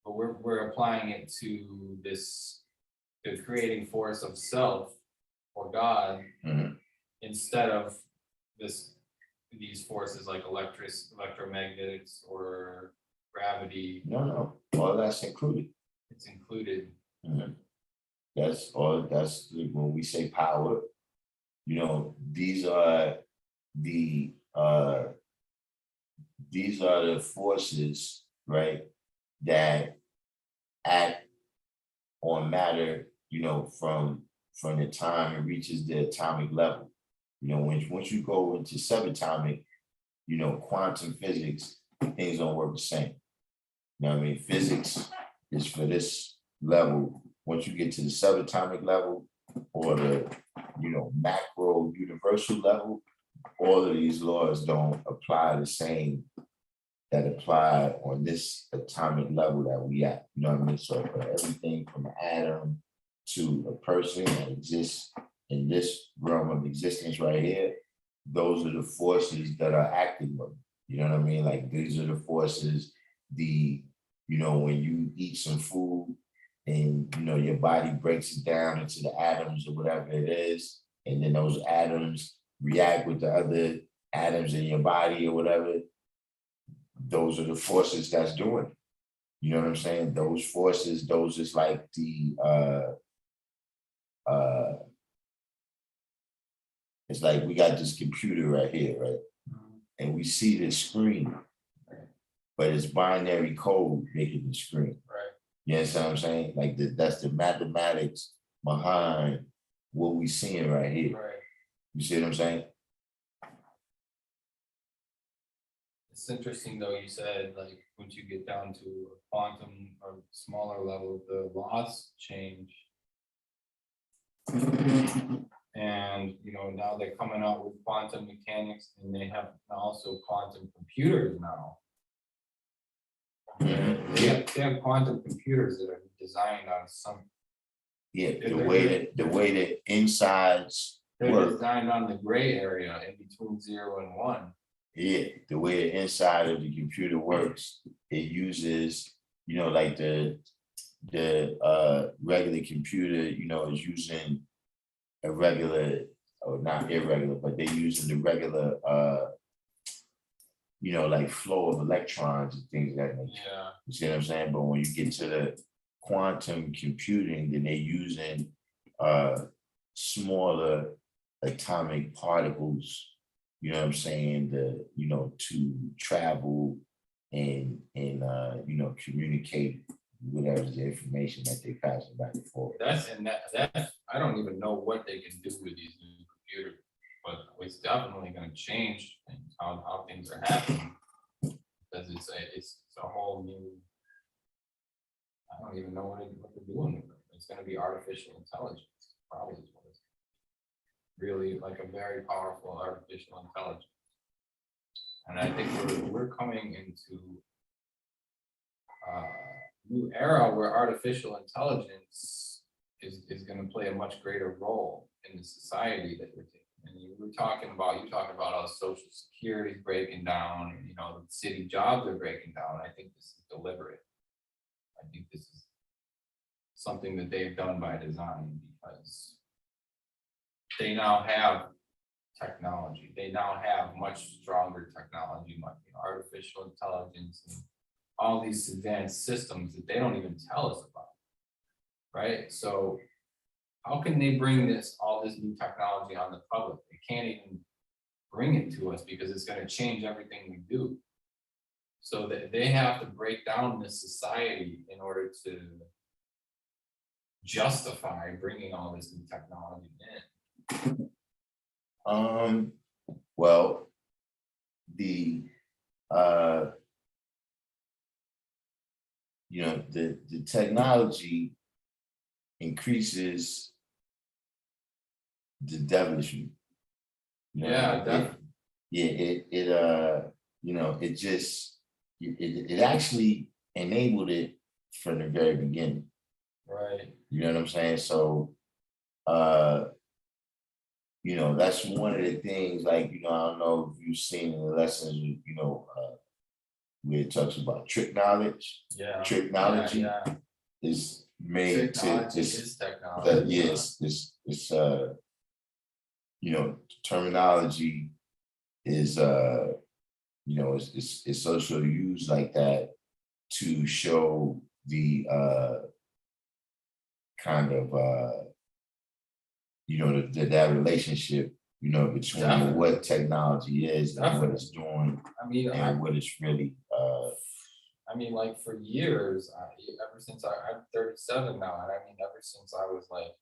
But we're applying it to the creating force of self or God, instead of these forces like electromagnetics or gravity. No, all that's included. It's included. That's when we say power, you know, these are the forces, right, that act on matter, you know, from the time it reaches the atomic level. You know, once you go into subatomic, you know, quantum physics, things don't work the same. You know what I mean? Physics is for this level. Once you get to the subatomic level or the, you know, macro universal level, all of these laws don't apply the same that apply on this atomic level that we at. You know what I mean? So for everything from an atom to a person that exists in this realm of existence right here, those are the forces that are acting on. You know what I mean? Like, these are the forces, you know, when you eat some food and, you know, your body breaks it down into the atoms or whatever it is, and then those atoms react with the other atoms in your body or whatever, those are the forces that's doing it. You know what I'm saying? Those forces, those is like the, it's like we got this computer right here, right? And we see this screen, but it's binary code making the screen. Right. You understand what I'm saying? Like that's the mathematics behind what we seeing right here. Right. You see what I'm saying? It's interesting though, you said like once you get down to a quantum or smaller level, the laws change. And, you know, now they're coming out with quantum mechanics and they have also quantum computers now. They have quantum computers that are designed on some, Yeah, the way that insides they're work. designed on the gray area in between 0 and 1. Yeah, the way the inside of the computer works, it uses, like the regular computer, is using a regular, or not irregular, but they're using the regular like flow of electrons and things of that nature. Yeah. You see what I'm saying? But when you get to the quantum computing, then they're using smaller atomic particles, you know what I'm saying, to travel and communicate whatever the information that they're passing back and forth. That's I don't even know what they can do with these new computers, but it's definitely going to change things, how things are happening, because it's a whole new. I don't even know what they're doing with them. It's going to be artificial intelligence, probably is what it's really like, a very powerful artificial intelligence. And I think we're coming into a new era where artificial intelligence is going to play a much greater role in the society that we're taking. And you talking about how social security is breaking down, and the city jobs are breaking down. I think this is deliberate. I think this is something that they've done by design, because they now have technology. They now have much stronger technology, artificial intelligence, and all these advanced systems that they don't even tell us about, right? So how can they bring all this new technology on the public? They can't even bring it to us because it's going to change everything we do. So that they have to break down this society in order to justify bringing all this new technology in. Well, the the technology increases the devilishry. It actually enabled it from the very beginning. Right. You know what I'm saying? So that's one of the things, like, I don't know if you've seen in the lessons, where it talks about trick knowledge. Yeah. Tricknology Yeah. is made Technology to is technology. yes, it's terminology is it's also used like that to show the kind of that relationship between Definitely. what technology is and Definitely. what it's doing I and what it's really mean, like, for years, ever since I'm 37 now, and I mean, ever since I was like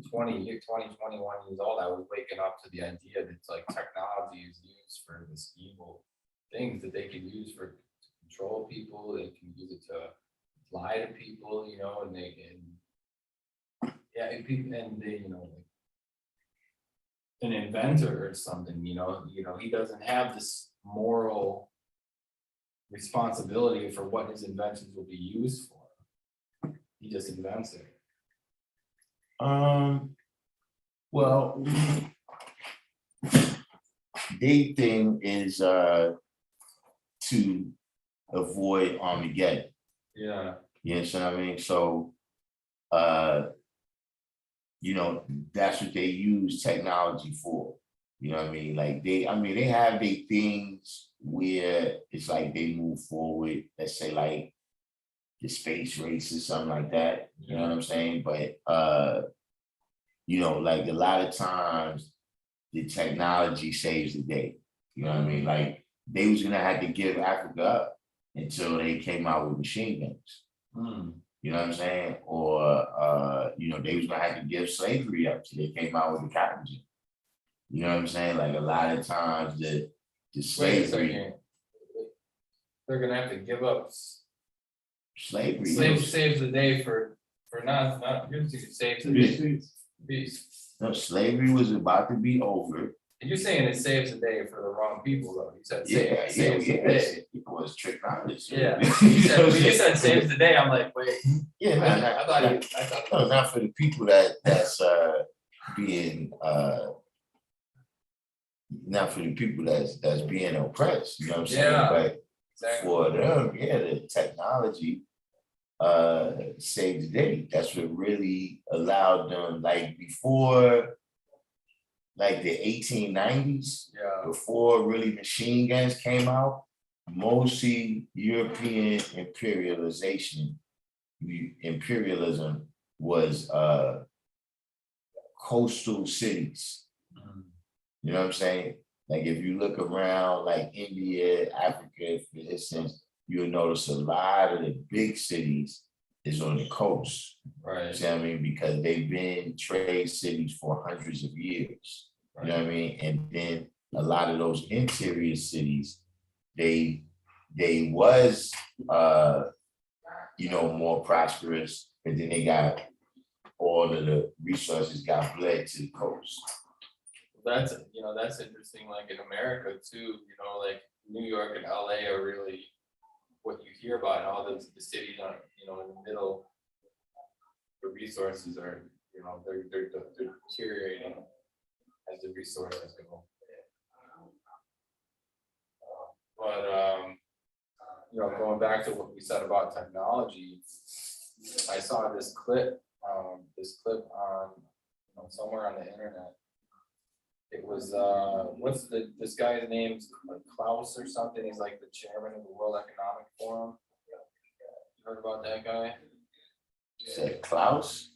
21 years old, I was waking up to the idea that, like, technology is used for this evil things that they can use to control people. They can use it to lie to people, and they can, and they, like, an inventor or something, he doesn't have this moral responsibility for what his inventions will be used for. He just invents it. Well, the thing is to avoid Armageddon. Yeah. You understand what I mean? So that's what they use technology for. You know what I mean? Like they have their things where it's like they move forward, let's say like the space race or something like that. You know what I'm saying? But like a lot of times the technology saves the day. You know what I mean? Like they was gonna have to give Africa up until they came out with machine guns. You know what I'm saying? Or they was gonna have to give slavery up till they came out with the capitalism. You know what I'm saying? Like a lot of times the slavery. They're gonna have to give up Slavery. Saves the day for not saves the day. No, slavery was about to be over. You're saying it saves the day for the wrong people, though. You said Yeah, saves the day. It was technology. is. Yeah, You know what I'm when you said saying? saves the day, I'm like, wait, Yeah, I thought no, not for the people that's being not for the people that's being oppressed, you know what I'm saying? Yeah, But exactly. for them, yeah, the technology saved the day. That's what really allowed them, like before, like the 1890s, Yeah, before really machine guns came out, mostly European imperialism was coastal cities. You know what I'm saying? Like if you look around like India, Africa, for instance, you'll notice a lot of the big cities is on the coast. right. See what I mean? Because they've been trade cities for hundreds of years. You know what I mean? And then a lot of those interior cities, they was more prosperous, but then they got all of the resources got bled to the coast. That's interesting. Like in America too, like New York and LA are really what you hear about. And all the cities are, in the middle. The resources are, they're deteriorating as the resources go. But going back to what we said about technology, I saw this clip on somewhere on the internet. It was this guy's name's like Klaus or something. He's like the chairman of the World Economic Forum. You heard about that guy? You said Klaus?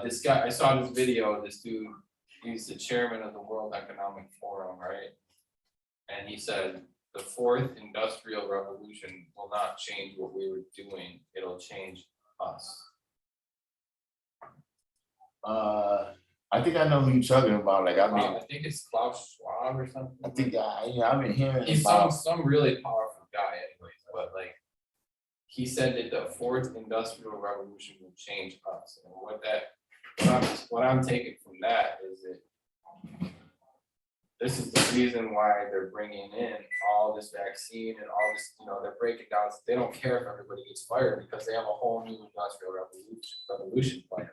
This guy, I saw this video. This dude, he's the chairman of the World Economic Forum, right? And he said the fourth industrial revolution will not change what we were doing. It'll change us. I think I know who you're talking about. Like, I think it's Klaus Schwab or something. I think I've been hearing He's about. some really powerful guy, anyways. But like, he said that the fourth industrial revolution will change us. And what I'm taking from that is that this is the reason why they're bringing in all this vaccine and all this. They're breaking down. They don't care if everybody gets fired because they have a whole new industrial revolution plan.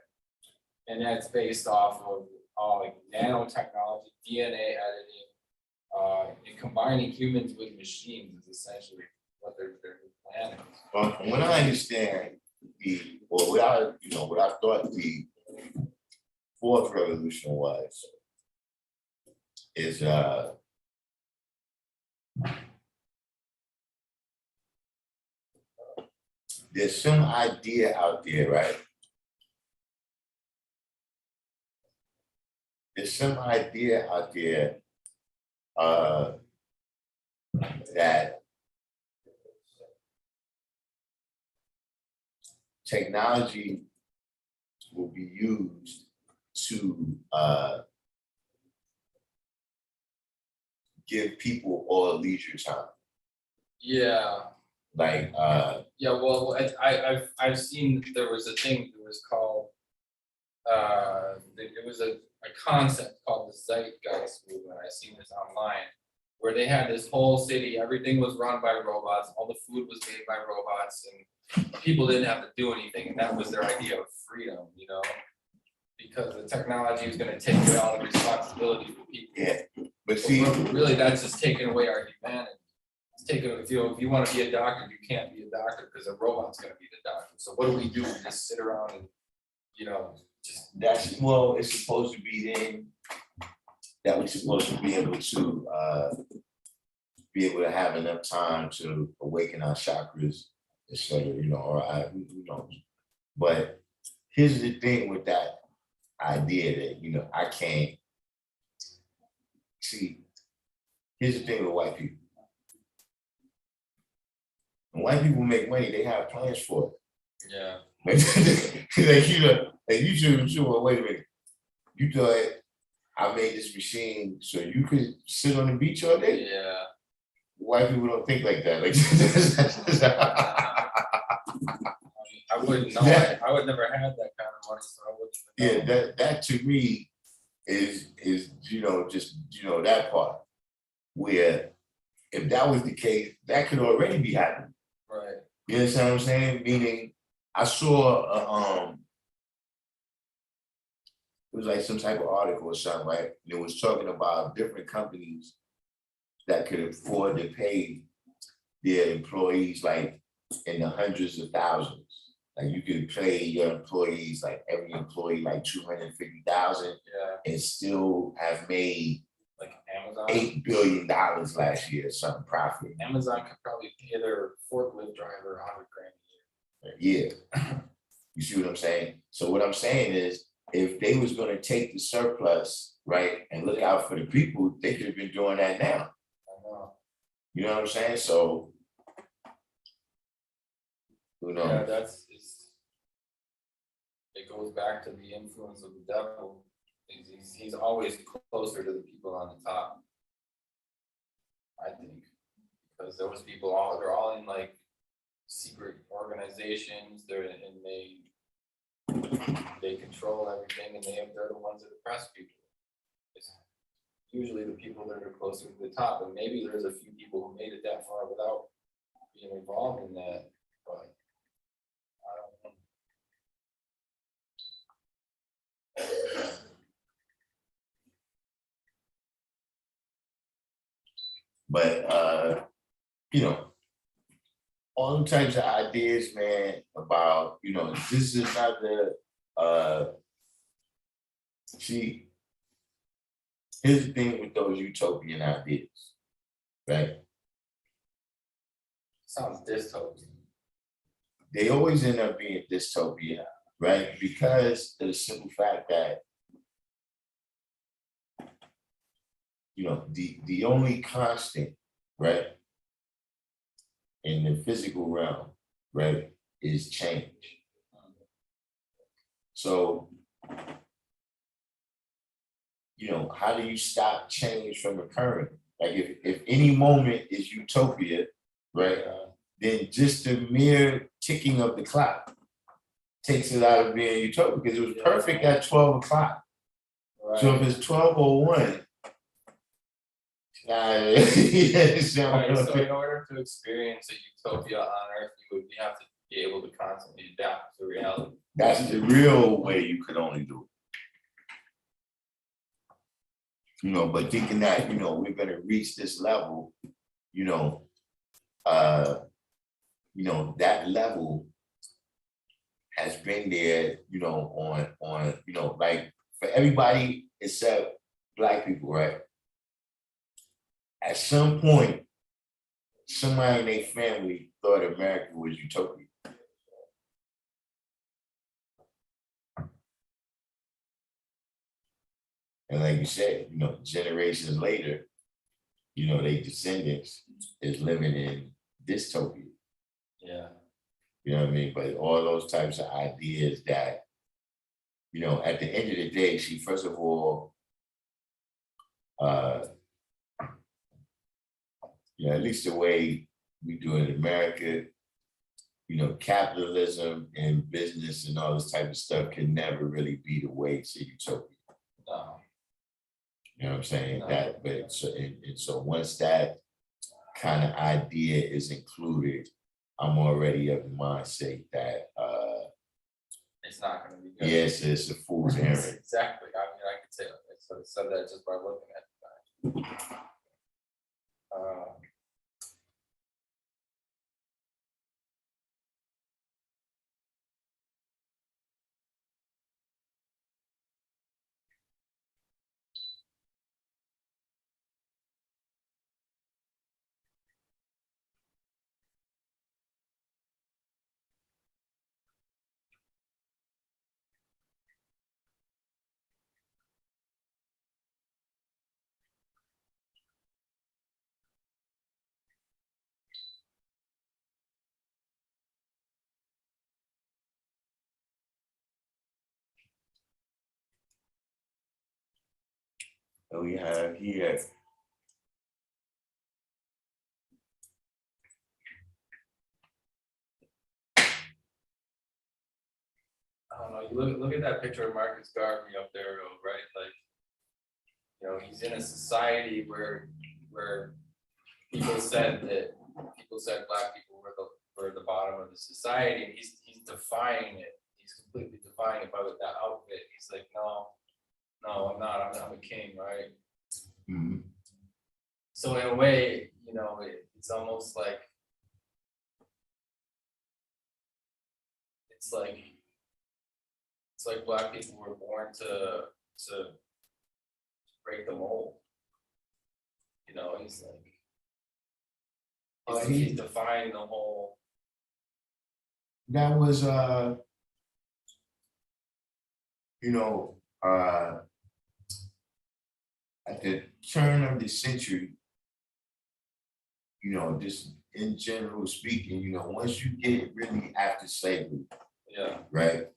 And that's based off of all like nanotechnology, DNA editing, and combining humans with machines is essentially what their plan is. Well, from what I understand, what I thought the fourth revolution was, is there's some idea out there, right? There's some idea out there that technology will be used to give people all leisure time. Yeah. Like Yeah. Well, I've seen there was a thing that was called it was a concept called the Zeitgeist movement. I seen this online where they had this whole city, everything was run by robots, all the food was made by robots, and people didn't have to do anything, and that was their idea of freedom, because the technology was going to take away all the responsibility for people. Yeah, but see, really, that's just taking away our humanity. It's taking, if you want to be a doctor, you can't be a doctor because a robot's going to be the doctor. So what do? We just sit around and, just. It's supposed to be then that we're supposed to be able to have enough time to awaken our chakras, etc. Who knows? But here's the thing with that idea that I can't see. Here's the thing with white people. When white people make money, they have plans for it. Yeah. You should. Well, wait a minute. You thought I made this machine so you could sit on the beach all day? Yeah. White people don't think like that. I wouldn't know. I would never have that kind of money, so I wouldn't even know. Yeah, that to me is just that part where if that was the case, that could already be happening. Right. You understand what I'm saying? Meaning, I saw it was like some type of article or something, right? And it was talking about different companies that could afford to pay their employees like in the hundreds of thousands. Like you could pay your employees, like every employee, like 250,000, Yeah. and still have made Like Amazon. $8 billion last year, something profit. Amazon could probably pay their forklift driver $100,000 a year. You see what I'm saying? So what I'm saying is, if they was going to take the surplus, right, and look out for the people, they could have been doing that now. I know. You know what I'm saying? So, who knows? Yeah, it goes back to the influence of the devil. He's always closer to the people on the top, I think, because those people they're all in like secret organizations. They control everything, and they're the ones that oppress people. It's usually the people that are closer to the top, and maybe there's a few people who made it that far without being involved in that, but I don't know. But you know, all them types of ideas, man, about, this is another see, here's the thing with those utopian ideas, right? Sounds dystopian. They always end up being dystopia, right? Because of the simple fact that, the only constant, right, in the physical realm, right, is change. So, how do you stop change from occurring? Like if any moment is utopia, right, then just the mere ticking of the clock takes it out of being utopia, because it was perfect at 12 o'clock. Right. So if it's 12:01, Right, so in order to experience a utopia on Earth, you have to be able to constantly adapt to reality. that's the real way you could only do it. But thinking that, we're gonna reach this level, that level has been there, on, like for everybody except Black people, right? At some point, somebody in their family thought America was utopia. And like you said, generations later, their descendants is living in dystopia. Yeah. You know what I mean? But all those types of ideas that, at the end of the day, first of all, at least the way we do it in America, capitalism and business and all this type of stuff can never really be the way to utopia. No. You know what I'm saying? No. So once that kind of idea is included, I'm already of the mindset that it's not going to be good. Yes, it's a fool's errand. Exactly. I mean, I could say I said that just by looking at the fact. So we have here. I don't know. You look at that picture of Marcus Garvey up there, right? Like, he's in a society where people said black people were the bottom of the society, and he's defying it. He's completely defying it by with that outfit. He's like, no, I'm not. I'm a king, right? Mhm. So in a way, it's almost like it's like black people were born to break the mold. He's like he's defying the whole. That was at the turn of the century, just in general speaking, once you get really after slavery, Yeah. right?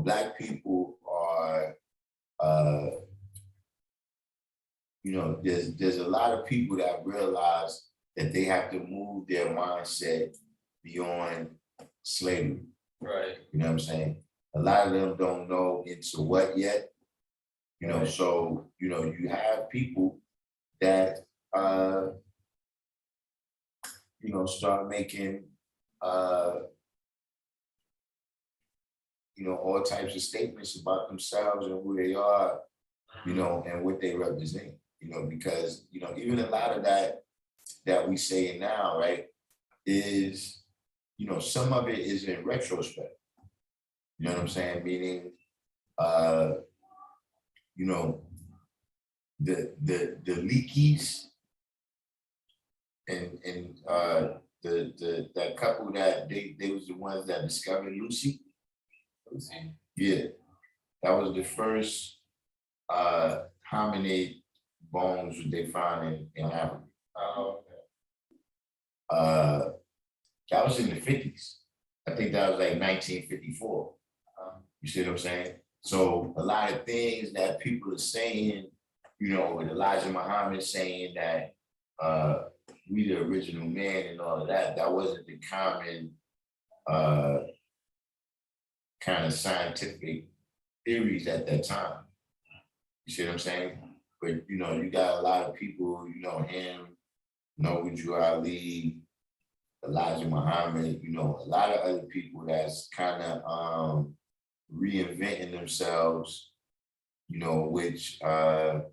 Black people are, there's a lot of people that realize that they have to move their mindset beyond slavery. Right. You know what I'm saying? A lot of them don't know into what yet. Right. So, you have people that, start making, all types of statements about themselves and who they are, and what they represent, because, even a lot of that we say now, right, is, some of it is in retrospect. You know what I'm saying? Meaning, the leakies and that couple that they was the ones that discovered Lucy. Yeah, that was the first hominid bones that they found in Africa. Oh, That was in the 50s. I think that was like 1954. You see what I'm saying? So a lot of things that people are saying, with Elijah Muhammad saying that we the original man and all of that, that wasn't the common kind of scientific theories at that time. You see what I'm saying? But you got a lot of people, him, Noble Ali, Elijah Muhammad, a lot of other people that's kind of reinventing themselves, which that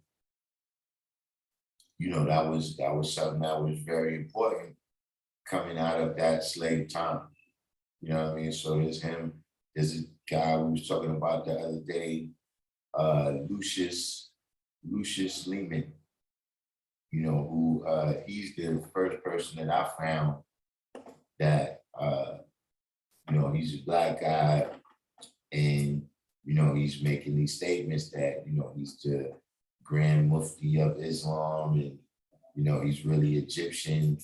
was something that was very important coming out of that slave time. You know what I mean? So there's him, there's a guy we was talking about the other day, Lucius Lehman, who he's the first person that I found that he's a black guy, and he's making these statements that he's the Grand Mufti of Islam, and he's really Egyptian.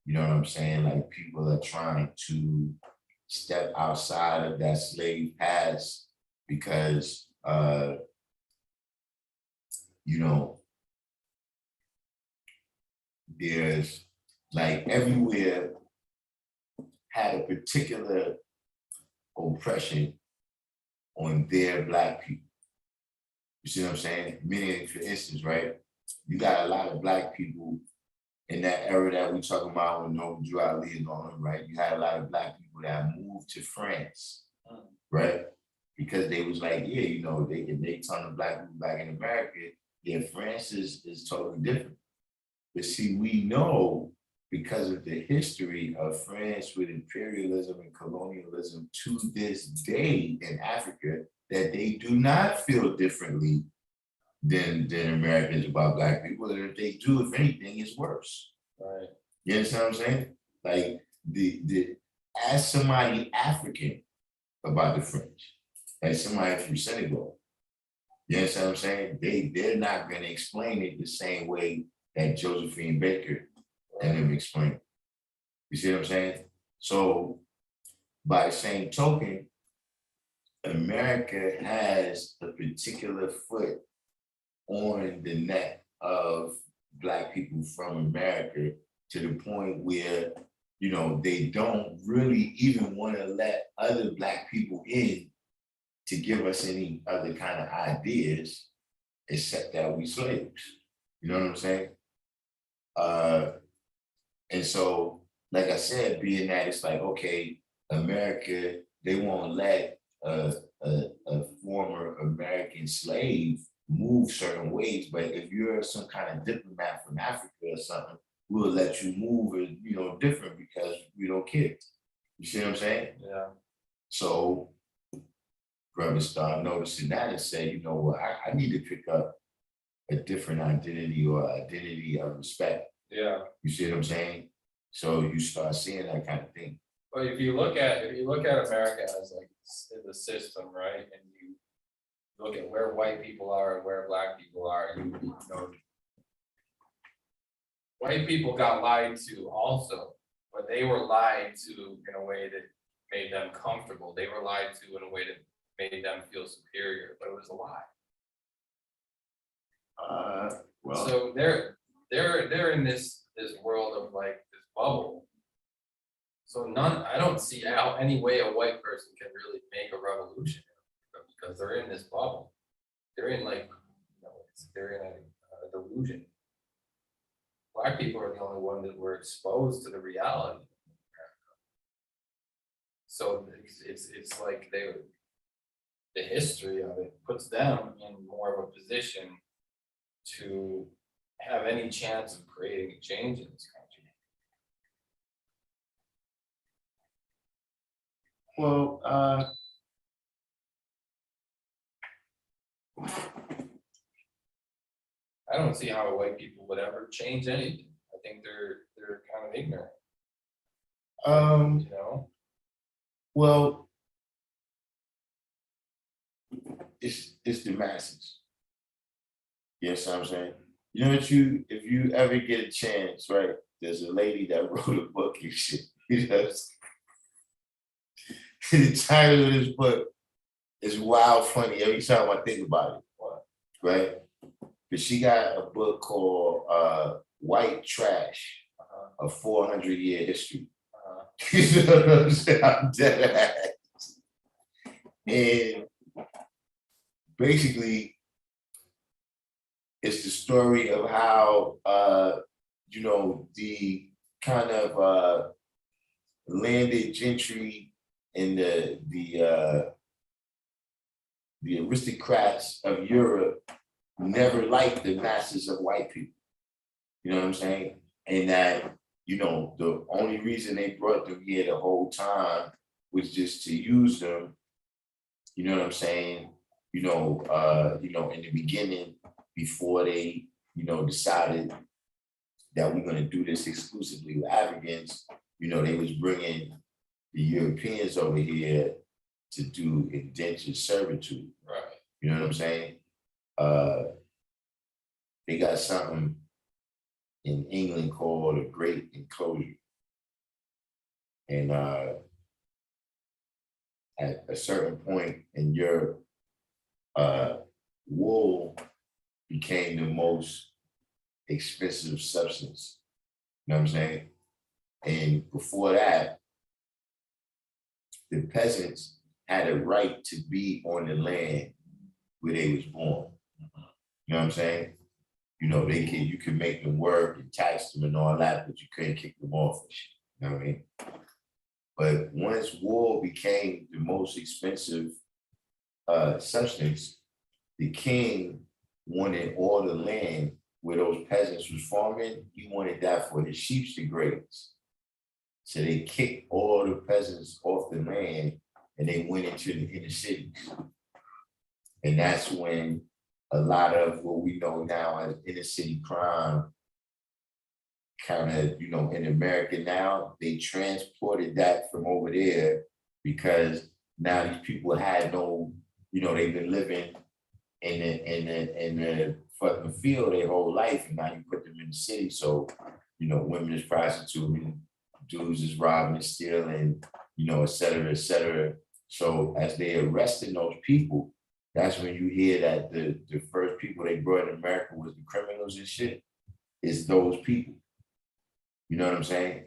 You know what I'm saying? Like, people are trying to step outside of that slave past because there's like everywhere had a particular oppression on their black people. You see what I'm saying? Meaning, for instance, right, you got a lot of black people in that era that we talking about with Noble Ali and all them, right? You had a lot of black people that moved to France, right? Because they was like, yeah, they ton of black people back in America, yeah, France is totally different. But see, we know because of the history of France with imperialism and colonialism to this day in Africa, that they do not feel differently than Americans about black people. And if they do, if anything, it's worse. right. You understand what I'm saying? Like, ask somebody African about the French, like somebody from Senegal. You understand what I'm saying? They're not going to explain it the same way that Josephine Baker and them explain it. You see what I'm saying? So by the same token, America has a particular foot on the neck of black people from America, to the point where, they don't really even want to let other black people in to give us any other kind of ideas, except that we slaves. You know what I'm saying? And so, like I said, being that it's like, okay, America, they won't let a former American slave move certain ways, but if you're some kind of diplomat from Africa or something, we'll let you move it, different because we don't care. You see what I'm saying? Yeah. So brothers start noticing that and say, you know what, I need to pick up a different identity or identity of respect. Yeah. You see what I'm saying? So you start seeing that kind of thing. But if you look at America as like the system, right? And you look at where white people are and where black people are, you know, white people got lied to also, but they were lied to in a way that made them comfortable. They were lied to in a way that made them feel superior, but it was a lie. Well, So they're in this world of like this bubble. So I don't see how any way a white person can really make a revolution because they're in this bubble. They're in like, they're in a delusion. Black people are the only ones that were exposed to the reality of America. So it's like the history of it puts them in more of a position to have any chance of creating a change in this country. well, I don't see how white people would ever change anything. I think they're kind of ignorant, you know? well, it's the masses. Yes, I'm saying. You know what if you ever get a chance, right? There's a lady that wrote a book and shit. You know, the title of this book is wild funny every time I think about it, right? But she got a book called White Trash, a 400-year history. You know what I'm saying? I'm dead ass. And basically, it's the story of how the kind of landed gentry and the aristocrats of Europe never liked the masses of white people. You know what I'm saying? And that, the only reason they brought them here the whole time was just to use them, you know what I'm saying? In the beginning, before they, decided that we're gonna do this exclusively with Africans, they was bringing the Europeans over here to do indentured servitude. Right. You know what I'm saying? They got something in England called a great enclosure. And at a certain point in Europe, wool became the most expensive substance. You know what I'm saying? And before that, the peasants had a right to be on the land where they was born. You know what I'm saying? You could make them work and tax them and all that, but you couldn't kick them off and shit. You know what I mean? But once wool became the most expensive substance, the king wanted all the land where those peasants was farming. He wanted that for his sheep to graze. So they kicked all the peasants off the land and they went into the inner cities. And that's when a lot of what we know now as inner city crime kind of, in America now, they transported that from over there because now these people had no, they've been living in the fucking field their whole life, and now you put them in the city. So, women is prostituting, dudes is robbing and stealing, et cetera, et cetera. So as they arresting those people, that's when you hear that the first people they brought in America was the criminals and shit. It's those people. You know what I'm saying?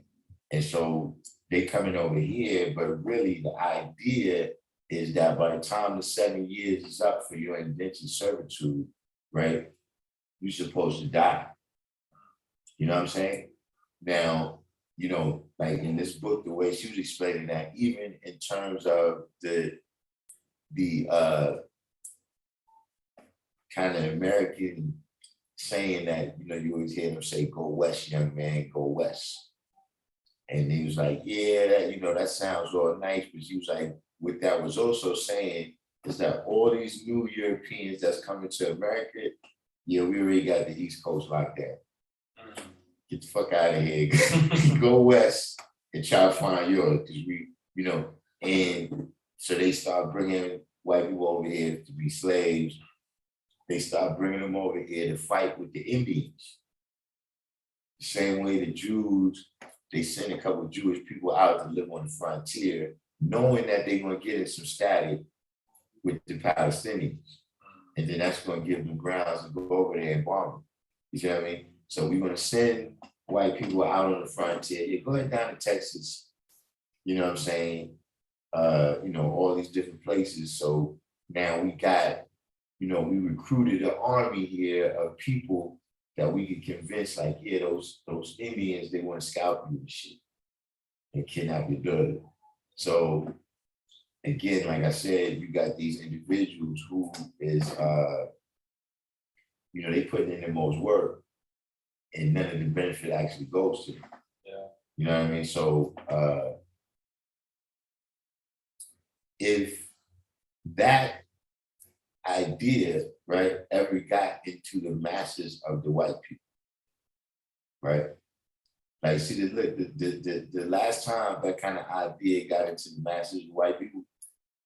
And so they coming over here, but really the idea is that by the time the 7 years is up for your indentured servitude, right? You're supposed to die. You know what I'm saying? Now, you know, like in this book, the way she was explaining that, even in terms of the kind of American saying that, you know, you always hear them say, "Go west, young man, go west." And he was like, yeah, that, you know, that sounds all nice, but he was like, what that was also saying is that all these new Europeans that's coming to America, yeah, we already got the East Coast locked down. Get the fuck out of here. Go west and try to find yours, because we, you know, and so they start bringing white people over here to be slaves. They start bringing them over here to fight with the Indians. The same way the Jews, they send a couple of Jewish people out to live on the frontier, knowing that they're going to get in some static with the Palestinians. And then that's going to give them grounds to go over there and bomb them. You see what I mean? So we're going to send white people out on the frontier. Yeah, go ahead down to Texas. You know what I'm saying? You know, all these different places. So now we got, you know, we recruited an army here of people that we could convince, like, yeah, those Indians, they want to scalp you and shit and kidnap your daughter. So again, like I said, you got these individuals who is, you know, they put in the most work and none of the benefit actually goes to them. Yeah. You know what I mean? So if that idea, right, ever got into the masses of the white people, right? Like, see, the last time that kind of idea got into the masses of white people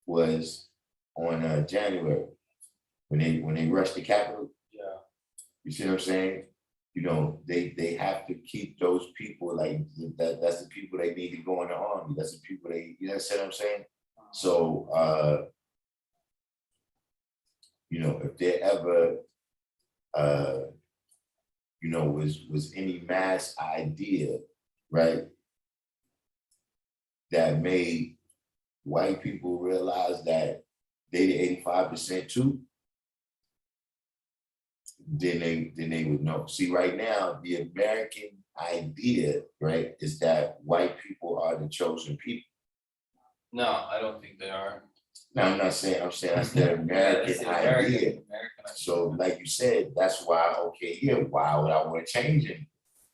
was on January when they rushed the Capitol. Yeah. You see what I'm saying? You know, they have to keep those people, like that's the people they need to go in the army. That's the people they, you know what I'm saying? So you know, if there ever you know, was any mass idea, right, that made white people realize that they the 85% too, then they would know. See, right now, the American idea, right, is that white people are the chosen people. No, I don't think they are. No, I'm not saying, I'm saying that's the American That's the idea. American idea. So, like you said, that's why, okay, yeah, why would I want to change it?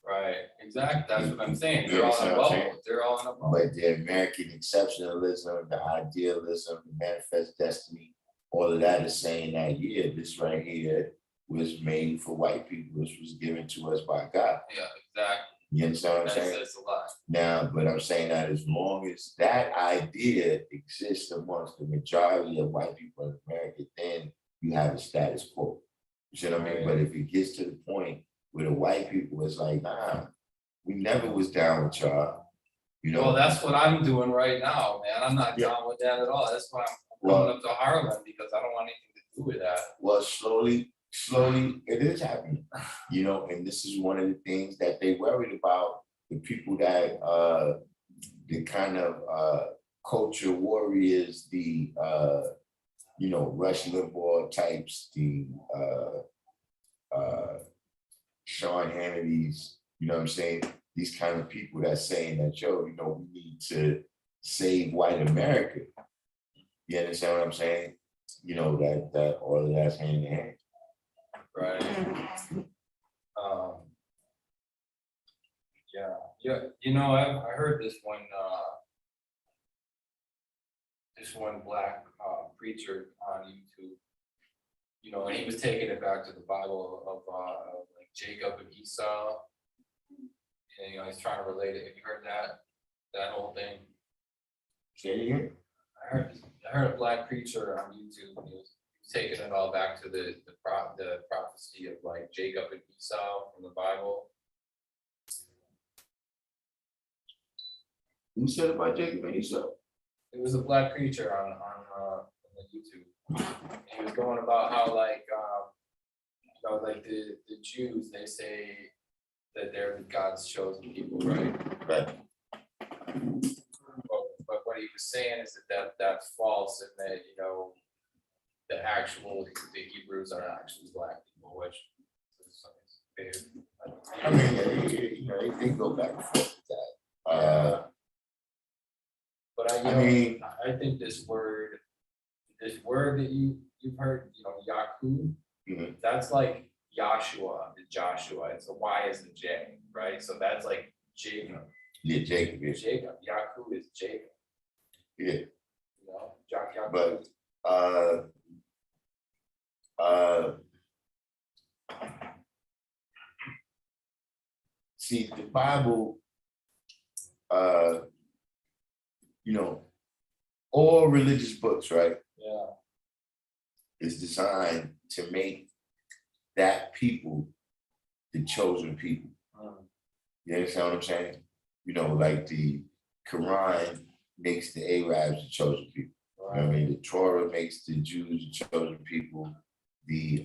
Right, exactly, that's what I'm saying, You they're all in a understand what I'm bubble, they're all in a bubble. But the American exceptionalism, the idealism, the manifest destiny, all of that is saying that, yeah, this right here was made for white people. This was given to us by God. Yeah, exactly. You understand what I'm saying? That's a lot. Now, but I'm saying that as long as that idea exists amongst the majority of white people in America, then you have a status quo. You see what I mean? Right. But if it gets to the point where the white people is like, nah, we never was down with y'all. You know, Well, that's what I'm doing right now, man, I'm not down with that at all, that's why I'm going up to Harlem, because I don't want anything to do with that. well, slowly, it is happening. You know, and this is one of the things that they worried about, the people that the kind of culture warriors, the you know, Rush Limbaugh types, the Sean Hannity's, you know what I'm saying? These kind of people that's saying that, yo, you know, we need to save white America. You understand what I'm saying? You know, that all of that's hand in hand. Right. Yeah, you know, I heard this one black preacher on YouTube, you know, and he was taking it back to the Bible of like Jacob and Esau, and you know, he's trying to relate it. Have you heard that whole thing? Say it again? I heard a black preacher on YouTube, and he was taking it all back to the prophecy of like Jacob and Esau from the Bible. Who said about Jacob and Esau? It was a black preacher on YouTube. He was going about how like you know, like the Jews, they say that they're God's chosen people, right? Right. But what he was saying is that's false, and that, you know, the Hebrews are actually black people. for which. I mean, they go back and forth with that. But I mean, I think this word that you've heard, Yaku, Mhm. that's like Joshua, the Joshua. It's the Y is the J, right? So that's like Jacob. yeah, Jacob is, Jacob. Yaku is Jacob. yeah, Yaku. but, see, the Bible, all religious books, right, Yeah. is designed to make that people the chosen people. You understand what I'm saying? Like the Quran makes the Arabs the chosen people. You know what I mean? The Torah makes the Jews the chosen people. The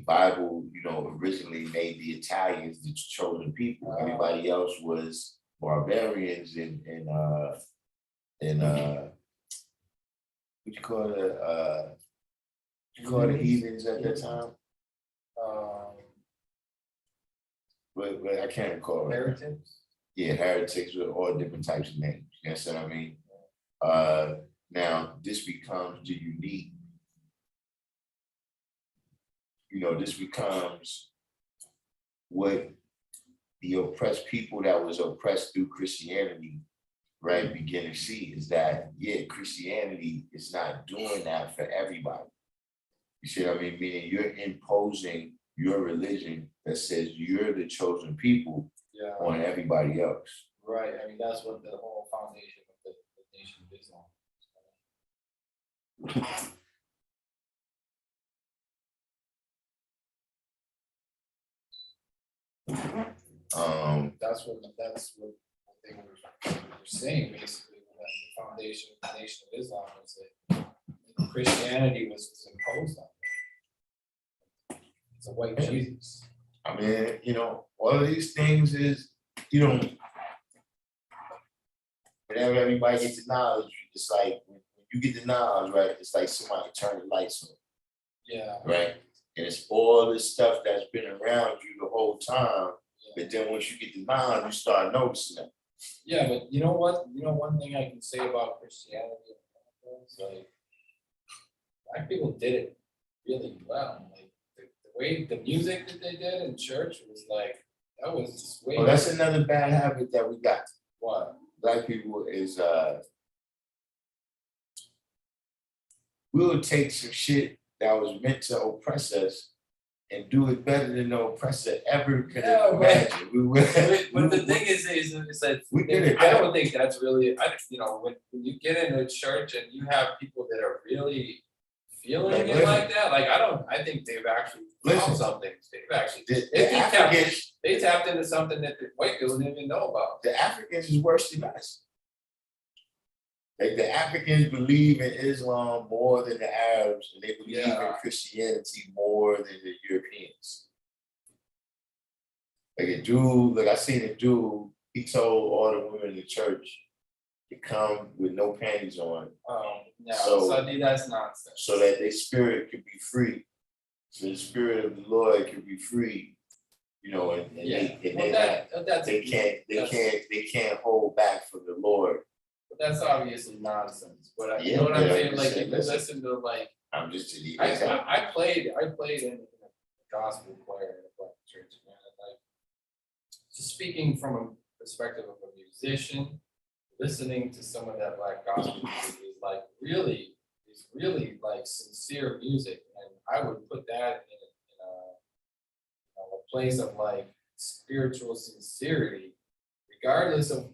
Bible, originally made the Italians the chosen people. Everybody else was barbarians and what you call it? Heathens at that time. But I can't recall. Heretics. Yeah, heretics with all different types of names. You understand what I mean? Now this becomes the unique. This becomes what the oppressed people that was oppressed through Christianity, right, begin to see is that, yeah, Christianity is not doing that for everybody. You see what I mean? Meaning you're imposing your religion that says you're the chosen people on everybody else. Right. I mean, that's what the whole foundation of the Nation of Islam is. That's what they were saying basically, that the foundation of the Nation of Islam was that Christianity was imposed on them. It's a white Jesus. I mean, all of these things is, whenever everybody gets the knowledge, it's like when you get the knowledge, right? It's like somebody turning the lights on. Yeah. Right. And it's all this stuff that's been around you the whole time. But then once you get the knowledge, you start noticing it. Yeah, but you know what? One thing I can say about Christianity is like black people did it really well. Like the way the music that they did in church was like that was just way. Oh, that's another bad habit that we got. What? Black people is we'll take some shit that was meant to oppress us and do it better than the oppressor ever could have imagined. But the thing is it's like I don't think that's really when you get into a church and you have people that are really feeling it like that, like I think they've actually found something. They've actually they tapped into something that the white people didn't even know about. The Africans is worse than us. Like the Africans believe in Islam more than the Arabs, and they believe in Christianity more than the Europeans. Like I seen a dude, he told all the women in the church to come with no panties on. So that's nonsense. So that their spirit could be free. So the spirit of the Lord could be free. They can't hold back from the Lord. But that's obviously nonsense. But you know what I'm saying? Like, you listen to like. I'm just. I played in a gospel choir in a black church, man. Like, just speaking from a perspective of a musician, listening to some of that black gospel music is really like sincere music, and I would put that in a place of like spiritual sincerity, regardless of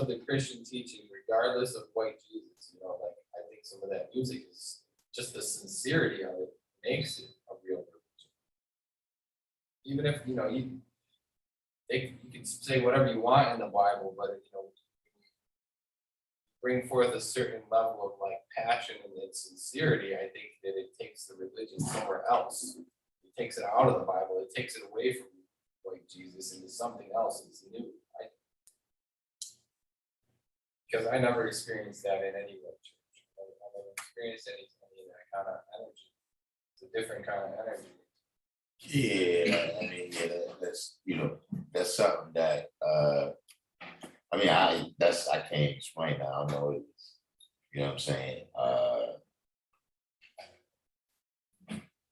the Christian teaching, regardless of white Jesus, like I think some of that music is just the sincerity of it makes it a real religion. Even if you can say whatever you want in the Bible, but bring forth a certain level of like passion and sincerity, I think that it takes the religion somewhere else. It takes it out of the Bible. It takes it away from white Jesus into something else that's new. Because I never experienced that in any white church. I never experienced any of that kind of energy. It's a different kind of energy. Yeah, I mean, yeah, that's, that's something that, I mean, I can't explain that, I don't know, you know what I'm saying?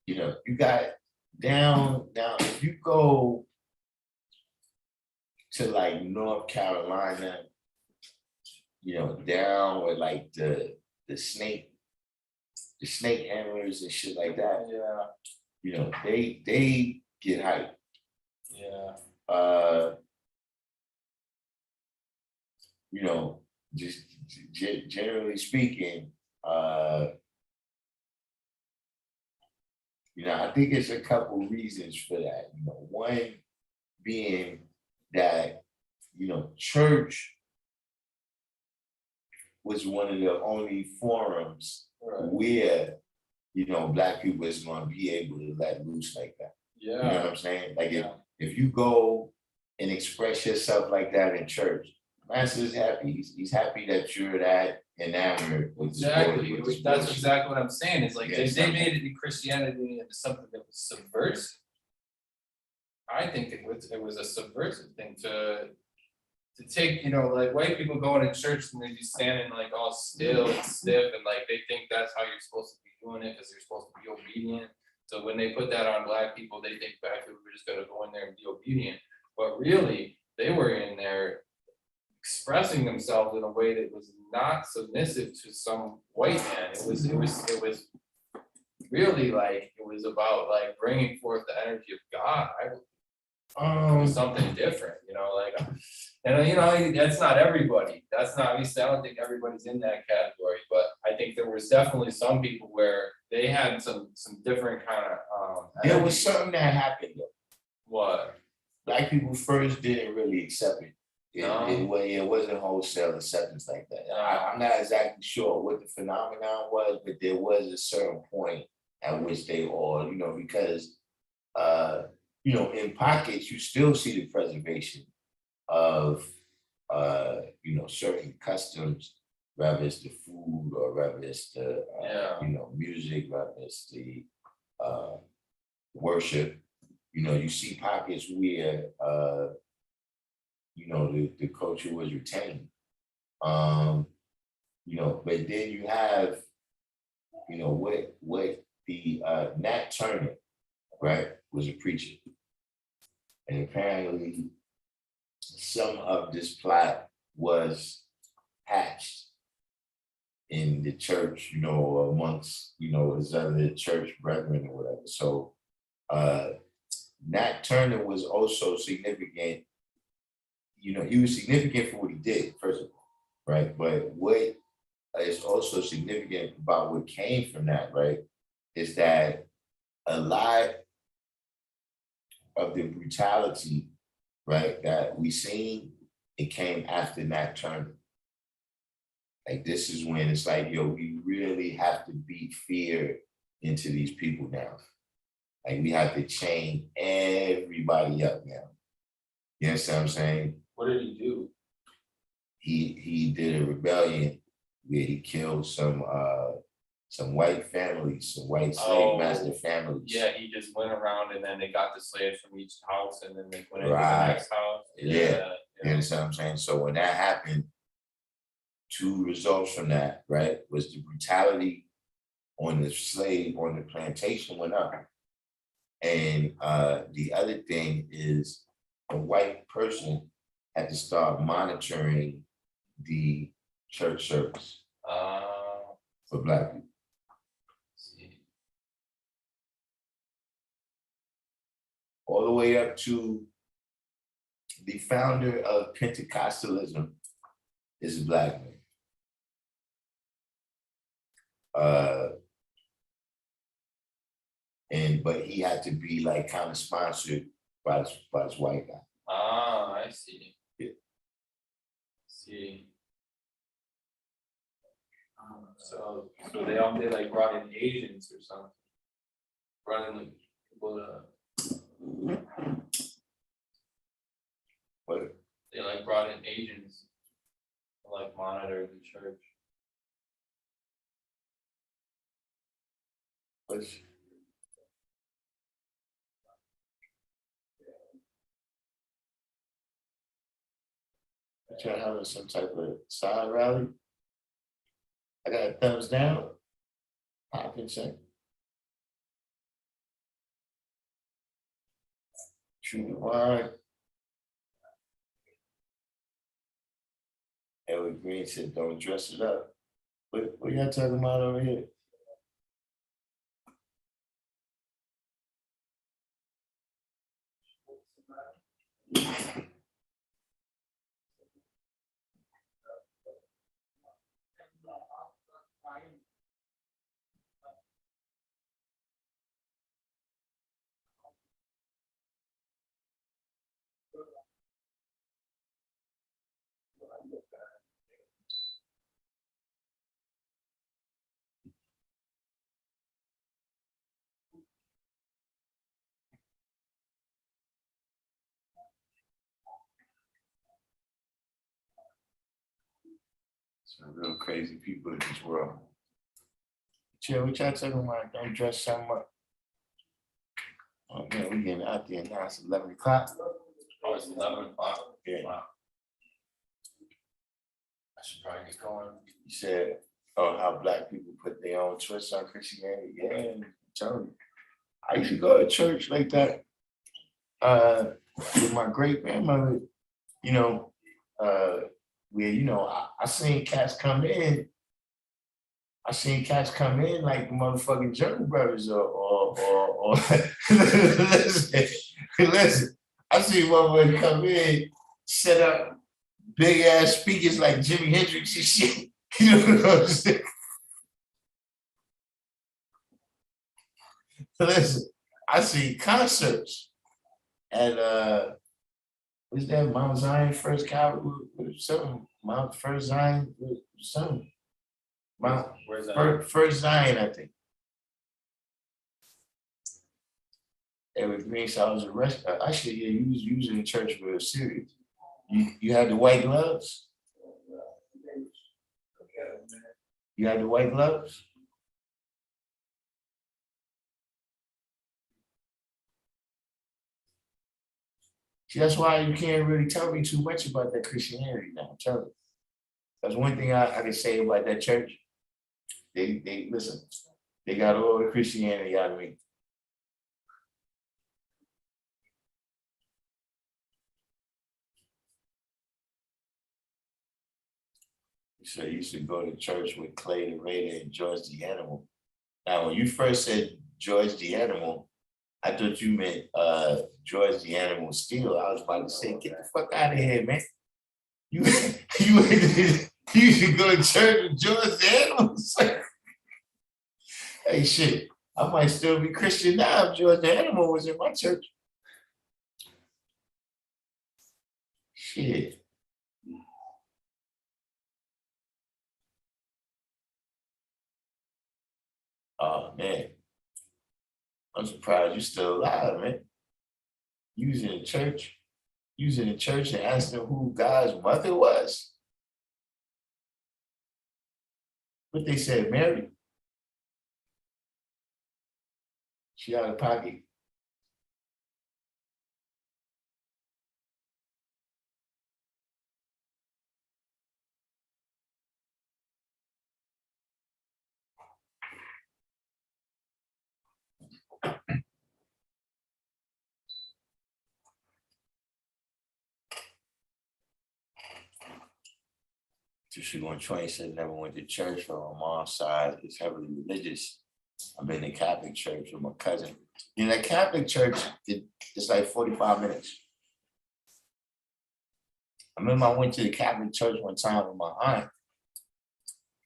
You got down, if you go to like North Carolina, down with like the snake handlers and shit like that, they get hyped. Yeah. Just generally speaking, I think it's a couple reasons for that. One being that, church was one of the only forums where, Black people is going to be able to let loose like that. Yeah. You know what I'm saying? Like if you go and express yourself like that in church, Master's happy. He's happy that you're that enamored with Exactly. with this That's bullshit. exactly what I'm saying. It's like Yeah, they made it in Christianity into something that was subversive. I think it was a subversive thing to take, like white people going to church and they be standing like all still and stiff and like they think that's how you're supposed to be doing it because you're supposed to be obedient. So when they put that on Black people, they think Black people were just gonna go in there and be obedient. But really, they were in there expressing themselves in a way that was not submissive to some white man. It was really like, it was about like bringing forth the energy of God. It was something different, and that's not everybody. That's not, obviously, I don't think everybody's in that category, but I think there was definitely some people where they had some different kind of, There was energy. something that happened though. What? Black people first didn't really accept it. It wasn't wholesale acceptance like that. I'm not exactly sure what the phenomenon was, but there was a certain point at which they all, because in pockets you still see the preservation of certain customs, whether it's the food or whether it's the music, whether it's the worship. You see pockets where the culture was retained. But then you have, what the Nat Turner, right, was a preacher. And apparently some of this plot was hatched in the church, amongst, his other church brethren or whatever. So Nat Turner was also significant. He was significant for what he did, first of all, right? But what is also significant about what came from that, right, is that a lot of the brutality, right, that we seen, it came after Nat Turner. Like, this is when it's like, we really have to beat fear into these people now. Like, we have to chain everybody up now. You understand what I'm saying? What did he do? He did a rebellion where he killed some white families, some white slave master families. Yeah, he just went around and then they got the slaves from each house and then they went into Right. the next house. Yeah. You understand what I'm saying? So when that happened, two results from that, right, was the brutality on the plantation went up. And the other thing is a white person had to start monitoring the church service for Black people. All the way up to the founder of Pentecostalism is a Black man. But he had to be like kind of sponsored by this white guy. I see. Yeah. See. So they like brought in Asians or something. Brought in like people What? They like brought in Asians to like monitor the church. But y'all having some type of side rally? I got a thumbs down. I can say. True wine. Ellie Green said, don't dress it up. What y'all talking about over here? Some real crazy people in this world. Chill, what y'all talking about? Don't dress something up. Oh man, we getting out there now. It's 11 o'clock. Oh, it's 11 o'clock. Yeah. Wow. I should probably get going. You said, oh, how black people put their own twist on Christianity. Yeah, I'm telling you. I used to go to church like that with my great grandmother, you know, where, you know, I seen cats come in. I seen cats come in like the motherfucking Jungle Brothers or listen, I seen motherfuckers come in, set up big ass speakers like Jimi Hendrix and shit. You know what I'm saying? Listen, I see concerts at what's that, Mount Zion First Calvary, something, Mount First Zion, something. Mount Where's that? First Zion, I think. Every Green, so I was arrested. Actually, yeah, you was using the church for a serious. You had the white gloves? You had the white gloves? See, that's why you can't really tell me too much about that Christianity now. Tell me. That's one thing I can say about that church. They listen, they got all the Christianity out of me. So you used to go to church with Clay the Raider and George the Animal. Now, when you first said George the Animal, I thought you meant George the Animal Steel. I was about to say, get the fuck out of here, man. You used to go to church with George the Animal. Hey, shit, I might still be Christian now if George the Animal was in my church. Shit. Oh, man. I'm surprised you're still alive, man. You was in the church and asking them who God's mother was. What they said, Mary? She out of pocket. So she going to said never went to church from my mom's side. It's heavily religious. I've been in Catholic church with my cousin. In that Catholic church, it's like 45 minutes. I remember I went to the Catholic church one time with my aunt.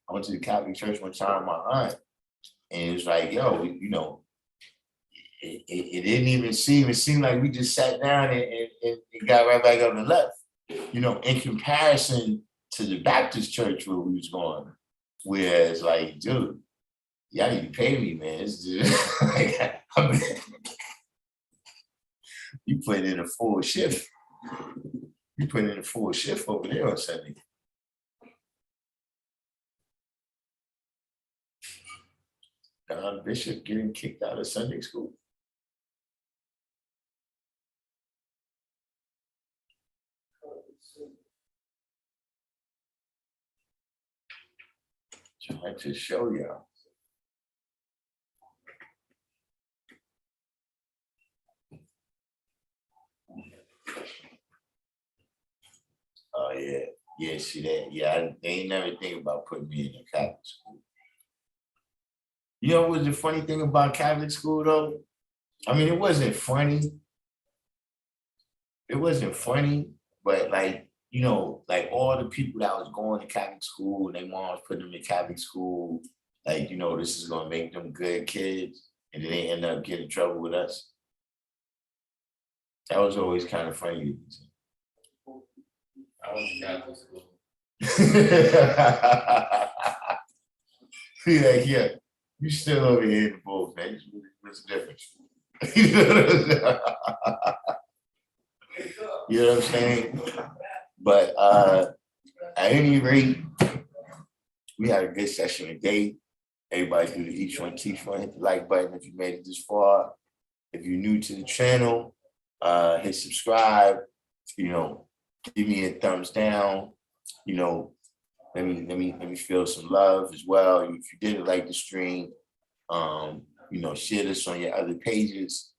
I went to the Catholic church one time with my aunt, and it was like, yo, you know, it didn't even seem, it seemed like we just sat down and got right back on the left. You know, in comparison to the Baptist church where we was going, whereas like, dude, y'all need to pay me, man. It's just, like, you put in a full shift. You put in a full shift over there on Sunday. Don Bishop getting kicked out of Sunday school. Trying to show y'all. Oh yeah, yeah. See that? Yeah, they ain't never think about putting me in a Catholic school. You know what's the funny thing about Catholic school though? I mean, it wasn't funny. It wasn't funny, but like, you know, like all the people that was going to Catholic school and they moms putting them in Catholic school, like, you know, this is gonna make them good kids, and then they end up getting in trouble with us. That was always kind of funny to me. I went to Catholic school. Be like, yeah, you still over here in the bulls, man. What's the difference? You know what I'm saying? But at any rate, we had a good session today. Everybody do the each one teach one, hit the like button if you made it this far. If you're new to the channel, hit subscribe, you know, give me a thumbs down, you know, let me feel some love as well. If you didn't like the stream, you know, share this on your other pages.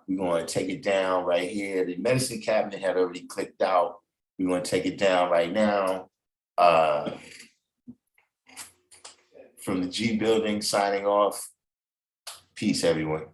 We're going to take it down right here. The medicine cabinet had already clicked out. We're going to take it down right now. From the G building, signing off. Peace, everyone.